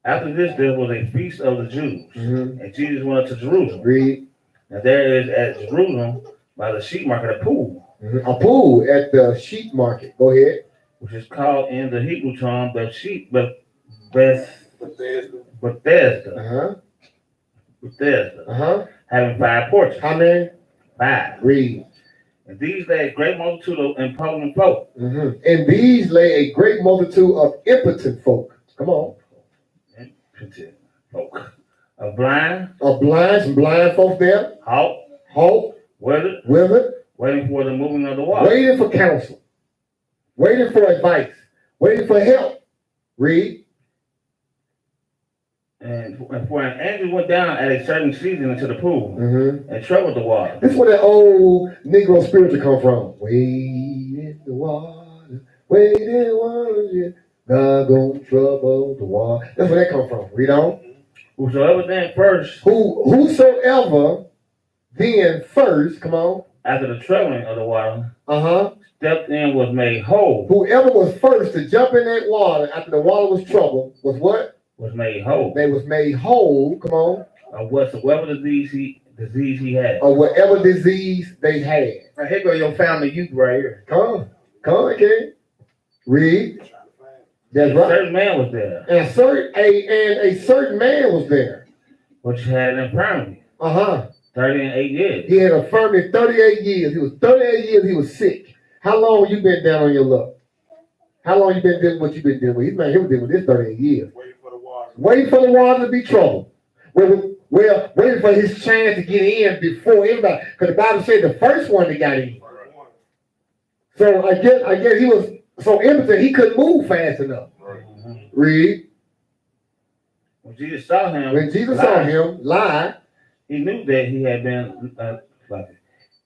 After this, there was a feast of the Jews, Mm-hmm. and Jesus went up to Jerusalem. Read. Now there is at Jerusalem by the sheep market a pool, Mm-hmm. A pool at the sheep market. Go ahead. which is called in the Hebrew tongue Bethesda. Uh-huh. Bethesda, Uh-huh. having 5 porches. How many? 5. Read. And these lay a great multitude of impotent folk. Mm-hmm. And these lay a great multitude of impotent folk. Come on. Impotent folk. Of blind, Some blind folk there. halt, withered, waiting for the moving of the water. Waiting for counsel. Waiting for advice. Waiting for help. Read. And for an angel went down at a certain season into the pool and troubled the water. This is where that old Negro spiritual come from. Wait in the water, wait in the water, yeah. God gonna trouble the water. That's where that come from. Read on. Whosoever then first, Whosoever then first, come on. after the troubling of the water, Uh-huh. stepped in was made whole. Whoever was first to jump in that water after the water was troubled was what? Was made whole. They was made whole, come on. Of whatsoever disease he had. Or whatever disease they had. Now, here go your family youth right here. Come on, kid. Read. That's A right. certain man was there, And a certain man was there. which had an infirmity, Uh-huh. 38 years. He had a infirmity 38 years. He was 38 years, he was sick. How long you been down on your luck? How long you been doing what you been doing with? He was dealing with this 38 years. Waiting for the water to be troubled. Well, waiting for his chance to get in before everybody. Because the Bible said the first one that got in. So I guess he was so impotent he couldn't move fast enough. Read. When Jesus saw him, lie, he knew that he had been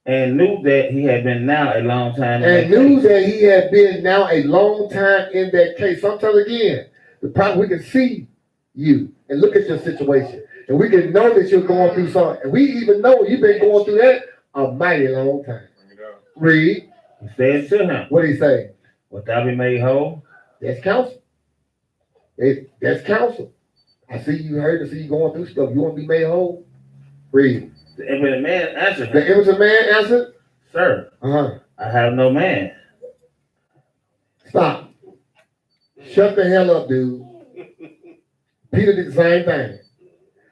knew that he had been now a long time and knew that he had been now a long time in that case. Sometimes again, the problem we can see you and look at your situation, and we can know that you're going through something, and we even know you've been going through that a mighty long time. Read. He said to him, What did he say? "Wilt thou be made whole?" That's counsel. That's counsel. I see you going through stuff. You want to be made whole? Read. The impotent man answered The him, impotent man answered, "Sir, I have no man." Stop. Shut the hell up, dude. Peter did the same thing.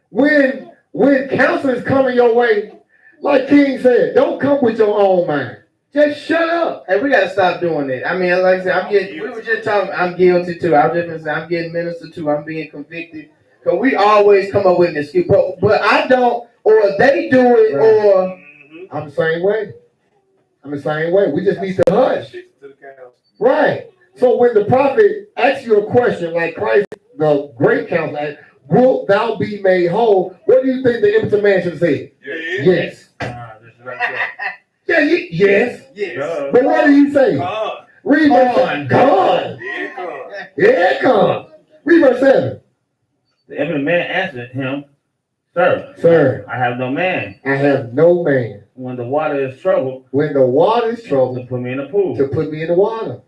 When counsel is coming your way, like King said, don't come with your own mind. Just shut up. Hey, we gotta stop doing that. I mean, like I said, we were just talking, I'm guilty too. I was just gonna say, I'm getting ministered to, I'm being convicted. Because we always come up with an excuse. But I don't, or they do it, Right. or I'm the same way. We just need to hush. Right. So when the prophet asks you a question like Christ, the great counselor, asked, wilt thou be made whole? What do you think the impotent man should say? Yes. This is right there. Yeah, yes. yes. But what did he say? God. Read verse 7. God. Yeah, it comes. Read verse 7. The impotent man answered him, "Sir, Sir, I have no man. I have no man. When the water is troubled, When the water is to troubled, put me in the pool. to put me in the water.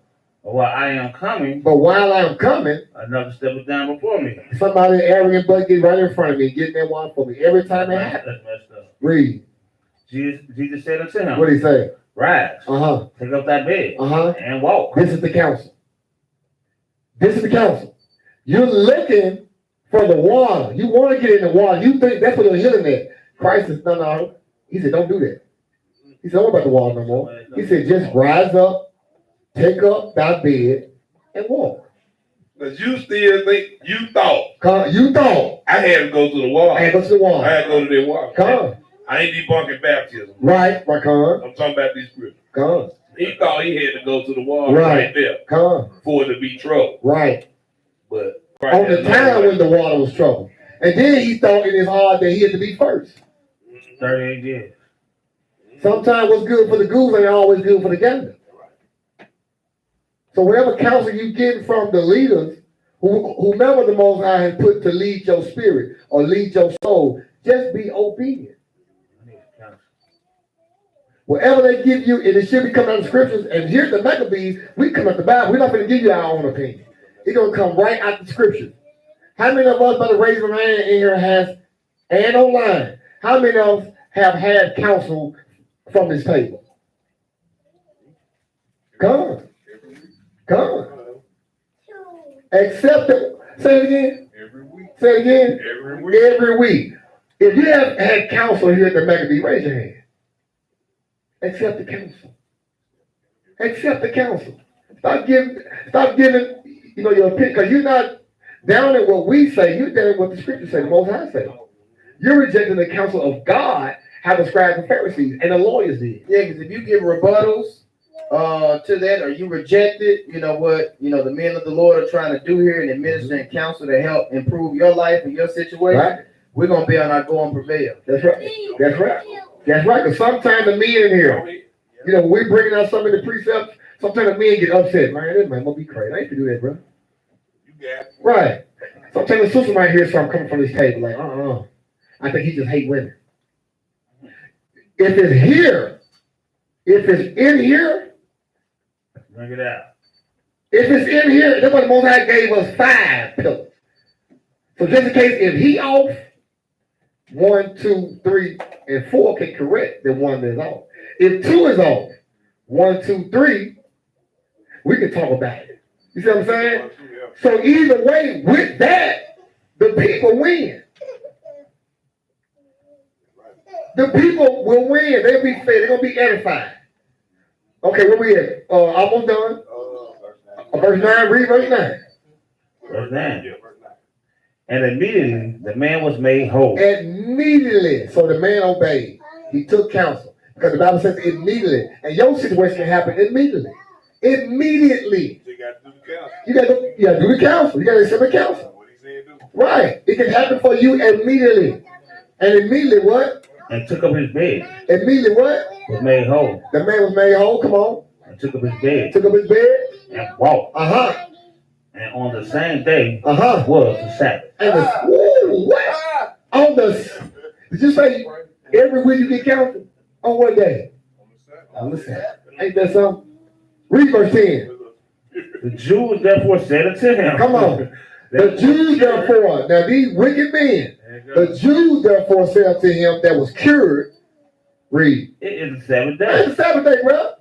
But while I am coming, But while I'm coming, another step is down before me." somebody arrogant butt get right in front of me, getting that water for me. Every time it happens. That's messed up. Read. Jesus said unto him, What did he say? "Rise, Uh-huh. take up thy bed, Uh-huh. and walk." This is the counsel. This is the counsel. You're looking for the water. You want to get in the water. You think that's where your healing is. Christ is, no. He said, don't do that. He said, don't worry about the water no more. He said, just rise up, take up thy bed, and walk. Because you still think, you thought You thought. I had to go to the water. I had to go to the I water. had to go to that water. Come. I ain't debunking baptism. Right, come. I'm talking about these scriptures. Come. He thought he had to go to the water Right. right there Come. for it to be trouble. Right. But On the time when the water was troubled. And then he thought in his heart that he had to be first. 38 years. Sometimes what's good for the goose ain't always good for the gander. So whatever counsel you getting from the leaders Whomever the Most High has put to lead your spirit or lead your soul, just be obedient. Whatever they give you, and it should be coming out of the scriptures. And here's the Maccabees, we come out the Bible. We're not going to give you our own opinion. It's going to come right out the scriptures. How many of us, by the raise of hand in here, has, and online, how many of us have had counsel from this table? Come. Accept it. Say it again. Every week. Say it again. Every week. Every week. If you have had counsel here at the Maccabee, raise your hand. Accept the counsel. Accept the counsel. Stop giving, your opinion, because you're not down at what we say, you're down at what the scriptures say, the Most High say. You're rejecting the counsel of God, how the scribes and Pharisees and the lawyers did. Yeah, because if you give rebuttals to that, or you reject it, you know what, the men of the Lord are trying to do here and administer and counsel to help improve your life and your situation, Right? we're going to be on our go and prevail. That's right. That's right. That's right. Because sometimes the men in here, we bringing out some of the precepts, sometimes the men get upset. Man, this man must be crazy. I ain't to do that, bro. You got it. Right. Sometimes the sister might hear something coming from this table, like, I think he just hate women. If it's here, if it's in here, Bring it out. if it's in here, that's what the Most High gave us 5 pillars. So just in case, if he off, 1, 2, 3, and 4 can correct the one that's off. If 2 is off, 1, 2, 3, we can talk about it. You see what I'm saying? So either way, with that, the people win. The people will win. They'll be fed. They're going to be edified. Okay, where we at? Almost done. Verse 9, read verse 9. Verse 9. And immediately the man was made whole. Immediately. So the man obeyed. He took counsel. Because the Bible says immediately. And your situation can happen immediately. Immediately. You got to do the counsel. You got to do the counsel. You got to accept the counsel. What he said do. Right. It can happen for you immediately. And immediately what? And took up his bed. Immediately what? Was made whole. The man was made whole. Come on. And took up his bed. Took up his bed. And walked. Uh-huh. And on the same day Uh-huh. was the Sabbath. And what? On the, did you say every week you get counsel? On what day? On the Sabbath. Ain't that something? Read verse 10. The Jews therefore said unto him. Come on. The Jews therefore, now these wicked men, the Jews therefore said unto him that was cured, read. It is the Sabbath It's day. the Sabbath day, bro.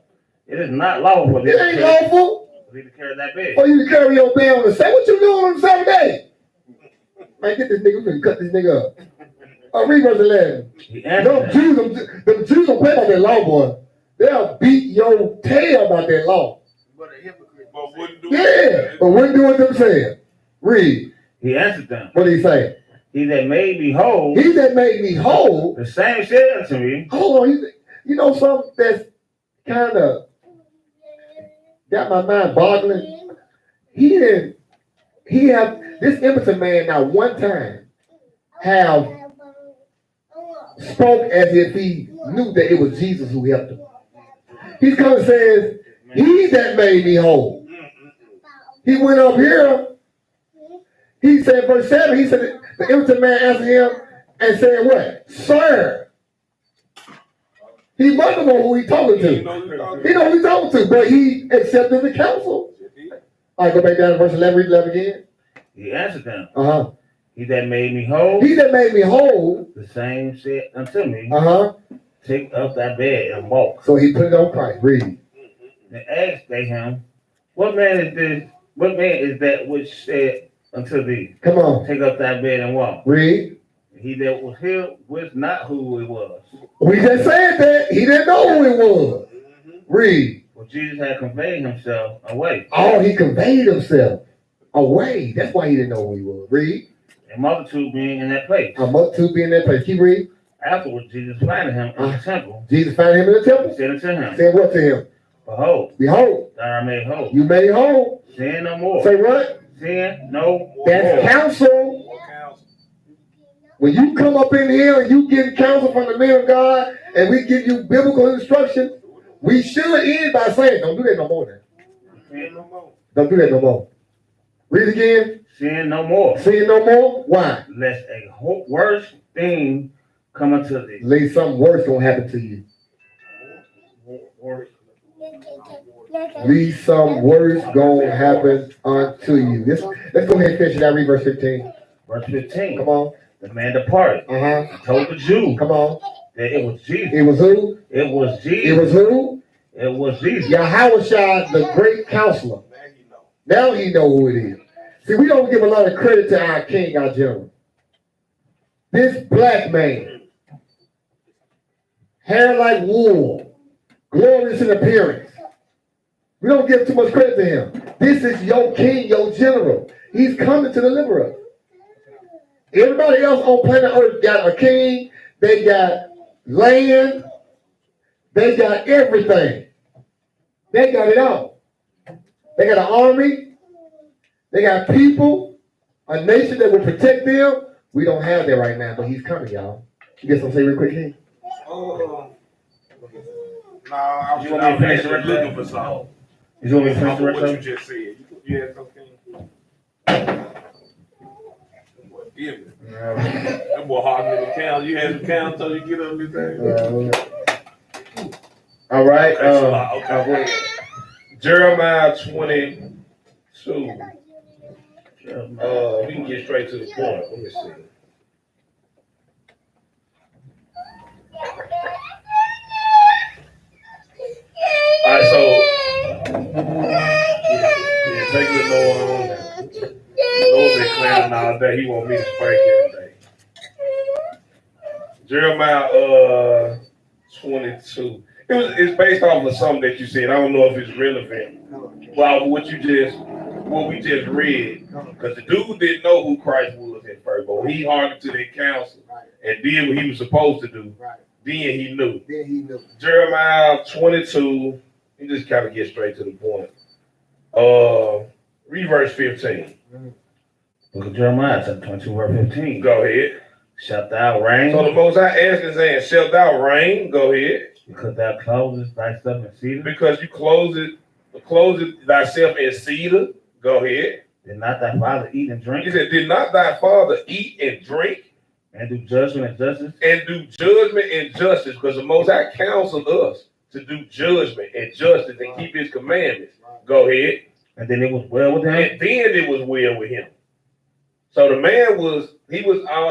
It is not lawful for It ain't lawful for thee to carry that bed. for you to carry your bed on the Sabbath. What you doing on the Sabbath day? Man, get this nigga, we can cut this nigga up. Read verse 11. He answered Them Jews don't play about that law, boy. They'll beat your tail about that law. But a hypocrite. But wouldn't do Yeah, it. but wouldn't do what them said. Read. He answered them. What did he say? He that made me whole, He that made me whole. the same said unto me, Hold on, you know something that's kind of got my mind boggling? He have this impotent man not one time have spoke as if he knew that it was Jesus who helped him. He kind of says, he that made me whole. He went up here. He said, verse 7, he said, the impotent man answered him and said, what? Sir. He must know who he talking to. He know who he talking to, but he accepted the counsel. All right, go back down to verse 11, read 11 again. he answered them, Uh-huh. he that made me whole, He that made me whole, the same said unto me, uh-huh. take up thy bed and walk. So he put it on Christ. Read. And asked they him, what man is this? What man is that which said unto thee, Come on. take up thy bed and walk? Read. He that was healed was not who it was. We just said that. He didn't know who it was. Read. For Jesus had conveyed himself away. Oh, he conveyed himself away. That's why he didn't know who he was. Read. A multitude being in that place. A multitude be in that place. Keep reading. Afterwards, Jesus finding him in the temple, Jesus found him in the he temple. said unto him, Said what to him? behold, Behold, thou art made whole. you made whole. Sin no more. Say what? Sin no more. That's counsel. More counsel. When you come up in here and you get counsel from the men of God and we give you biblical instruction, we should end by saying, don't do that no more. Now. Sin no more. Don't do that no more. Read again. Sin no more, Sin no more. Why? lest a worse thing come unto thee. Leave something worse gonna happen to you. Leave some worse gonna happen unto you. Let's go ahead and finish that. Read verse 15. Verse 15. Come on. The man departed Uh-huh. and told the Jew Come on. that it was Jesus. It was who? It was It Jesus. was who? It was Jesus. Yahushua, the great counselor. Now he know who it is. See, we don't give a lot of credit to our king, our general. This black man, hair like wool, glorious in appearance. We don't give too much credit to him. This is your king, your general. He's coming to deliver us. Everybody else on planet Earth got a king. They got land. They got everything. They got it all. They got an army. They got people, a nation that will protect them. We don't have that right now, but he's coming, y'all. You get something to say real quick, King? No, I was You want me to finish the rest of looking that? for something. You want me to finish the rest What of you it? just said. You had something? Give me. That boy hogging the count. You had the count until you get up this thing. All right. Okay. Jeremiah 22. We can get straight to the point. Let me see. All right, so take the Noah on now. Noah been clowning all day. He want me to spank every day. Jeremiah 22. It's based off of something that you said. I don't know if it's relevant. Well, what we just read, because the dude didn't know who Christ was at first, but when he hearkened to their counsel and did what he was supposed to do, then he knew. Jeremiah 22. You just kind of get straight to the point. Read verse 15. Book of Jeremiah, chapter 22, verse 15. Go ahead. Shalt thou reign? So the Most High asking, saying, shalt thou reign? Go ahead. Because thou closest thyself in cedar? Because you close it thyself in cedar. Go ahead. Did not thy father eat and drink? He said, did not thy father eat and drink? And do judgment and justice? And do judgment and justice. Because the Most High counseled us to do judgment and justice and keep his commandments. Go ahead. And then it was well with him? And then it was well with him. So the man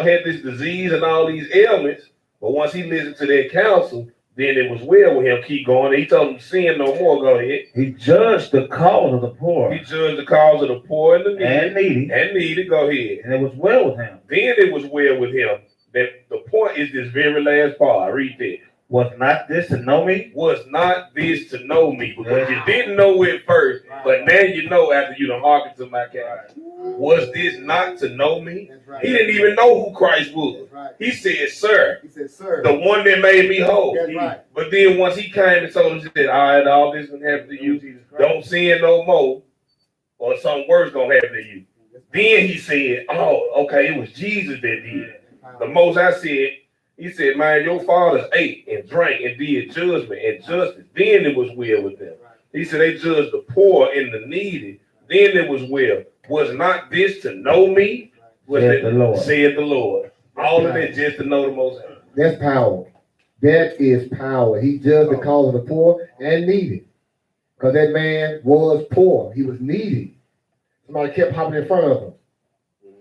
had this disease and all these ailments, but once he listened to their counsel, then it was well with him. Keep going. He told him, sin no more. Go ahead. He judged the cause of the poor. He judged the cause of the poor and the needy. And needy. Go ahead. And it was well with him. Then it was well with him. That the point is this very last part. Read that. Was not this to know me? Was not this to know me? Because you didn't know it first, but now you know after you done hearkened to my counsel. Was this not to know me? He didn't even know who Christ was. He said, sir. He said, sir. The one that made me whole. That's right. But then once he came and told him, he said, all right, all this gonna happen to you. Don't sin no more, or something worse gonna happen to you. Then he said, oh, okay, it was Jesus that did it. The Most High said, he said, man, your fathers ate and drank and did judgment and justice. Then it was well with them. He said they judged the poor and the needy. Then it was well. Was not this to know me? Said the Lord. Said the Lord. All of that just to know the Most High. That's power. That is power. He judged the cause of the poor and needy. Because that man was poor. He was needy. Somebody kept hopping in front of him.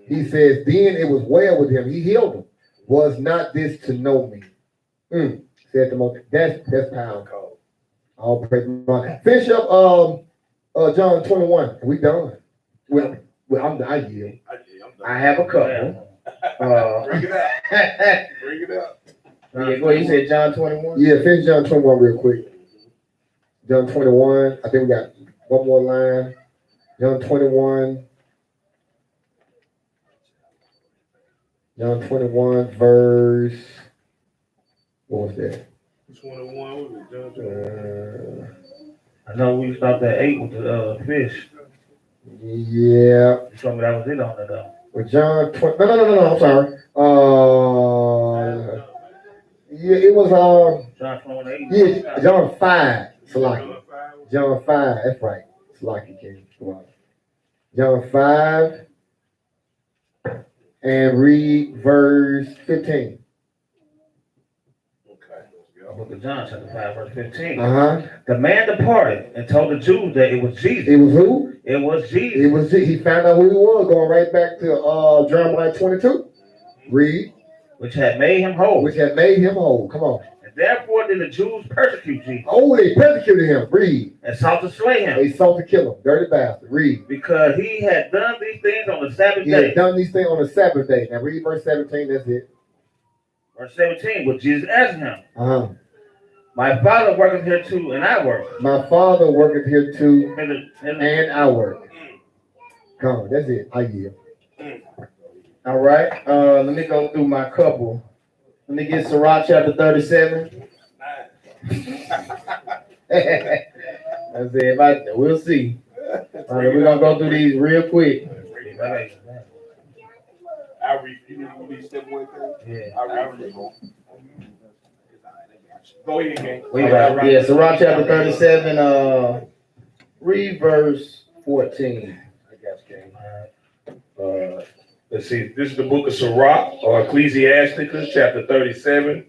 He says, then it was well with him. He healed him. Was not this to know me? Said the most. That's power. All praise God. Finish up John 21. We done. Well, I yield. I have a couple. Bring it out. Bring it out. Yeah, go ahead. You said John 21? Yeah, finish John 21 real quick. John 21. I think we got one more line. John 21. John 21, verse. What was that? 21. What was it? John 21. I know we stopped at 8 with the fish. Yeah. You told me that was it on it though. With John 20. No. I'm sorry. Yeah, it was John 21, 8. Yeah, John 5. Salaki. John 5. That's right. Salaki came. John 5 and read verse 15. Book of John, chapter 5, verse 15. Uh-huh. The man departed and told the Jews that it was Jesus. It was who? It was Jesus. It was he found out who he was, going right back to Jeremiah 22. Read. Which had made him whole. Which had made him whole. Come on. And therefore did the Jews persecute Jesus. Oh, they persecuted him. Read. And sought to slay him. They sought to kill him. Dirty bastard. Read. Because he had done these things on the Sabbath He day. had done these things on the Sabbath day. Now read verse 17. That's it. Verse 17, but Jesus asked him, Uh-huh. my Father worketh here too, and I work. My Father worketh here too, And and I work. Come on, that's it. I yield. All right. Let me go through my couple. Let me get Sirach chapter 37. That's it. We'll see. All right, we're gonna go through these real quick. I read. You need step away. Yeah. I read. Go ahead, gang. All right. Yeah, Sirach chapter 37. Read verse 14. I got you, King. Let's see. This is the book of Sirach, or Ecclesiasticus, chapter 37,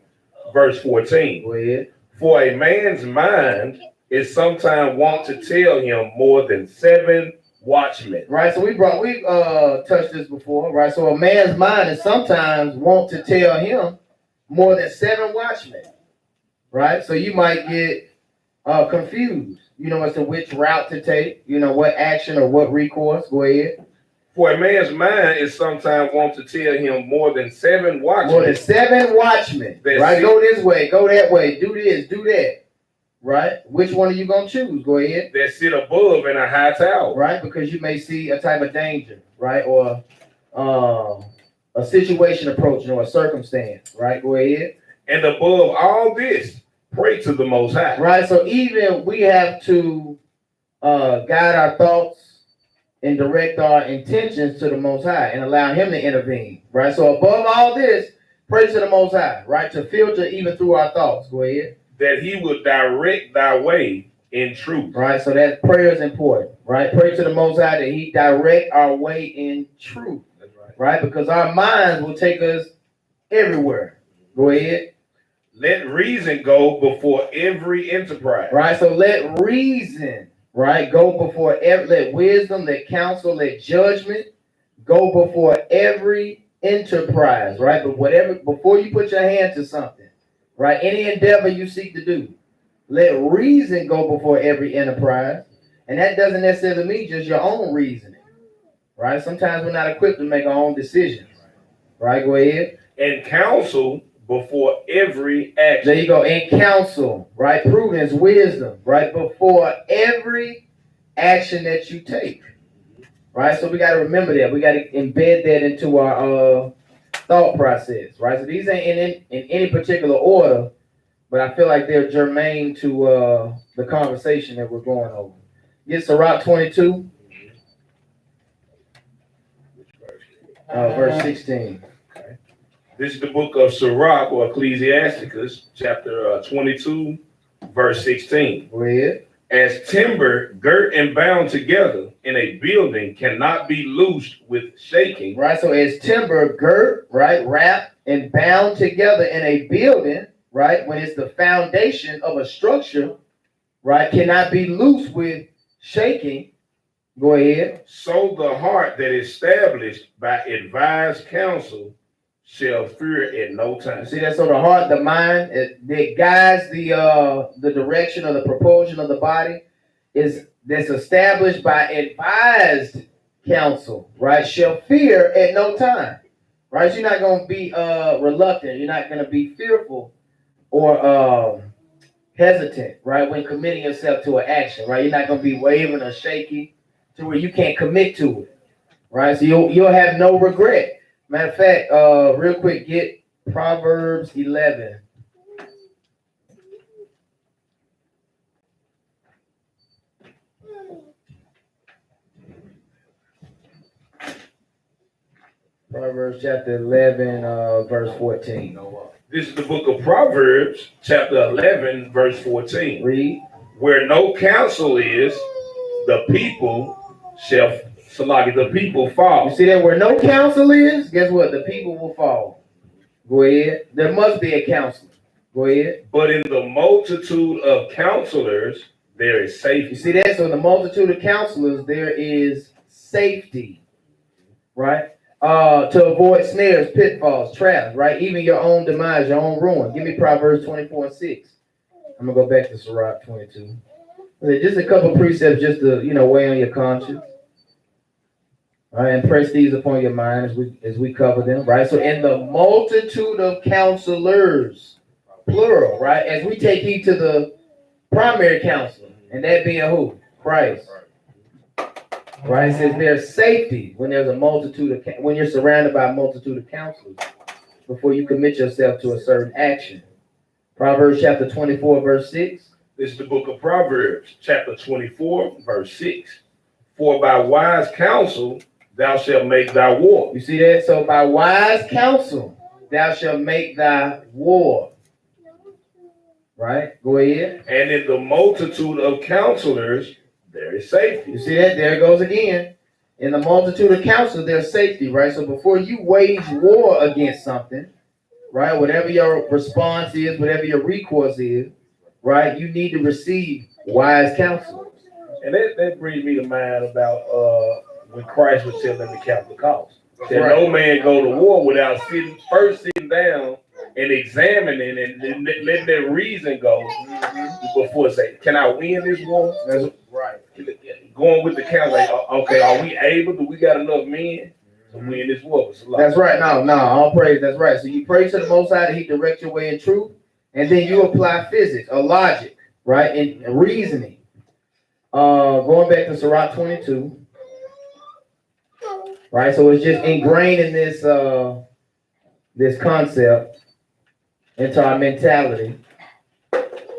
verse 14. Go ahead. For a man's mind is sometimes wont to tell him more than 7 watchmen. Right. So we touched this before. Right. So a man's mind is sometimes wont to tell him more than 7 watchmen. Right. So you might get confused. You know as to which route to take. You know what action or what recourse. Go ahead. For a man's mind is sometimes wont to tell him more than 7 watchmen. More than 7 watchmen. Right? Go this way, go that way, do this, do that. Right? Which one are you going to choose? Go ahead. That sit above in a high tower. Right? Because you may see a type of danger, right? Or a situation approaching or a circumstance. Right? Go ahead. And above all this, pray to the Most High. Right? So even we have to guide our thoughts and direct our intentions to the Most High and allow Him to intervene, right? So above all this, pray to the Most High, right? To filter even through our thoughts. Go ahead. That He would direct thy way in truth. Right, so that prayer is important, right? Pray to the Most High that He direct our way in truth. That's right? Because our minds will take us everywhere. Go ahead. Let reason go before every enterprise. Right, so let reason, right, go before let wisdom, let counsel, let judgment go before every enterprise, right? But whatever, before you put your hand to something, right, any endeavor you seek to do, let reason go before every enterprise. And that doesn't necessarily mean just your own reasoning, right? Sometimes we're not equipped to make our own decisions, right? Go ahead. And counsel before every action. There you go. And counsel, right? Prudence, wisdom, right? Before every action that you take, right? So we got to remember that. We got to embed that into our thought process, right? So these ain't in any particular order, but I feel like they're germane to the conversation that we're going over. Get Sirach 22, verse 16. This is the book of Sirach, or Ecclesiasticus, chapter 22, verse 16. Go ahead. As timber girt and bound together in a building cannot be loosed with shaking. Right, so as timber girt, right, wrapped and bound together in a building, right, when it's the foundation of a structure, right, cannot be loose with shaking. Go ahead. So the heart that is established by advised counsel shall fear at no time. See that? So the heart, the mind, that guides the direction or the propulsion of the body that's established by advised counsel, right? Shall fear at no time, right? So you're not going to be reluctant. You're not going to be fearful or hesitant, right? When committing yourself to an action, right? You're not going to be wavering or shaky to where you can't commit to it, right? So you'll have no regret. Matter of fact, real quick, get Proverbs 11. Proverbs chapter 11, verse 14. This is the book of Proverbs, chapter 11, verse 14. Read. Where no counsel is, the people shall Salaki, the people fall. You see that where no counsel is, guess what? The people will fall. Go ahead. There must be a counselor. Go ahead. But in the multitude of counselors, there is safety. You see that? So in the multitude of counselors, there is safety. Right? To avoid snares, pitfalls, traps, right? Even your own demise, your own ruin. Give me Proverbs 24:6. I'm gonna go back to Sirach 22. Just a couple precepts just to, weigh on your conscience. All right, and press these upon your mind as we cover them, right? So in the multitude of counselors, plural, right? As we take heed to the primary counselor, and that being who? Christ. Right? It says there's safety when there's a multitude when you're surrounded by a multitude of counselors before you commit yourself to a certain action. Proverbs chapter 24, verse 6. This is the book of Proverbs, chapter 24, verse 6. For by wise counsel thou shalt make thy war. You see that? So by wise counsel thou shalt make thy war. Right? Go ahead. And in the multitude of counselors, there is safety. You see that? There it goes again. In the multitude of counselors, there's safety, right? So before you wage war against something, right, whatever your response is, whatever your recourse is, right, you need to receive wise counsel. And that brings me to mind about when Christ was telling them to count the cost. That Right. no man go to war without first sitting down and examining and letting that reason go before say, can I win this war? That's right. Going with the count, like, okay, are we able? Do we got enough men to win this war? That's right. No, all praise. That's right. So you pray to the Most High that He direct your way in truth, and then you apply physics or logic, right, and reasoning. Going back to Sirach 22, right? So it's just ingrained in this concept into our mentality,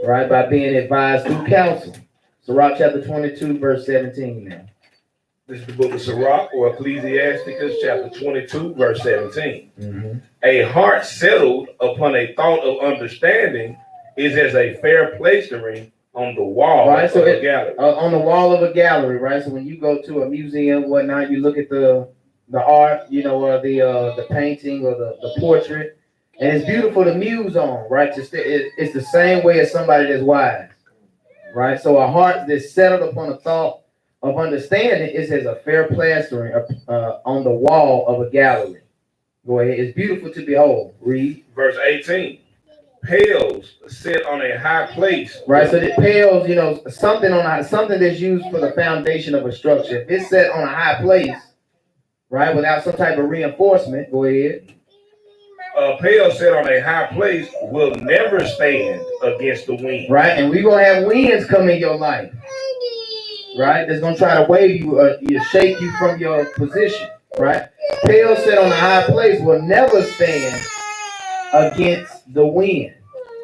right, by being advised through counsel. Sirach chapter 22, verse 17 now. This is the book of Sirach or Ecclesiasticus, chapter 22, verse 17. Mm-hmm. A heart settled upon a thought of understanding is as a fair plastering on the wall Right, so of a gallery. On the wall of a gallery, right? So when you go to a museum, whatnot, you look at the art, or the painting or the portrait, and it's beautiful to muse on, right? It's the same way as somebody that's wise, right? So a heart that's settled upon a thought of understanding is as a fair plastering on the wall of a gallery. Go ahead. It's beautiful to behold. Read. Verse 18. Pales sit on a high place. Right, so it pales, something that's used for the foundation of a structure. If it's set on a high place, right, without some type of reinforcement, go ahead. A pale set on a high place will never stand against the wind. Right, and we're going to have winds come in your life, right, that's going to try to wave you, shake you from your position, right? Pale set on a high place will never stand against the wind.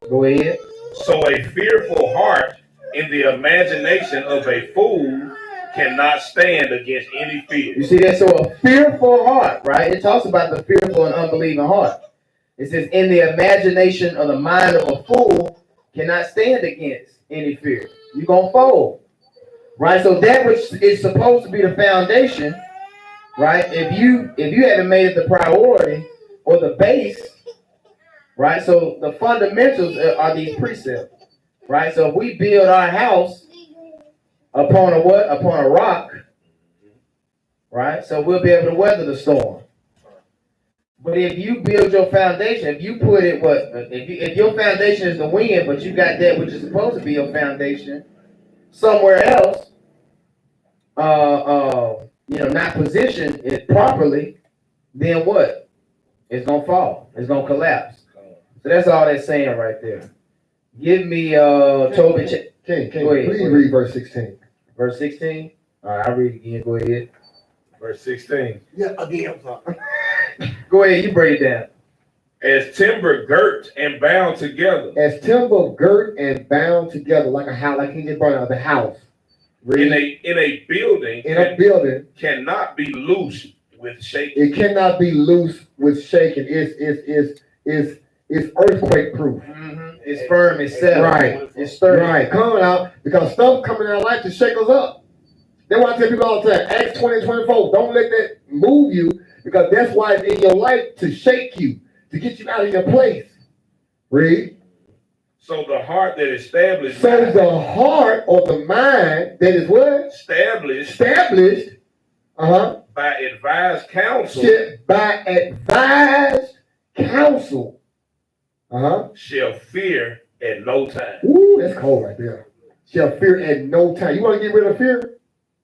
Go ahead. So a fearful heart in the imagination of a fool cannot stand against any fear. You see that? So a fearful heart, right? It talks about the fearful and unbelieving heart. It says, in the imagination of the mind of a fool cannot stand against any fear. You're going to fold. Right? So that which is supposed to be the foundation, right? If you haven't made it the priority or the base, right? So the fundamentals are these precepts, right? So if we build our house upon a what? Upon a rock, right? So we'll be able to weather the storm. But if you build your foundation, if you put it if your foundation is the wind, but you got that which is supposed to be your foundation somewhere else, not positioned it properly, then what? It's gonna fall. It's gonna collapse. So that's all that's saying right there. Give me Tobit. King, Go ahead. please read verse 16. Verse 16. All right, I'll read it again. Go ahead. Verse 16. Yeah, again. Go ahead. You break it down. As timber girt and bound together. As timber girt and bound together like a house, like he just brought out the house. In a building. In a building, cannot be loose with shaking. it cannot be loose with shaking. It's earthquake proof. Mm-hmm. It's firm. It's settled. Right. It's sturdy. Right. Coming out because stuff coming out of life to shake us up. That's why I tell people all the time, Acts 20:24, don't let that move you, because that's why it's in your life to shake you, to get you out of your place. Read. So the heart that established. So the heart or the mind that is what? Established. By advised counsel. By advised counsel. Shall fear at no time. Ooh, that's cold right there. Shall fear at no time. You want to get rid of fear?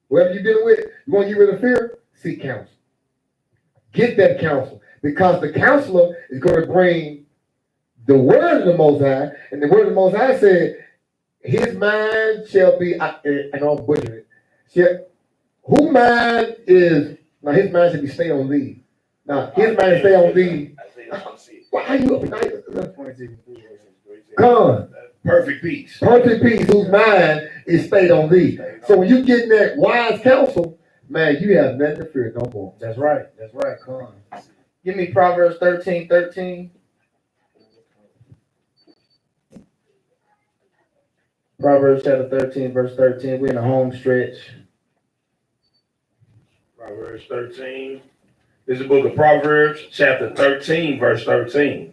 Whatever you're dealing with, you want to get rid of fear? Seek counsel. Get that counsel. Because the counselor is going to bring the word of the Most High. And the word of the Most High said, his mind shall be, I don't butcher it. Who mind is, now his mind should be stay on thee. Now, his mind is stay on thee. Why are you up at night? Come on. Perfect peace. Perfect peace, whose mind is stayed on thee. So when you get that wise counsel, man, you have nothing to fear no more. That's right. Come on. Give me Proverbs 13:13. Proverbs chapter 13, verse 13. We're in the home stretch. Proverbs 13. This is the book of Proverbs, chapter 13, verse 13.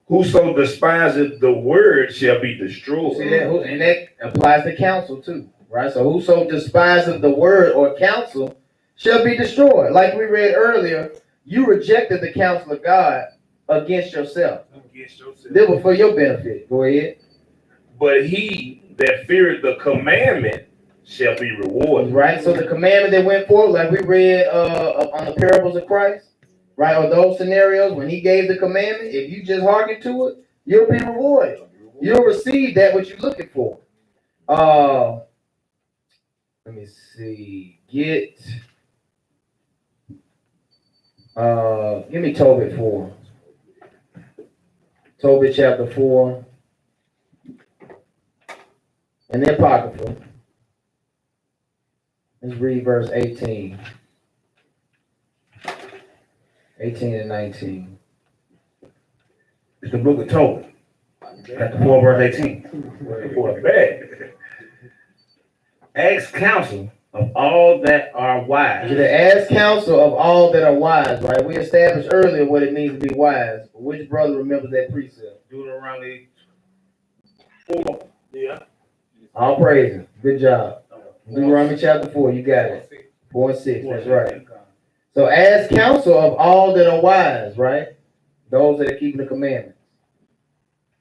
Whoso despiseth the word shall be destroyed. See that? And that applies to counsel too, right? So whoso despiseth the word or counsel shall be destroyed. Like we read earlier, you rejected the counsel of God against yourself. That was for your benefit. Go ahead. But he that feareth the commandment shall be rewarded. Right? So the commandment that went forth, like we read on the parables of Christ, right? Or those scenarios when he gave the commandment, if you just hearken to it, you'll be rewarded. You'll receive that what you're looking for. Let me see. Give me Tobit 4. Tobit chapter 4. And the Apocrypha. Let's read verse 18. 18 and 19. It's the book of Tobit. Chapter 4, verse 18. Boy, bad. Ask counsel of all that are wise. To ask counsel of all that are wise, right? We established earlier what it means to be wise. Which brother remembers that precept? Deuteronomy 4. Yeah. All praises. Good job. Deuteronomy chapter 4, you got it. 4 and 6, that's right. So ask counsel of all that are wise, right? Those that are keeping the commandments.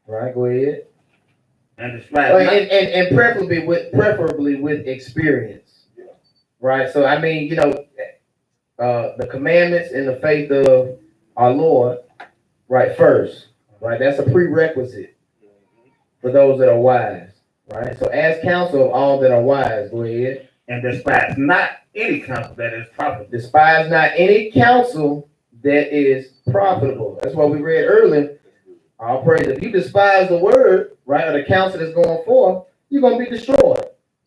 Right, go ahead. And despise and preferably with experience. Right? So I mean, the commandments and the faith of our Lord, right, first. Right? That's a prerequisite for those that are wise. Right? So ask counsel of all that are wise. Go ahead. and despise not any counsel that is profitable. Despise not any counsel that is profitable. That's what we read earlier. I'll praise. If you despise the word, right, or the counsel that's going forth, you're going to be destroyed.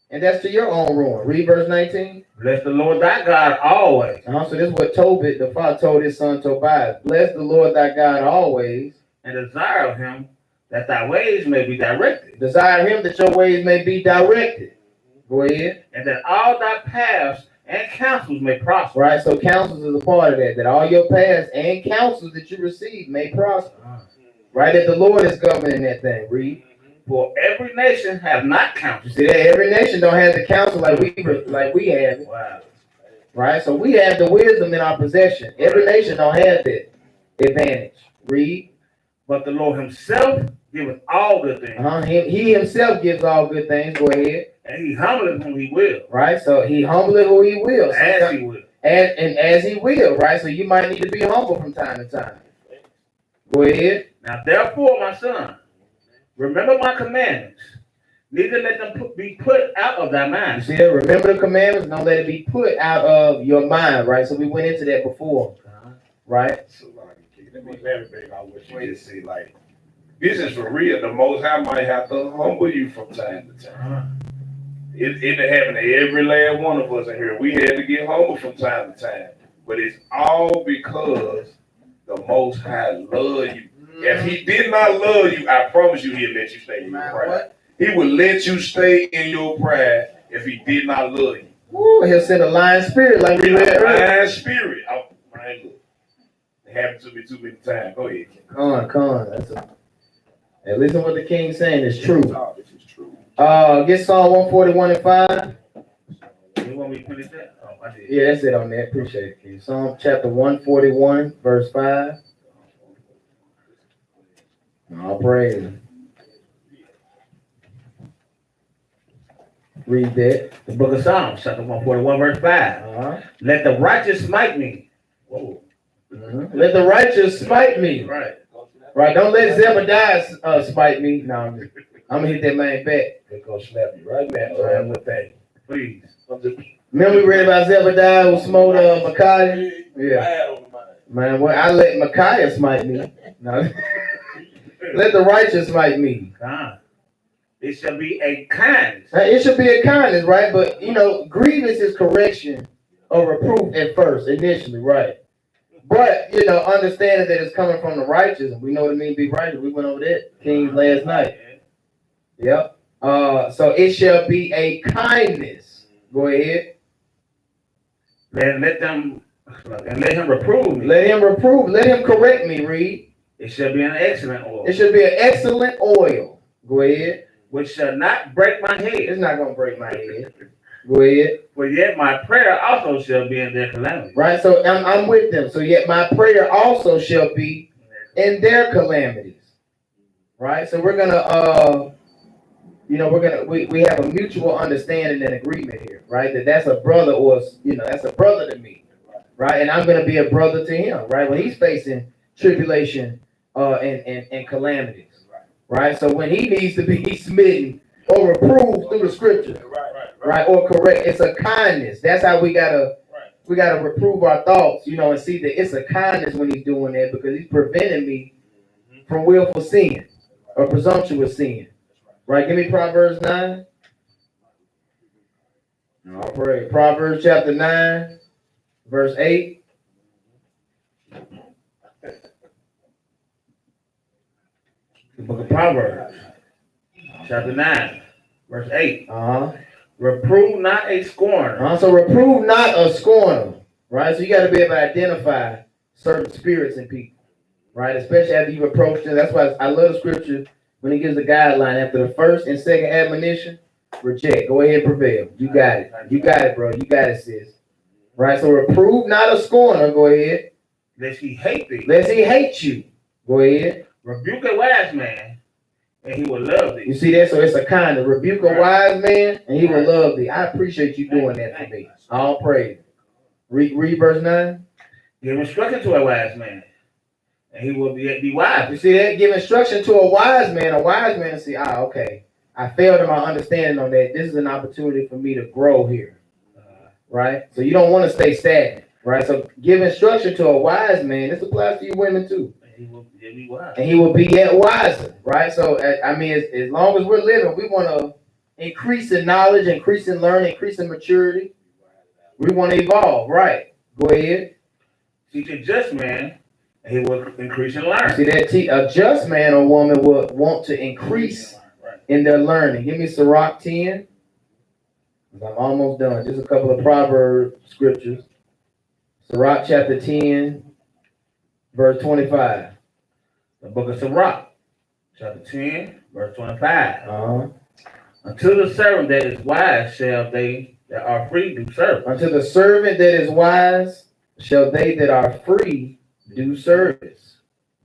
And that's to your own ruin. Read verse 19. Bless the Lord thy God always. So this is what Tobit, the father, told his son Tobias. Bless the Lord thy God always. And desire of him that thy ways may be directed. Desire him that your ways may be directed. Go ahead. And that all thy paths and counsels may prosper. Right, so counsels is a part of that. That all your paths and counsels that you receive may prosper. Right, that the Lord is governing that thing. Read. For every nation have not counsel. See that every nation don't have the counsel like we have it. Wow. Right, so we have the wisdom in our possession. Every nation don't have that advantage. Read. But the Lord himself giveth all good things. He himself gives all good things. Go ahead. And he humbleth whom he will. Right, so he humbleth who he will. As he will. And as he will, right? So you might need to be humble from time to time. Go ahead. Now therefore, my son, remember my commandments, neither let them be put out of thy You mind. see that? Remember the commandments, don't let it be put out of your mind, right? So we went into that before, right? So, let me big on what you just said. Like, this is for real. The Most High might have to humble you from time to time. It happened to every last one of us in here. We had to get humble from time to time. But it's all because the Most High loves you. If he did not love you, I promise you he'll let you stay in your pride. He would let you stay in your pride if he did not love you. Ooh, he'll send a lion spirit like we read earlier. Lion spirit. Oh, man, look. It happened to me too many times. Go ahead. Come on. Hey, listen what the king's saying is true. Oh, this is true. Get Psalm 141 and 5. You want me to finish that? Oh, I did. Yeah, that's it on there. Appreciate it, King. Psalm chapter 141, verse 5. All praise. Read that. The book of Psalms, chapter 141, verse 5. Uh-huh. Let the righteous smite me. Whoa. Let the righteous smite me. Right. Right. Don't let Zebediah smite me. No, I'm gonna hit that man back. They're going to slap you right now. Right. With that. Please. Remember we read about Zebediah who smote Micaiah? Yeah. Man, well, I let Micaiah smite me. No. Let the righteous smite me. God. It shall be a kindness. Now, it should be a kindness, right? But grievance is correction or reproof at first, initially, right? But understanding that it's coming from the righteous, and we know what it means to be righteous. We went over that Kings last night. Yep. So it shall be a kindness. Go ahead. Let him reprove me. Let him reprove. Let him correct me. Read. It shall be an excellent oil. It should be an excellent oil. Go ahead. Which shall not break my head. It's not gonna break my head. Go ahead. For yet my prayer also shall be in their calamity. Right. So I'm with them. So yet my prayer also shall be in their calamities. Right. So we're gonna we have a mutual understanding and agreement here, right? That's a brother, or that's a brother to me, right? And I'm gonna be a brother to him, right? When he's facing tribulation and calamities, right? So when he needs to be smitten or reproved through the scripture, right? Or correct, it's a kindness. That's how we gotta reprove our thoughts, and see that it's a kindness when he's doing that, because he's preventing me from willful sin or presumptuous sin. Right, give me Proverbs 9. All right, Proverbs chapter 9, verse 8. The book of Proverbs, chapter 9, verse 8. Reprove not a scorner. So reprove not a scorner, right? So you got to be able to identify certain spirits in people, right? Especially after you've approached them. That's why I love the scripture when he gives the guideline after the first and second admonition. Reject. Go ahead and prevail. You got it. You got it, bro. You got it, sis. Right? So reprove not a scorner. Go ahead. Lest he hate thee. Lest he hate you. Go ahead. Rebuke a wise man, and he will love thee. You see that? So it's a kind of rebuke a wise man, and he will love thee. I appreciate you doing that for me. All praise. Read verse 9. Give instruction to a wise man, and he will be wise. You see that? Give instruction to a wise man. A wise man see, okay, I failed in my understanding on that. This is an opportunity for me to grow here. Right? So you don't want to stay stagnant. Right? So give instruction to a wise man. This applies to you women too. And he will be wise. And he will be yet wiser. Right? So, as long as we're living, we want to increase in knowledge, increase in learning, increase in maturity. We want to evolve. Right? Go ahead. Teach a just man, and he will increase in learning. See that? A just man or woman will want to increase in their learning. Give me Sirach 10. I'm almost done. Just a couple of Proverbs scriptures. Sirach chapter 10, verse 25. The book of Sirach, chapter 10, verse 25. Until the servant that is wise shall they that are free do service. Unto the servant that is wise shall they that are free do service.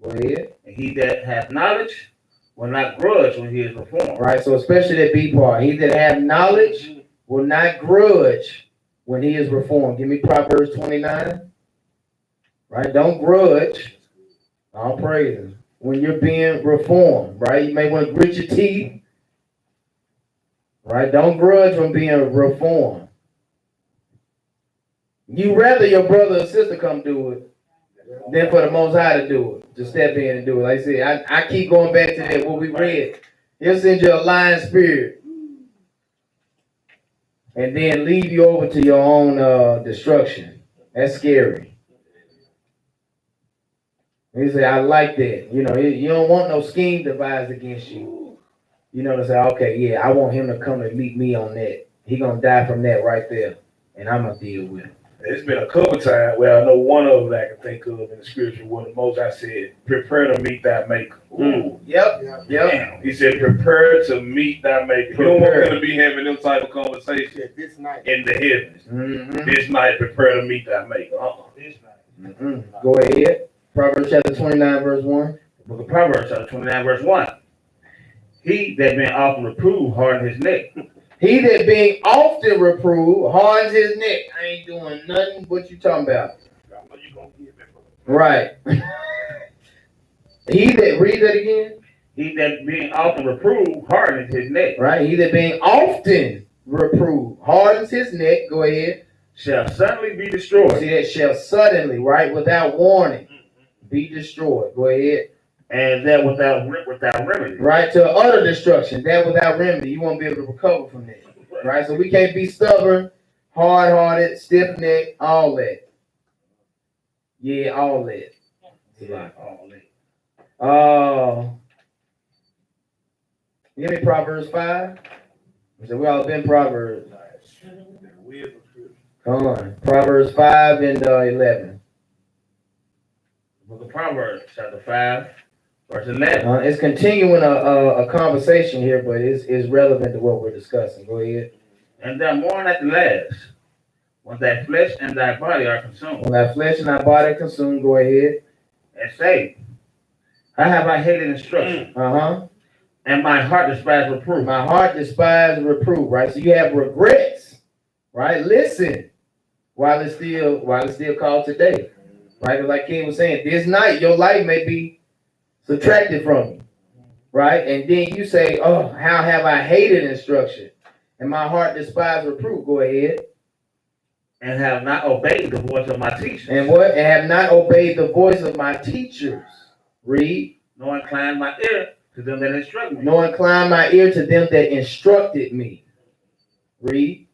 Go ahead. And he that hath knowledge will not grudge when he is reformed. Right, so especially that B part. He that hath knowledge will not grudge when he is reformed. Give me Proverbs 29. Right, don't grudge. All praises. When you're being reformed, right? You may want to grit your teeth. Right, don't grudge when being reformed. You rather your brother or sister come do it than for the Most High to do it, to step in and do it. Like I said, I keep going back to that, what we read. He'll send you a lying spirit and then leave you over to your own destruction. That's scary. He say, I like that. You don't want no scheme devised against you. To say, okay, yeah, I want him to come and meet me on that. He gonna die from that right there. and I'm gonna deal with them. It's been a couple times where I know one of them that I can think of in the scripture where the most I said, prepare to meet thy maker. Ooh. Yep. Damn. He said, prepare to meet thy maker. You don't want them to be having them type of conversations This night. in the heavens. Mm-hmm. This night, prepare to meet thy maker. This night. Mm-hmm. Go ahead. Proverbs chapter 29, verse 1. The book of Proverbs, chapter 29, verse 1. He that been often reproved hardened his neck. He that being often reproved hardens his neck. I ain't doing nothing what you talking about. I know you gonna get it. Right. He that, read that again. He that being often reproved hardened his neck. Right. He that being often reproved hardens his neck. Go ahead. Shall suddenly be destroyed. See that shall suddenly, right, without warning, be destroyed. Go ahead. And that without remedy. Right, to utter destruction, that without remedy. You won't be able to recover from that. Right, so we can't be stubborn, hard-hearted, stiff-necked, all that. Yeah, all that. Yeah, all that. Give me Proverbs 5. So we all been Proverbs. Come on, Proverbs 5 and 11. Book of Proverbs, chapter 5, verse 11. It's continuing a conversation here, but it's relevant to what we're discussing. Go ahead. And thou mourn at the last, when thy flesh and thy body are consumed. When thy flesh and thy body consumed, go ahead. And say, how have I hated instruction? And my heart despised reproof. My heart despised reproof, right? So you have regrets, right? Listen, while it's still called today, right? Like King was saying, this night your life may be subtracted from you, right? And then you say, oh, how have I hated instruction? And my heart despised reproof. Go ahead. And have not obeyed the voice of my teachers. And what? And have not obeyed the voice of my teachers. Read. Nor inclined my ear to them that instruct me. Nor incline my ear to them that instructed me. Read.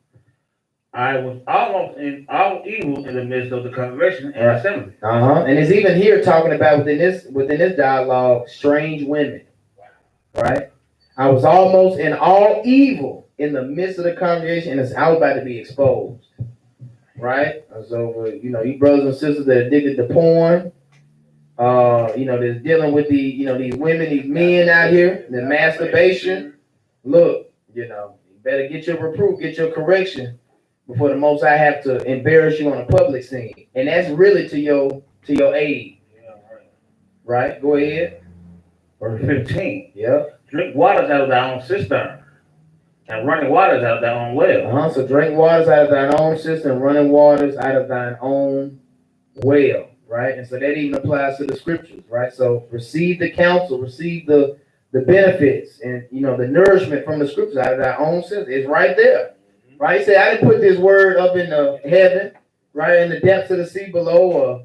I was almost in all evil in the midst of the congregation and assembly. And it's even here talking about within this dialogue, strange women. Right? I was almost in all evil in the midst of the congregation, and I was about to be exposed. Right? So, you brothers and sisters that are addicted to porn, that's dealing with these women, these men out here, the masturbation. Look, you better get your reproof, get your correction before the Most High have to embarrass you on a public scene. And that's really to your aid. Right? Go ahead. Verse 15. Yep. Drink waters out of thy own cistern, and running waters out of thy own well. So drink waters out of thine own cistern, running waters out of thine own well. Right? And so that even applies to the scriptures. Right? So receive the counsel, receive the benefits, and the nourishment from the scriptures out of thy own cistern. It's right there. Right? He said, I didn't put this word up in the heaven, right in the depths of the sea below, or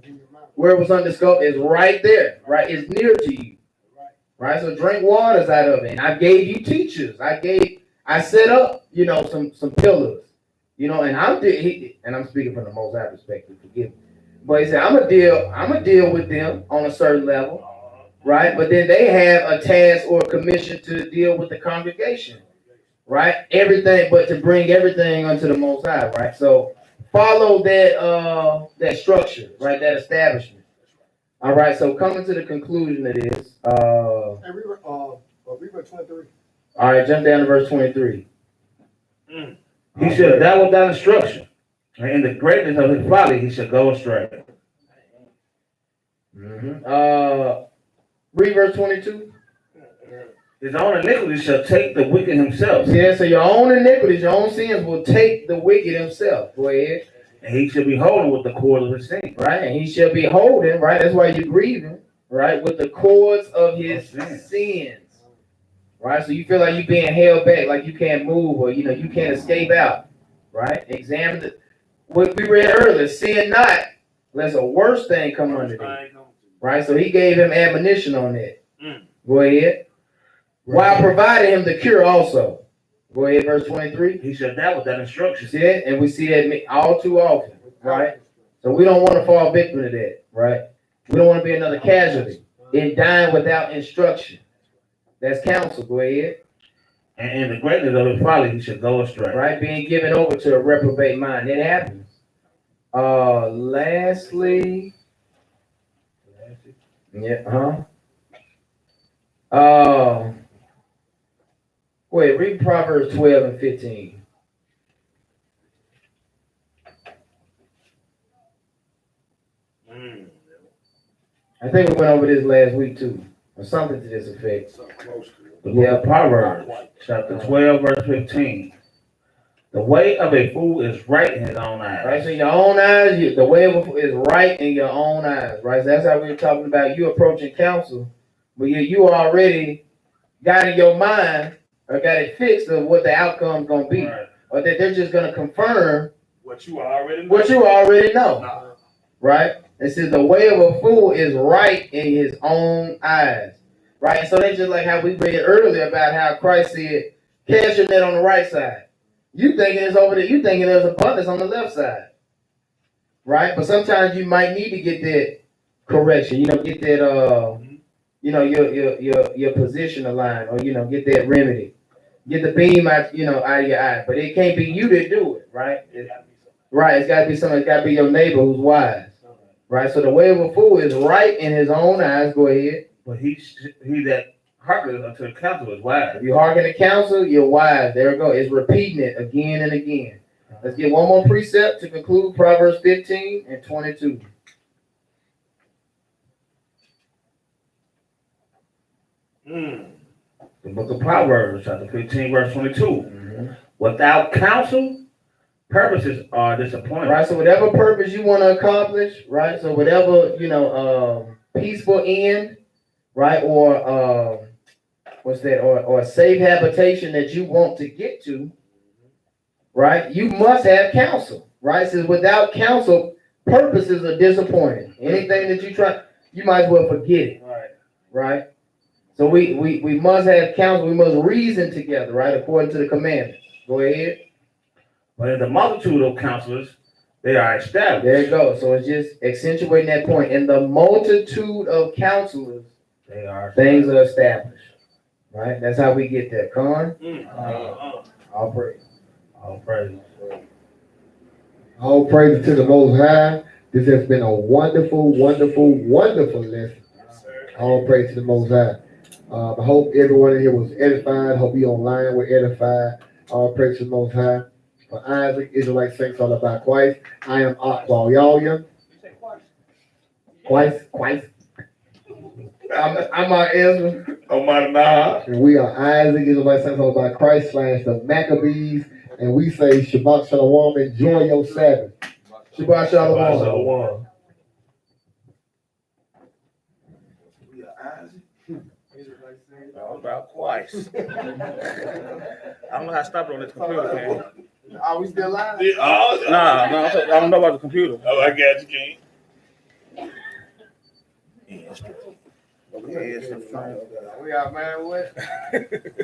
where it was undiscovered. It's right there. Right? It's near to you. Right? So drink waters out of it. And I gave you teachers. I set up, some pillars. And I'm speaking from the Most High perspective, forgive me. But he said, I'm gonna deal with them on a certain level, right? But then they have a task or a commission to deal with the congregation, right? Everything, but to bring everything unto the Most High, right? So follow that structure, right? That establishment. All right, so coming to the conclusion of this, We read 23. all right, jump down to verse 23. He said, thou without instruction, and in the greatness of his folly he shall go astray. Read verse 22. His own iniquity shall take the wicked himself. Yeah, so your own iniquities, your own sins will take the wicked himself. Go ahead. And he shall be holding with the cords of his sin. Right, and he shall be holding, right? That's why you're grieving, right? With the cords of his sins. Right? So you feel like you're being held back, like you can't move, or you can't escape out. Right? Examine what we read earlier, sin not, lest a worse thing come under thee. Right? So he gave him admonition on that. Go ahead. While providing him the cure also. Go ahead, verse 23. He shall die with that instruction. See it? And we see that all too often, right? So we don't want to fall victim to that, right? We don't want to be another casualty in dying without instruction. That's counsel. Go ahead. And in the greatness of his folly, he should go astray. Right? Being given over to a reprobate mind. It happens. Lastly, yeah, wait, read Proverbs 12 and 15. I think we went over this last week too, or something to this effect. The book of Proverbs, chapter 12, verse 15. The way of a fool is right in his own eyes. Right, so in your own eyes, the way of a fool is right in your own eyes, right? So that's how we were talking about you approaching counsel, but you already got in your mind or got it fixed of what the outcome's gonna be, Right. or that they're just gonna confirm What you already know. what you already know, right? It says the way of a fool is right in his own eyes, right? And so they just like how we read earlier about how Christ said, "Cast your net on the right side." You thinking it's over there. You thinking there's abundance on the left side, right? But sometimes you might need to get that correction. You know, get that your position aligned, or get that remedy, get the beam out of your eye. But it can't be you that do it, right? Right. It's got to be somebody. It's got to be your neighbor who's wise, right? So the way of a fool is right in his own eyes. Go ahead. But he that hearkeneth unto the counsel is wise. If you hearken to counsel, you're wise. There we go. It's repeating it again and again. Let's get one more precept to conclude Proverbs 15 and 22. The book of Proverbs, chapter 15, verse 22. Without counsel, purposes are disappointed. Right, so whatever purpose you want to accomplish, right? So whatever, peaceful end, right? Or or a safe habitation that you want to get to, right? You must have counsel, right? It says without counsel, purposes are disappointed. Anything that you try, you might as well forget it. Right? So we must have counsel, we must reason together, right? According to the commandments. Go ahead. But in the multitude of counselors, they are established. There you go. So it's just accentuating that point. In the multitude of counselors, things are established. Right? That's how we get there. Con? All praise. All praise. All praise to the Most High. This has been a wonderful, wonderful, wonderful lesson. All praise to the Most High. I hope everyone in here was edified. Hope you online were edified. All praise to the Most High. For Isaac, Israelite Saints all about Christ. I am Aqua. Christ. I'm Ezra. And we are Isaac, Israelite Saints all about Christ / the Maccabees. And we say Shabbat Shalom. Enjoy your Sabbath. Shabbat Shalom. We are Isaac. All about Christ. I don't know how to stop it on this computer, man. Are we still live? Nah, I don't know about the computer. Oh, I got you, King. We are, man. What?